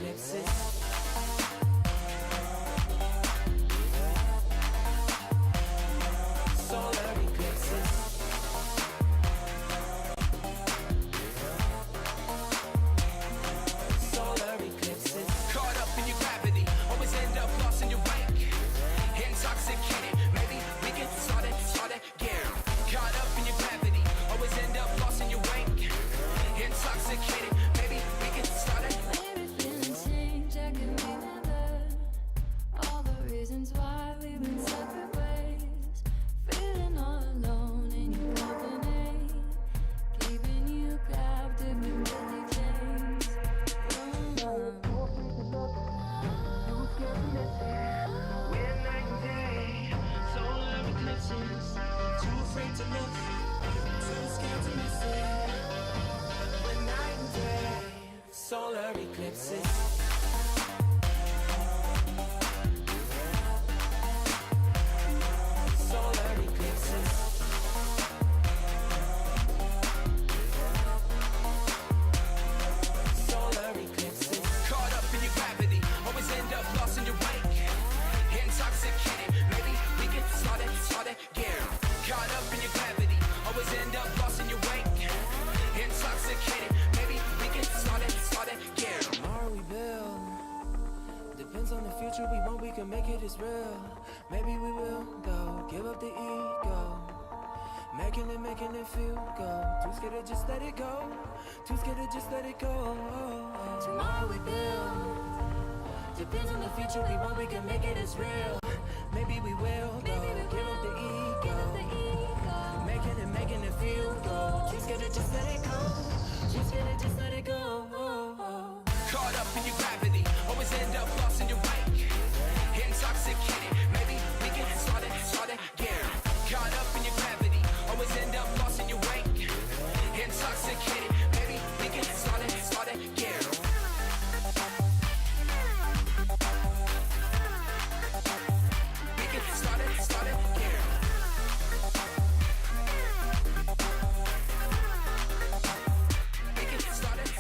S9: eclipses. Solar eclipses. Solar eclipses. Caught up in your gravity, always end up lost in your wake. Intoxicated, maybe we get started again. Caught up in your gravity, always end up lost in your wake. Intoxicated, maybe we get started.
S10: All the reasons why we went separate ways. Feeling all alone in your company. Keeping you captive in busy chains.
S9: We're night and day, solar eclipses. Too afraid to look, too scared to miss it. We're night and day, solar eclipses. Solar eclipses. Solar eclipses. Caught up in your gravity, always end up lost in your wake. Intoxicated, maybe we get started again. Caught up in your gravity, always end up lost in your wake. Intoxicated, maybe we get started again. Tomorrow we build. Depends on the future we want, we can make it as real. Maybe we will go, give up the ego. Making it feel good. Too scared to just let it go. Too scared to just let it go. Tomorrow we build. Depends on the future we want, we can make it as real. Maybe we will go, give up the ego. Making it feel good. Too scared to just let it go. Too scared to just let it go. Caught up in your gravity, always end up lost in your wake. Intoxicated, maybe we get started again. Caught up in your gravity, always end up lost in your wake. Intoxicated, maybe we get started again. We get started again. We get started.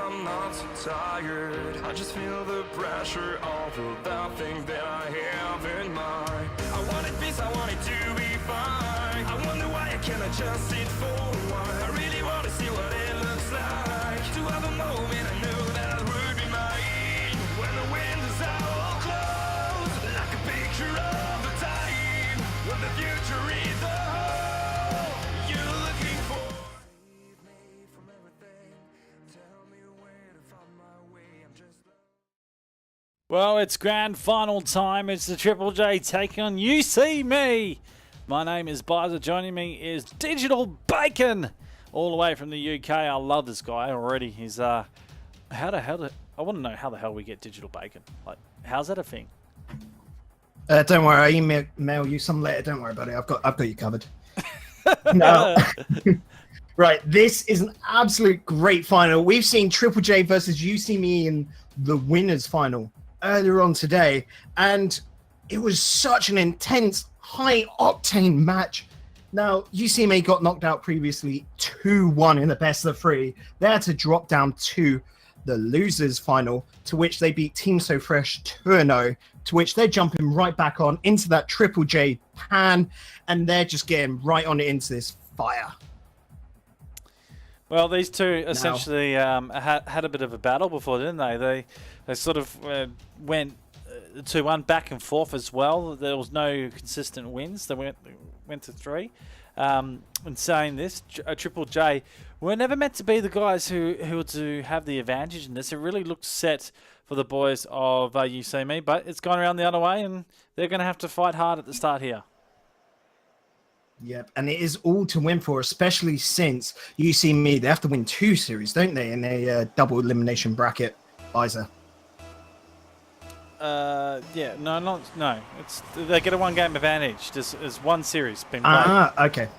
S1: I'm not so tired. I just feel the pressure of that thing that I have in mind. I wanted peace, I wanted to be fine. I wonder why I cannot just sit for a while. I really want to see what it looks like. To have a moment I knew that would be mine. When the windows are all closed, like a picture of the time when the future is the whole you're looking for. Save me from everything. Tell me where to find my way. I'm just.
S2: Well, it's grand final time. It's the Triple J taking on You See Me. My name is Bizer. Joining me is Digital Bacon, all the way from the UK. I love this guy already. He's how the hell? I want to know how the hell we get Digital Bacon. Like, how's that a thing?
S3: Don't worry, I email you some later. Don't worry about it. I've got you covered. No. Right, this is an absolute great final. We've seen Triple J versus You See Me in the winners final earlier on today, and it was such an intense, high-octane match. Now, UCMA got knocked out previously 2-1 in the best of three. They had to drop down to the losers final, to which they beat Team So Fresh 2-0, to which they're jumping right back on into that Triple J pan, and they're just getting right on into this fire.
S2: Well, these two essentially had a bit of a battle before, didn't they? They sort of went 2-1 back and forth as well. There was no consistent wins. They went to 3. And saying this, Triple J were never meant to be the guys who were to have the advantage in this. It really looked set for the boys of You See Me, but it's gone around the other way, and they're going to have to fight hard at the start here.
S3: Yep, and it is all to win for, especially since you see me. They have to win 2 series, don't they, in a double elimination bracket, Isa?
S2: Yeah, no. It's they get a 1-game advantage. There's 1 series been played.
S3: Okay.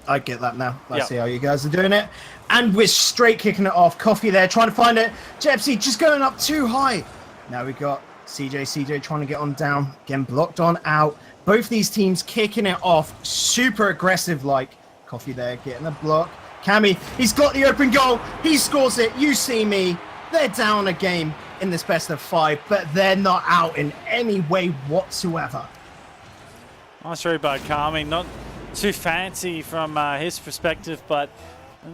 S3: I get that now. I
S2: Yep.
S3: see how you guys are doing it. And we're straight kicking it off. Coffee there, trying to find it. Jepsy just going up too high. Now we got CJ trying to get on down. Again, blocked on out. Both these teams kicking it off. Super aggressive like. Coffee there, getting a block. Cammy, he's got the open goal. He scores it. You see me. They're down a game in this best of 5, but they're not out in any way whatsoever.
S2: Nice read by Kami. Not too fancy from his perspective, but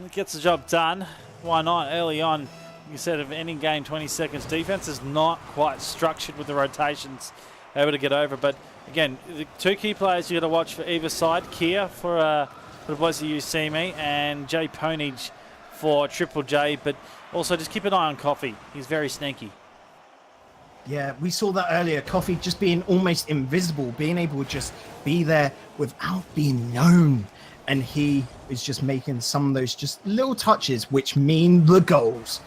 S2: it gets the job done. Why not? Early on, you said of any game, 20 seconds. Defense is not quite structured with the rotations, able to get over. But again, the 2 key players you got to watch for either side. Kia for the boys that you see me, and Jay Ponage for Triple J. But also just keep an eye on Coffee. He's very sneaky.
S3: Yeah, we saw that earlier. Coffee just being almost invisible, being able to just be there without being known. And he is just making some of those just little touches, which mean the goals.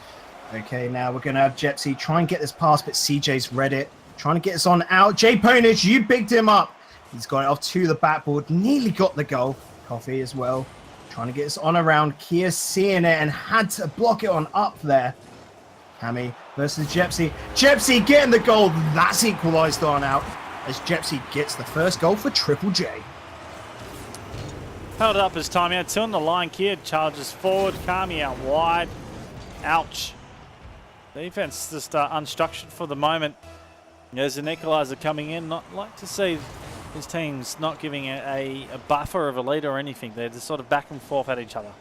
S3: Okay, now we're going to have Jepsy try and get this pass, but CJ's read it. Trying to get us on out. Jay Ponage, you bigged him up. He's got it off to the backboard. Nearly got the goal. Coffee as well. Trying to get us on around. Kia seeing it and had to block it on up there. Cammy versus Jepsy. Jepsy getting the goal. That's equalised on out as Jepsy gets the first goal for Triple J.
S2: Held it up his time out. 2 on the line. Kia charges forward. Kami out wide. Ouch. Defense just unstructured for the moment. There's an equaliser coming in. Not like to see his team's not giving a buffer of a lead or anything. They're just sort of back and forth at each other.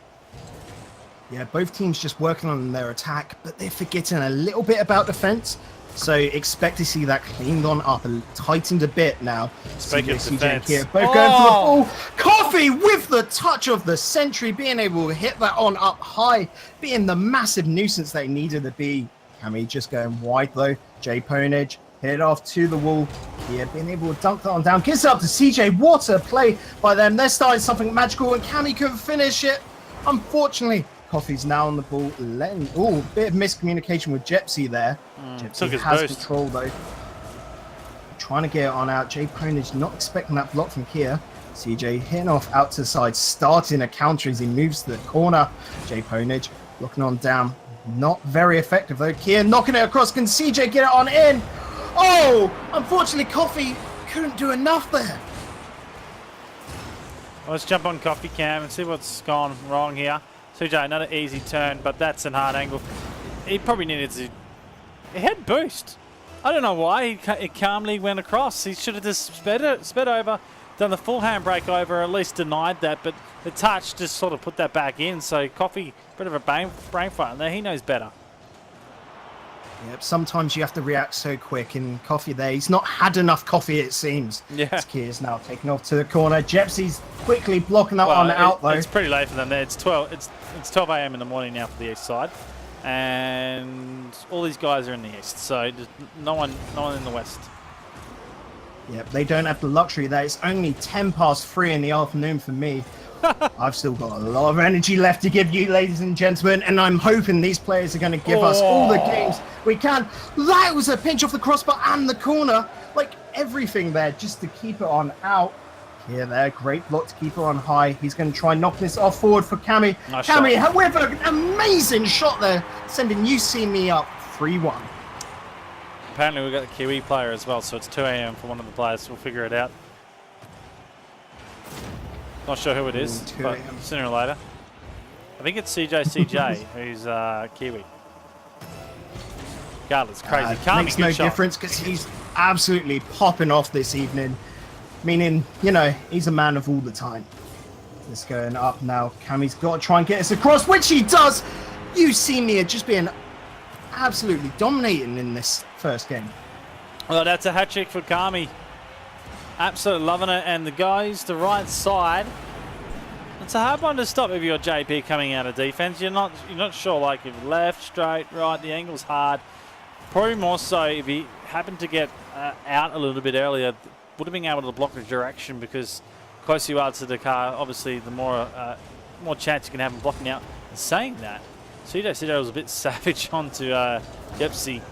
S3: Yeah, both teams just working on their attack, but they're forgetting a little bit about defense. So expect to see that cleaned on up and tightened a bit now.
S2: Speaking of defense.
S3: Both going for the ball. Coffee with the touch of the century, being able to hit that on up high, being the massive nuisance they needed to be. Cammy just going wide though. Jay Ponage hit it off to the wall. Yeah, being able to dunk that on down. Gives it up to CJ. What a play by them. They're starting something magical and Cammy couldn't finish it. Unfortunately, Coffee's now on the ball. Bit of miscommunication with Jepsy there. Jepsy has control though. Trying to get it on out. Jay Ponage not expecting that block from Kia. CJ hitting off out to the side, starting a counter as he moves to the corner. Jay Ponage looking on down. Not very effective though. Kia knocking it across. Can CJ get it on in? Oh! Unfortunately, Coffee couldn't do enough there.
S2: Let's jump on Coffee Cam and see what's gone wrong here. CJ, another easy turn, but that's a hard angle. He probably needed to... He had boost. I don't know why he calmly went across. He should have just sped over, done the full handbrake over, at least denied that, but the touch just sort of put that back in. So Coffee, bit of a brain fight there. He knows better.
S3: Yep, sometimes you have to react so quick, and Coffee there, he's not had enough coffee, it seems.
S2: Yeah.
S3: Kia's now taking off to the corner. Jepsy's quickly blocking that one out, though.
S2: It's pretty late for them there. It's 12 a.m. in the morning now for the east side, and all these guys are in the east, so just no one in the west.
S3: Yep, they don't have the luxury there. It's only 3:10 in the afternoon for me. I've still got a lot of energy left to give you, ladies and gentlemen, and I'm hoping these players are going to give us all the games we can. That was a pinch off the crossbar and the corner. Like, everything there just to keep it on out. Here, there, great block to keep it on high. He's going to try and knock this off forward for Cammy.
S2: Nice
S3: Cammy,
S2: shot.
S3: however, an amazing shot there, sending You See Me up 3-1.
S2: Apparently we've got the Kiwi player as well, so it's 2 a.m. for one of the players. We'll figure it out. Not sure who it is, but sooner or later. I think it's CJ who's Kiwi. Regardless, crazy. Can't
S3: Makes
S2: be
S3: no
S2: good shot.
S3: difference because he's absolutely popping off this evening. Meaning, you know, he's a man of all the time. It's going up now. Cammy's got to try and get us across, which he does. You see me just being absolutely dominating in this first game.
S2: Well, that's a hat trick for Kami. Absolutely loving it. And the guys, the right side. It's a hard one to stop if you're JP coming out of defense. You're not sure, like, if left, straight, right. The angle's hard. Probably more so if he happened to get out a little bit earlier, would have been able to block the direction because closer you are to the car, obviously the more chance you can have of blocking out. And saying that, CJ was a bit savage onto Jepsy.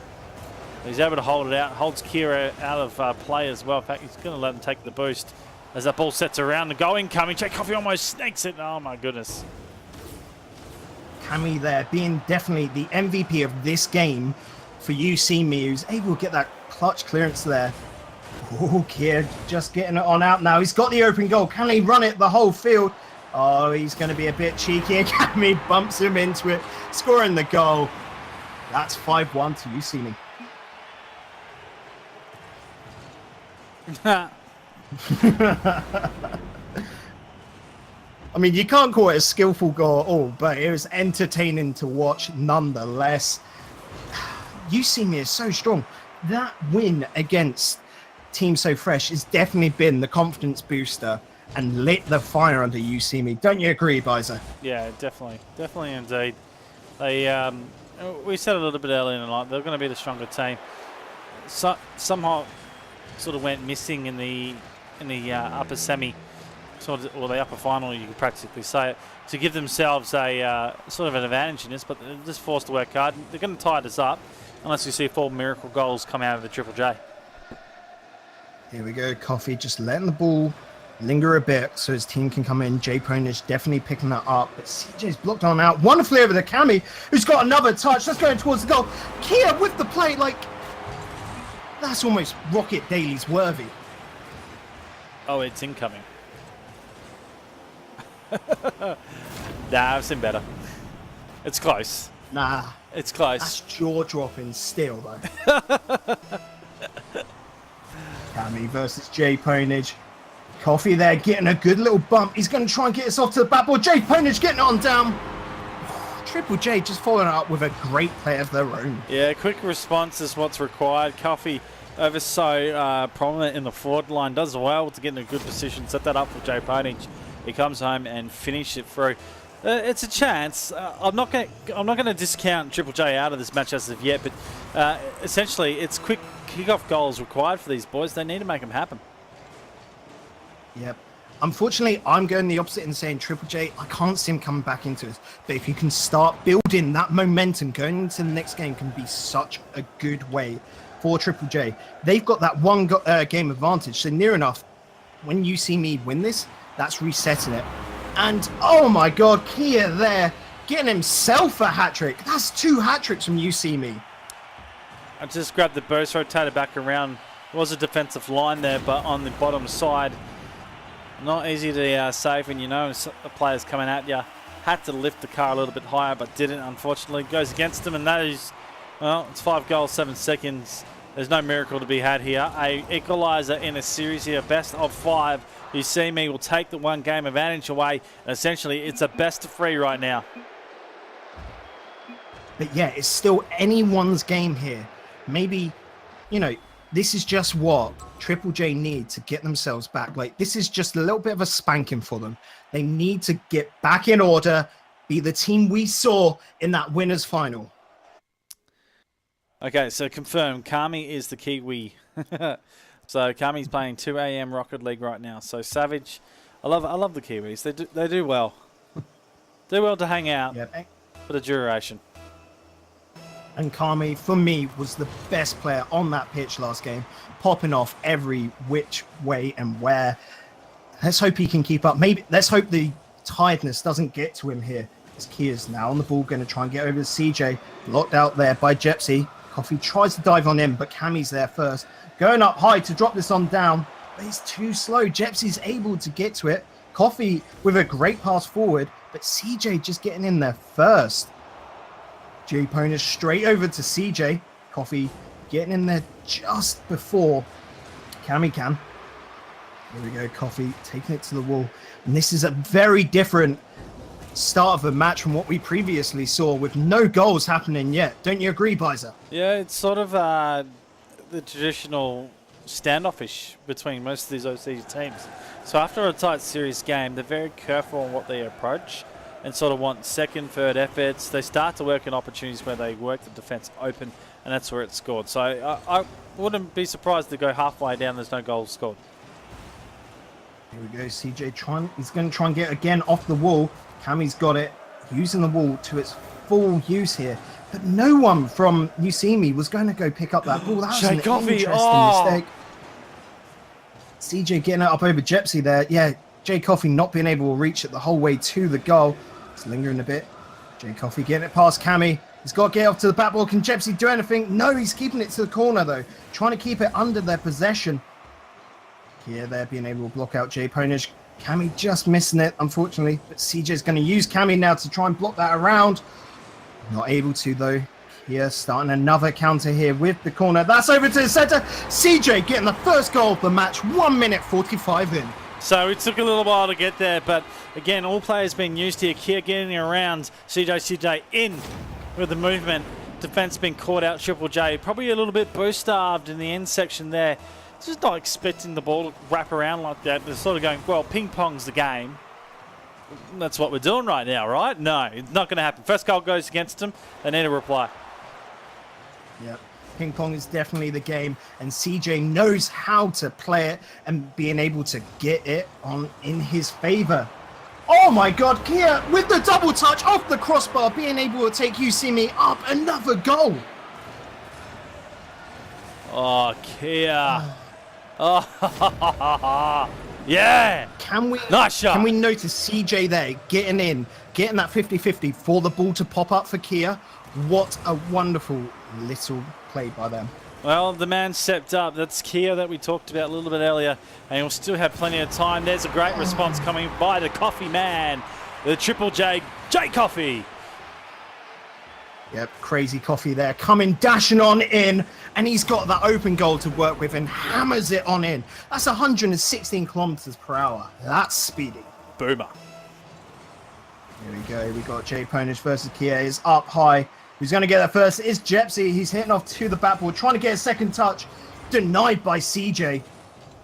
S2: He's able to hold it out, holds Kira out of play as well. In fact, he's going to let him take the boost as that ball sets around. The go incoming. Jake Coffey almost snakes it. Oh my goodness.
S3: Cammy there being definitely the MVP of this game for UC Me, who's able to get that clutch clearance there. Oh, Kier just getting it on out now. He's got the open goal. Can he run it the whole field? Oh, he's going to be a bit cheeky. Cammy bumps him into it, scoring the goal. That's 5-1 to UC Me. I mean, you can't call it a skillful goal at all, but it was entertaining to watch nonetheless. UC Me is so strong. That win against Team So Fresh has definitely been the confidence booster and lit the fire under UC Me. Don't you agree, Bizer?
S2: Yeah, definitely. Definitely indeed. They, we said a little bit earlier in the night, they're going to be the stronger team. Somehow sort of went missing in the upper semi, or the upper final, you could practically say it, to give themselves a sort of an advantage in this, but they're just forced to work hard. They're going to tie this up unless you see 4 miracle goals come out of the Triple J.
S3: Here we go, Coffee just letting the ball linger a bit so his team can come in. Jay Ponish definitely picking that up, but CJ's blocked on out. Wonderfully over to Cammy, who's got another touch. That's going towards the goal. Kia with the play, like, that's almost Rocket Dailies worthy.
S2: Oh, it's incoming. Nah, I've seen better. It's close.
S3: Nah.
S2: It's close.
S3: That's jaw-dropping still, though. Cammy versus Jay Ponage. Coffee there getting a good little bump. He's going to try and get us off to the backboard. Jay Ponage getting it on down. Triple J just following up with a great play of their own.
S2: Yeah, quick response is what's required. Coffee, over so prominent in the forward line, does well to get in a good position. Set that up for Jay Ponage. He comes home and finish it through. It's a chance. I'm not going to discount Triple J out of this match as of yet, but essentially it's quick kickoff goals required for these boys. They need to make them happen.
S3: Yep. Unfortunately, I'm going the opposite and saying Triple J, I can't see him coming back into it. But if you can start building that momentum going into the next game, can be such a good way for Triple J. They've got that one game advantage, so near enough, when you see me win this, that's resetting it. And, oh my God, Kia there, getting himself a hat-trick. That's 2 hat-tricks from UC Me.
S2: I just grabbed the burst, rotated back around. There was a defensive line there, but on the bottom side, not easy to save when you know a player's coming at you. Had to lift the car a little bit higher, but didn't, unfortunately. Goes against him, and that is, well, it's 5 goals, 7 seconds. There's no miracle to be had here. A equaliser in a series here, best of 5. You see me will take the 1 game advantage away. And essentially, it's a best of 3 right now.
S3: But yeah, it's still anyone's game here. Maybe, you know, this is just what Triple J need to get themselves back. Like, this is just a little bit of a spanking for them. They need to get back in order, be the team we saw in that winners final.
S2: Okay, so confirm, Kami is the Kiwi. So Kami's playing 2 AM Rocket League right now. So Savage, I love the Kiwis. They do well. Do well to hang out for the duration.
S3: And Kami, for me, was the best player on that pitch last game, popping off every which way and where. Let's hope he can keep up. Maybe let's hope the tiredness doesn't get to him here. As Kia's now on the ball, going to try and get over to CJ. Locked out there by Jepsy. Coffee tries to dive on him, but Kami's there first. Going up high to drop this on down, but he's too slow. Jepsy's able to get to it. Coffee with a great pass forward, but CJ just getting in there first. Jay Ponish straight over to CJ. Coffee getting in there just before Cammy can. Here we go, Coffee taking it to the wall. And this is a very different start of the match from what we previously saw with no goals happening yet. Don't you agree, Bizer?
S2: Yeah, it's sort of the traditional standoffish between most of these OC teams. So after a tight series game, they're very careful on what they approach and sort of want second, third efforts. They start to work in opportunities where they work the defense open, and that's where it's scored. So I wouldn't be surprised to go halfway down, there's no goals scored.
S3: Here we go, CJ trying. He's going to try and get again off the wall. Cammy's got it, using the wall to its full use here. But no one from You See Me was going to go pick up that ball. That was an interesting mistake. CJ getting it up over Jepsy there. Yeah, Jay Coffey not being able to reach it the whole way to the goal. It's lingering a bit. Jay Coffey getting it past Cammy. He's got to get off to the backboard. Can Jepsy do anything? No, he's keeping it to the corner though. Trying to keep it under their possession. Here they're being able to block out Jay Ponish. Cammy just missing it, unfortunately. But CJ's going to use Cammy now to try and block that around. Not able to though. Here, starting another counter here with the corner. That's over to the center. CJ getting the first goal of the match. 1 minute 45 in.
S2: So it took a little while to get there, but again, all players being used here. Kia getting around CJ in with the movement. Defense been caught out. Triple J probably a little bit boost starved in the end section there. Just not expecting the ball to wrap around like that. They're sort of going, well, ping pong's the game. That's what we're doing right now, right? No, it's not going to happen. First goal goes against them. They need a reply.
S3: Yep. Ping pong is definitely the game, and CJ knows how to play it and being able to get it on in his favor. Oh my God, Kia with the double touch off the crossbar, being able to take You See Me up. Another goal.
S2: Oh, Kia. Oh, yeah. Nice shot.
S3: Can we notice CJ there getting in, getting that 50-50 for the ball to pop up for Kia? What a wonderful little play by them.
S2: Well, the man stepped up. That's Kia that we talked about a little bit earlier, and he'll still have plenty of time. There's a great response coming by the Coffee man, the Triple J, Jay Coffey.
S3: Yep, crazy Coffee there, coming dashing on in, and he's got that open goal to work with and hammers it on in. That's 116 kilometers per hour. That's speedy.
S2: Boomer.
S3: Here we go. We got Jay Ponish versus Kia. Is up high. Who's going to get that first? It's Jepsy. He's hitting off to the backboard, trying to get a second touch. Denied by CJ.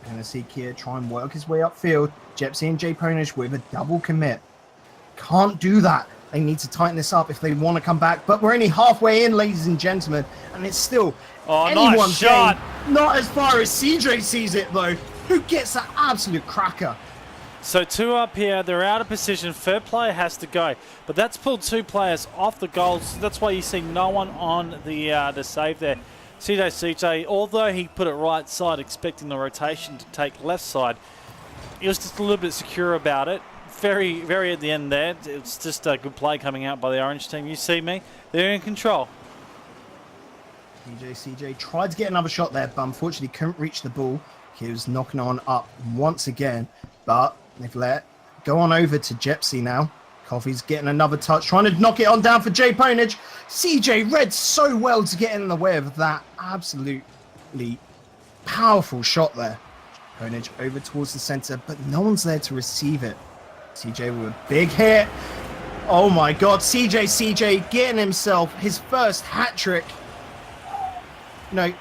S3: Going to see Kia try and work his way upfield. Jepsy and Jay Ponish with a double commit. Can't do that. They need to tighten this up if they want to come back. But we're only halfway in, ladies and gentlemen. And it's still anyone's
S2: nice shot.
S3: game. Not as far as CJ sees it, though. Who gets that absolute cracker?
S2: So two up here, they're out of position. Third player has to go, but that's pulled two players off the goals. That's why you see no one on the save there. CJ, although he put it right side, expecting the rotation to take left side, he was just a little bit secure about it. Very, very at the end there. It's just a good play coming out by the Orange team. You see me? They're in control.
S3: CJ tried to get another shot there, but unfortunately couldn't reach the ball. He was knocking on up once again, but they've let go on over to Jepsy now. Coffey's getting another touch, trying to knock it on down for Jay Ponage. CJ read so well to get in the way of that absolutely powerful shot there. Ponage over towards the center, but no one's there to receive it. CJ with a big hit. Oh my God, CJ getting himself his first hat trick. No,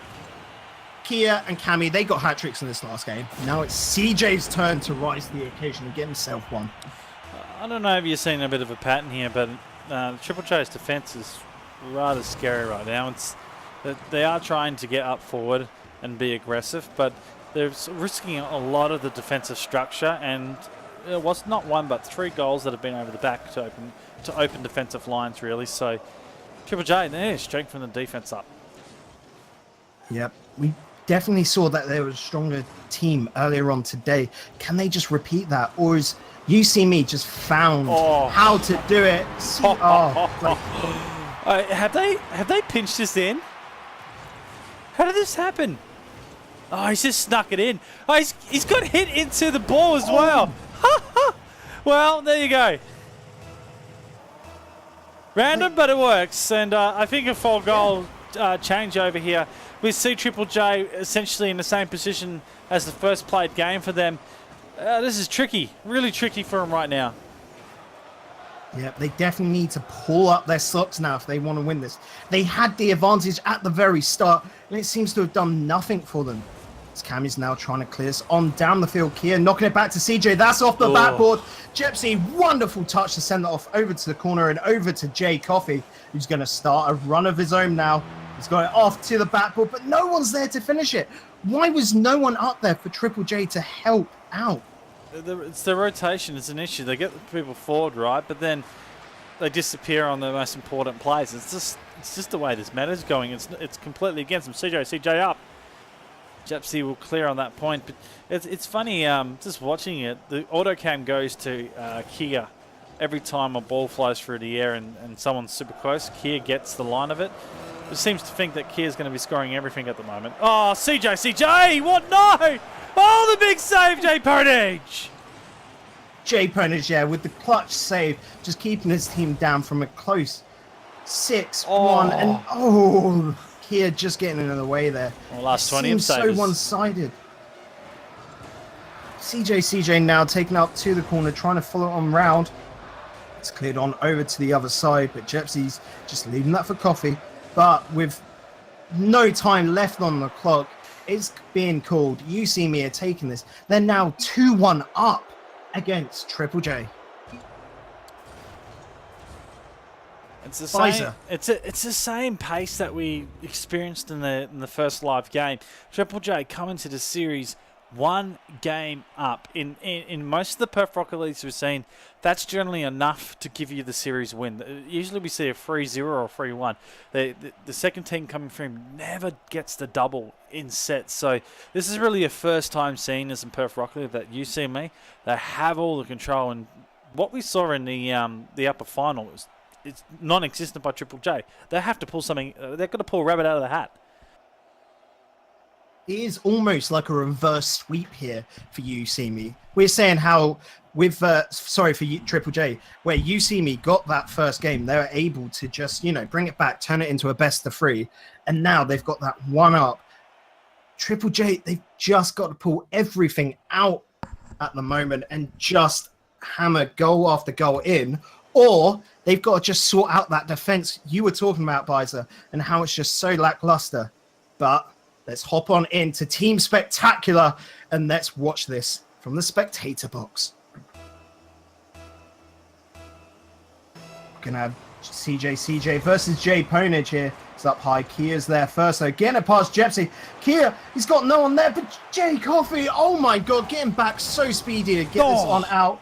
S3: Kia and Cammy, they got hat tricks in this last game. Now it's CJ's turn to rise to the occasion and get himself one.
S2: I don't know if you're seeing a bit of a pattern here, but Triple J's defense is rather scary right now. It's they are trying to get up forward and be aggressive, but they're risking a lot of the defensive structure, and it was not one but 3 goals that have been over the back to open defensive lines, really. So Triple J, they're strengthening the defense up.
S3: Yep, we definitely saw that there was a stronger team earlier on today. Can they just repeat that, or is You See Me just found how to do it?
S2: Have they pinched this in? How did this happen? Oh, he's just snuck it in. Oh, he's got hit into the ball as well. Well, there you go. Random, but it works. And I think a 4-goal change over here. We see Triple J essentially in the same position as the first played game for them. This is tricky, really tricky for them right now.
S3: Yep, they definitely need to pull up their socks now if they want to win this. They had the advantage at the very start, and it seems to have done nothing for them. As Cammy's now trying to clear this on down the field. Kia knocking it back to CJ. That's off the backboard. Jepsy, wonderful touch to send that off over to the corner and over to Jay Coffey, who's going to start a run of his own now. He's got it off to the backboard, but no one's there to finish it. Why was no one up there for Triple J to help out?
S2: It's the rotation. It's an issue. They get people forward, right, but then they disappear on the most important plays. It's just the way this meta's going. It's completely against them. CJ up. Jepsy will clear on that point, but it's funny. Just watching it, the auto cam goes to Kia every time a ball flies through the air and someone's super close. Kia gets the line of it. It seems to think that Kia's going to be scoring everything at the moment. Oh, CJ, what? No! Oh, the big save, Jay Ponage!
S3: Jay Ponage, yeah, with the clutch save, just keeping his team down from a close 6-1. And, Kia just getting in the way there.
S2: Well, last 20
S3: seems so
S2: saves.
S3: one-sided. CJ now taking up to the corner, trying to follow on round. It's cleared on over to the other side, but Jepsy's just leaving that for Coffee. But with no time left on the clock, it's being called. You see me are taking this. They're now 2-1 up against Triple J.
S2: It's the same. It's the same pace that we experienced in the first live game. Triple J coming to the series 1 game up. In most of the Perth Rocket Leagues we've seen, that's generally enough to give you the series win. Usually we see a 3-0 or a 3-1. The second team coming through never gets the double in sets. So this is really a first time seeing this in Perth Rocket League that you see me. They have all the control, and what we saw in the upper final was it's non-existent by Triple J. They have to pull something. They're going to pull a rabbit out of the hat.
S3: It is almost like a reverse sweep here for You See Me. We're saying how with Triple J, where You See Me got that first game, they were able to just bring it back, turn it into a best of 3, and now they've got that 1 up. Triple J, they've just got to pull everything out at the moment and just hammer goal after goal in, or they've got to just sort out that defense you were talking about, Bizer, and how it's just so lackluster. But let's hop on into Team Spectacular and let's watch this from the spectator box. We're going to have CJ versus Jay Ponage here. It's up high. Kia's there first. So getting it past Jepsy. Kia, he's got no one there, but Jay Coffee, oh my God, getting back so speedy to get this on out.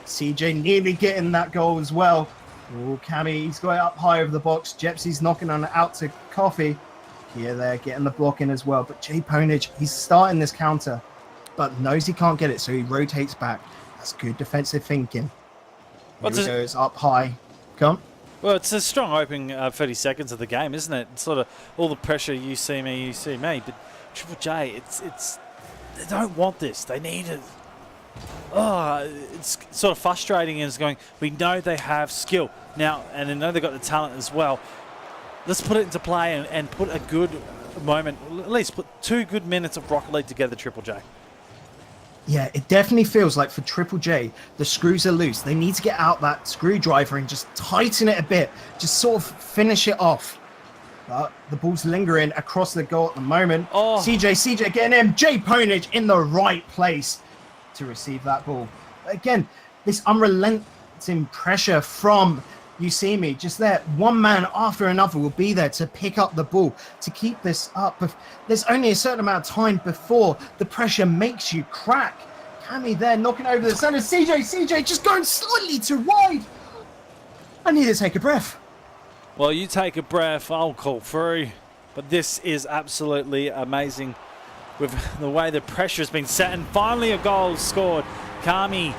S3: CJ nearly getting that goal as well. Oh, Cammy, he's got it up high over the box. Jepsy's knocking on it out to Coffee. Here they're getting the block in as well. But Jay Ponage, he's starting this counter, but knows he can't get it, so he rotates back. That's good defensive thinking. Here he goes up high. Come.
S2: Well, it's a strong opening 30 seconds of the game, isn't it? It's sort of all the pressure, you see me. But Triple J, it's they don't want this. They need it. Oh, it's sort of frustrating, and it's going, we know they have skill now, and they know they've got the talent as well. Let's put it into play and put a good moment, at least put 2 good minutes of Rocket League together, Triple J.
S3: Yeah, it definitely feels like for Triple J, the screws are loose. They need to get out that screwdriver and just tighten it a bit, just sort of finish it off. But the ball's lingering across the goal at the moment.
S2: Oh.
S3: CJ getting in. Jay Ponage in the right place to receive that ball. Again, this unrelenting pressure from You See Me, just there, one man after another will be there to pick up the ball, to keep this up. There's only a certain amount of time before the pressure makes you crack. Cammy there knocking over the center. CJ just going slightly too wide. I need to take a breath.
S2: Well, you take a breath, I'll call through. But this is absolutely amazing with the way the pressure has been set, and finally a goal scored. Kami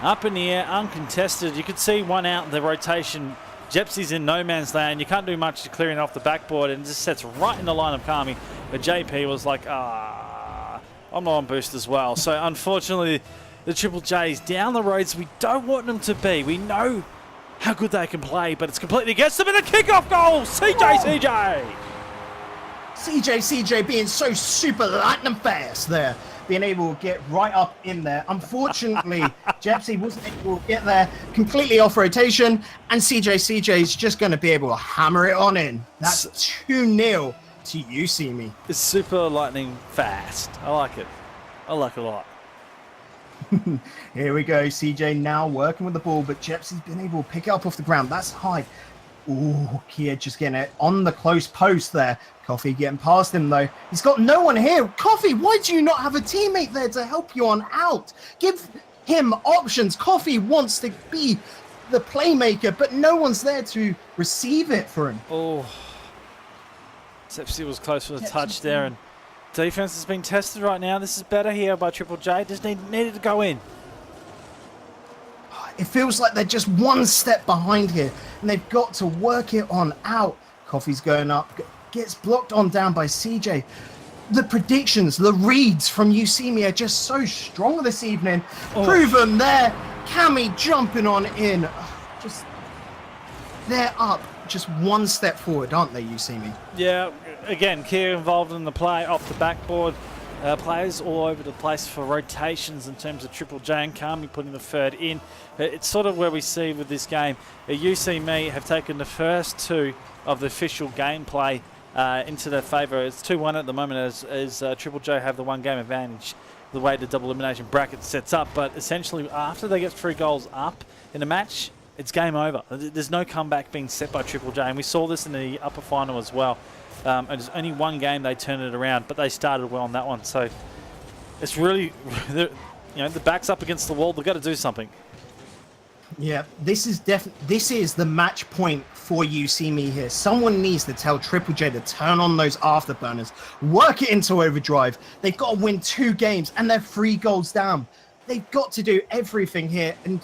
S2: up in the air, uncontested. You could see one out in the rotation. Jepsy's in no man's land. You can't do much to clearing off the backboard, and just sets right in the line of Kami. But JP was like, I'm not on boost as well. So unfortunately, the Triple J's down the roads we don't want them to be. We know how good they can play, but it's completely against them in a kickoff goal.
S3: CJ being so super lightning fast there, being able to get right up in there. Unfortunately, Jepsy wasn't able to get there, completely off rotation, and CJ's just going to be able to hammer it on in. That's 2-0 to You See Me.
S2: It's super lightning fast. I like it. I like it a lot.
S3: Here we go. CJ now working with the ball, but Jepsy's been able to pick it up off the ground. That's high. Ooh, Kia just getting it on the close post there. Coffee getting past him, though. He's got no one here. Coffee, why do you not have a teammate there to help you on out? Give him options. Coffee wants to be the playmaker, but no one's there to receive it for him.
S2: Oh, Sepsi was close for the touch there, and defense has been tested right now. This is better here by Triple J. Just needed to go in.
S3: It feels like they're just one step behind here, and they've got to work it on out. Coffee's going up, gets blocked on down by CJ. The predictions, the reads from You See Me are just so strong this evening. Proven there. Cammy jumping on in. Just, they're up just one step forward, aren't they, You See Me?
S2: Yeah, again, Kia involved in the play off the backboard. Players all over the place for rotations in terms of Triple J and Kami putting the third in. It's sort of where we see with this game. You See Me have taken the first two of the official gameplay into their favour. It's 2-1 at the moment as Triple J have the one game advantage, the way the double elimination bracket sets up. But essentially, after they get 3 goals up in a match, it's game over. There's no comeback being set by Triple J, and we saw this in the upper final as well. And it's only one game they turned it around, but they started well on that one. So it's really, the back's up against the wall. They've got to do something.
S3: Yeah, this is the match point for You See Me here. Someone needs to tell Triple J to turn on those afterburners, work it into overdrive. They've got to win 2 games, and they're 3 goals down. They've got to do everything here, and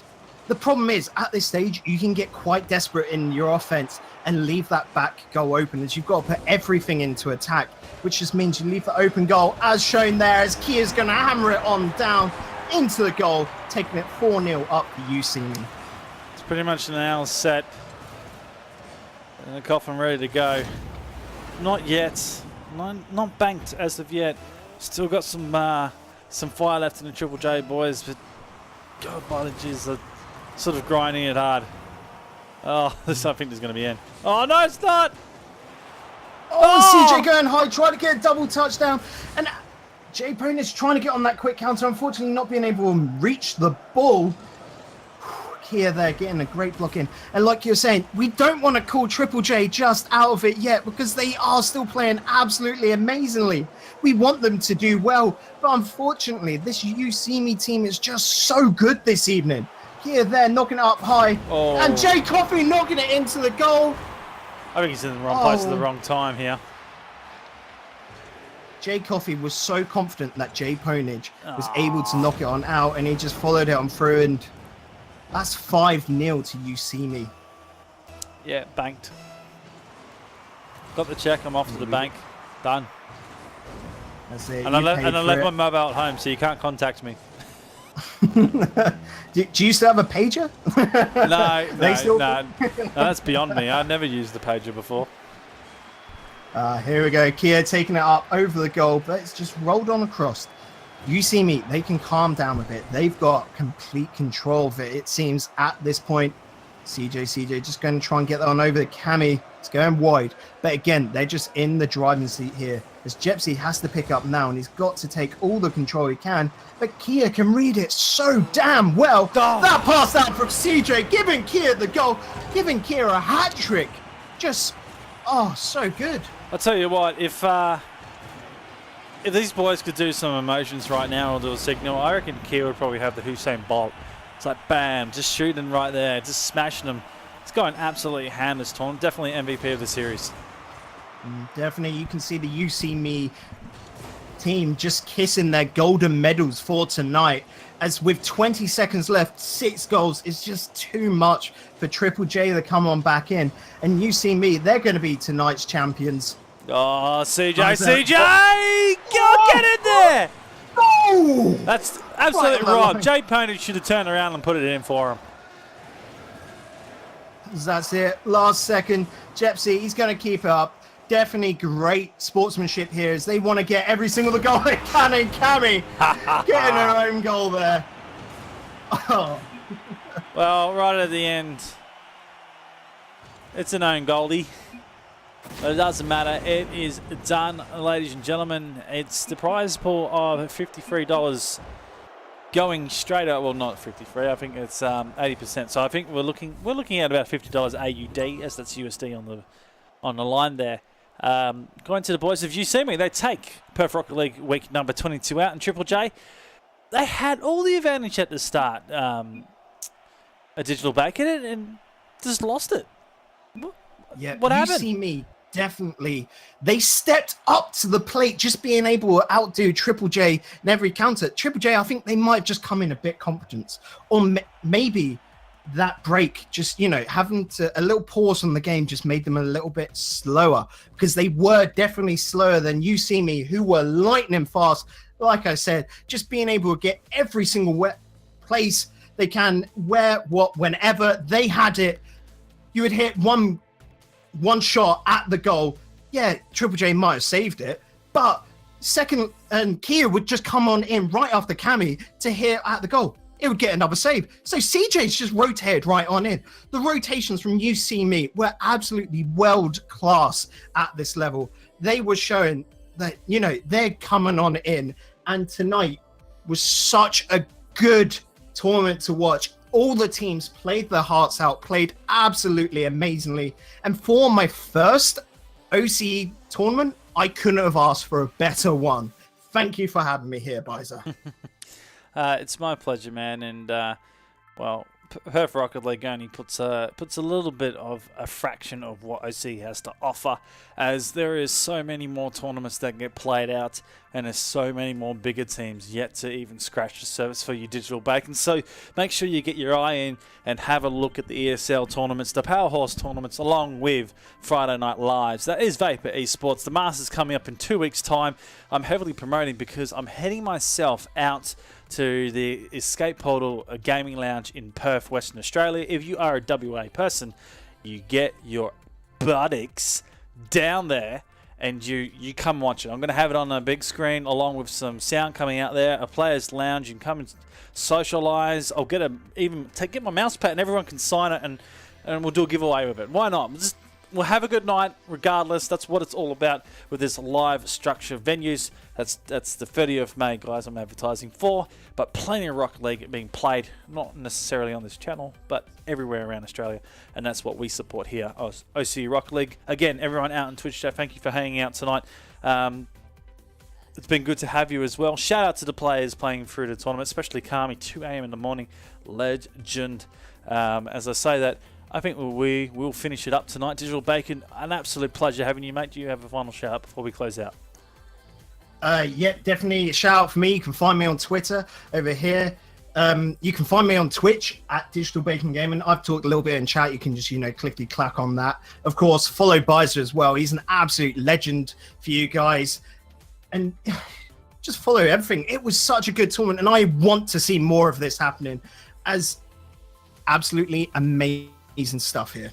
S3: the problem is, at this stage, you can get quite desperate in your offense and leave that back goal open, as you've got to put everything into attack, which just means you leave the open goal, as shown there, as Kia's going to hammer it on down into the goal, taking it 4-0 up for You See Me.
S2: It's pretty much now set. And the coffin ready to go. Not yet. Not banked as of yet. Still got some fire left in the Triple J boys, but God, Bolliges are sort of grinding it hard. Oh, this I think is going to be in. Oh, no, it's not!
S3: Oh, CJ going high, trying to get a double touchdown. And Jay Pone is trying to get on that quick counter, unfortunately not being able to reach the ball. Here they're getting a great block in. And like you're saying, we don't want to call Triple J just out of it yet, because they are still playing absolutely amazingly. We want them to do well, but unfortunately, this You See Me team is just so good this evening. Here they're knocking it up high, and Jay Coffey knocking it into the goal.
S2: I think he's in the wrong place at the wrong time here.
S3: Jay Coffey was so confident that Jay Ponage was able to knock it on out, and he just followed it on through, and that's 5-0 to You See Me.
S2: Yeah, banked. Got the check, I'm off to the bank. Done.
S3: That's it.
S2: And I left my mobile at home, so you can't contact me.
S3: Do you still have a pager?
S2: No, that's beyond me. I've never used the pager before.
S3: Here we go. Kia taking it up over the goal, but it's just rolled on across. You See Me, they can calm down a bit. They've got complete control of it, it seems, at this point. CJ just going to try and get that on over the Cammy. It's going wide. But again, they're just in the driving seat here, as Jepsy has to pick up now, and he's got to take all the control he can. But Kia can read it so damn well. That pass out from CJ, giving Kia the goal, giving Kia a hat trick. Just, so good.
S2: I'll tell you what, if these boys could do some emotions right now or do a signal, I reckon Kia would probably have the Hussein Bolt. It's like, bam, just shooting right there, just smashing them. It's going absolutely ham this tournament. Definitely MVP of the series.
S3: Definitely, you can see the You See Me team just kissing their golden medals for tonight. As with 20 seconds left, 6 goals is just too much for Triple J to come on back in. And You See Me, they're going to be tonight's champions.
S2: Oh, CJ! Go get in there!
S3: Oh!
S2: That's absolutely wrong. Jay Pony should have turned around and put it in for him.
S3: That's it. Last second. Jepsy, he's going to keep it up. Definitely great sportsmanship here, as they want to get every single goal they can, and Cammy getting her own goal there. Oh.
S2: Well, right at the end, it's an own goalie. But it doesn't matter. It is done, ladies and gentlemen. It's the prize pool of $53 going straight up. Well, not 53. I think it's 80%. So I think we're looking at about $50 AUD, as that's USD on the line there. Going to the boys of You See Me, they take Perth Rocket League week number 22 out, and Triple J, they had all the advantage at the start. A Digital Bacon and just lost it.
S3: Yeah,
S2: What
S3: you
S2: happened?
S3: see me definitely. They stepped up to the plate, just being able to outdo Triple J in every counter. Triple J, I think they might have just come in a bit confident, or maybe that break, just having a little pause on the game, just made them a little bit slower, because they were definitely slower than You See Me, who were lightning fast. Like I said, just being able to get every single place they can, whenever they had it. You would hit one shot at the goal. Yeah, Triple J might have saved it, but second and Kia would just come on in right after Cammy to hit at the goal. It would get another save. So CJ's just rotated right on in. The rotations from You See Me were absolutely world class at this level. They were showing that, they're coming on in. And tonight was such a good tournament to watch. All the teams played their hearts out, played absolutely amazingly. And for my first OCE tournament, I couldn't have asked for a better one. Thank you for having me here, Biza.
S2: It's my pleasure, man. And, Perth Rocket League only puts a little bit of a fraction of what OC has to offer, as there is so many more tournaments that get played out, and there's so many more bigger teams yet to even scratch the surface for your Digital Bacon. So make sure you get your eye in and have a look at the ESL tournaments, the Power Horse tournaments, along with Friday Night Lives. That is Vapor Esports. The Masters coming up in 2 weeks' time. I'm heavily promoting because I'm heading myself out to the Escape Portal Gaming Lounge in Perth, Western Australia. If you are a WA person, you get your buttocks down there and you come watch it. I'm going to have it on a big screen along with some sound coming out there, a player's lounge. You can come and socialise. I'll get my mouse pad and everyone can sign it, and we'll do a giveaway with it. Why not? We'll have a good night regardless. That's what it's all about with this live structure venues. That's the 30th of May, guys, I'm advertising for. But plenty of Rocket League being played, not necessarily on this channel, but everywhere around Australia. And that's what we support here, OCE Rocket League. Again, everyone out in Twitch chat, thank you for hanging out tonight. It's been good to have you as well. Shout out to the players playing through the tournament, especially Kami, 2 a.m. in the morning. Legend. As I say that, I think we will finish it up tonight. Digital Bacon, an absolute pleasure having you, mate. Do you have a final shout out before we close out?
S3: Yeah, definitely. A shout out for me. You can find me on Twitter over here. You can find me on Twitch at Digital Bacon Gaming. I've talked a little bit in chat. You can just, clickety clack on that. Of course, follow Biza as well. He's an absolute legend for you guys. And just follow everything. It was such a good tournament, and I want to see more of this happening, as absolutely amazing stuff here.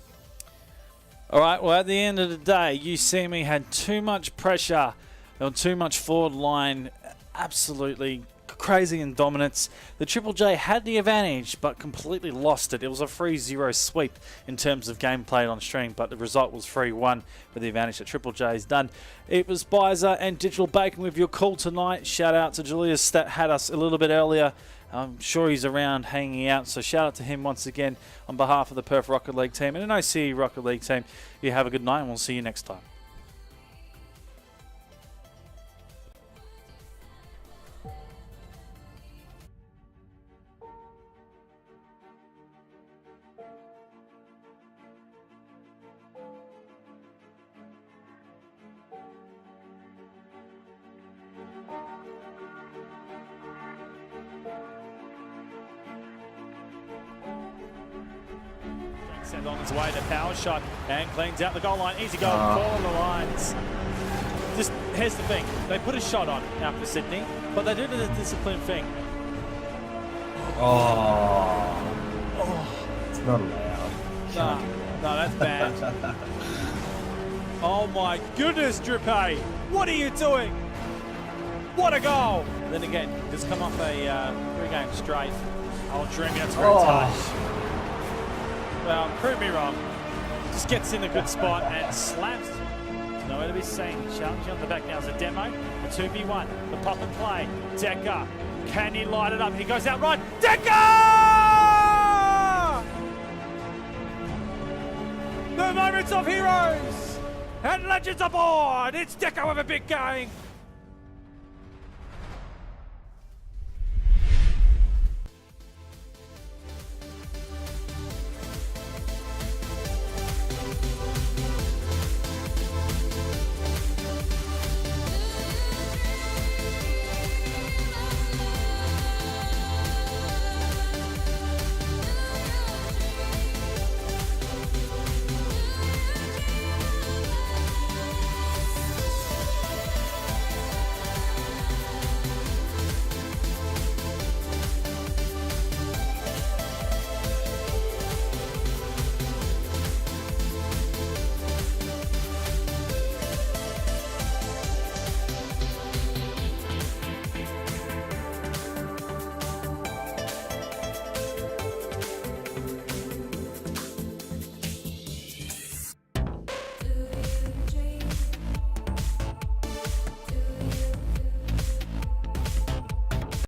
S2: All right, well, at the end of the day, You See Me had too much pressure or too much forward line, absolutely crazy in dominance. The Triple J had the advantage, but completely lost it. It was a 3-0 sweep in terms of game played on stream, but the result was 3-1 with the advantage that Triple J's done. It was Biza and Digital Bacon with your call tonight. Shout out to Julius that had us a little bit earlier. I'm sure he's around hanging out, so shout out to him once again on behalf of the Perth Rocket League team and an OCE Rocket League team. You have a good night, and we'll see you next time. Sent on his way to power shot and cleans out the goal line. Easy goal for the Lions. Just here's the thing: they put a shot on out for Sydney, but they do the disciplined thing.
S11: It's not allowed.
S2: No, that's bad. Oh my goodness, Drippe! What are you doing? What a goal! Then again, just come off a 3 game straight. Oh, Dreamy, that's a great touch. Well, prove me wrong. Just gets in a good spot and slams. Nowhere to be seen. Challenging on the back now is a demo. The 2v1. The pop and play. Decker. Can he light it up? He goes out right. Decker! The moments of heroes and legends aboard. It's Decker with a big game.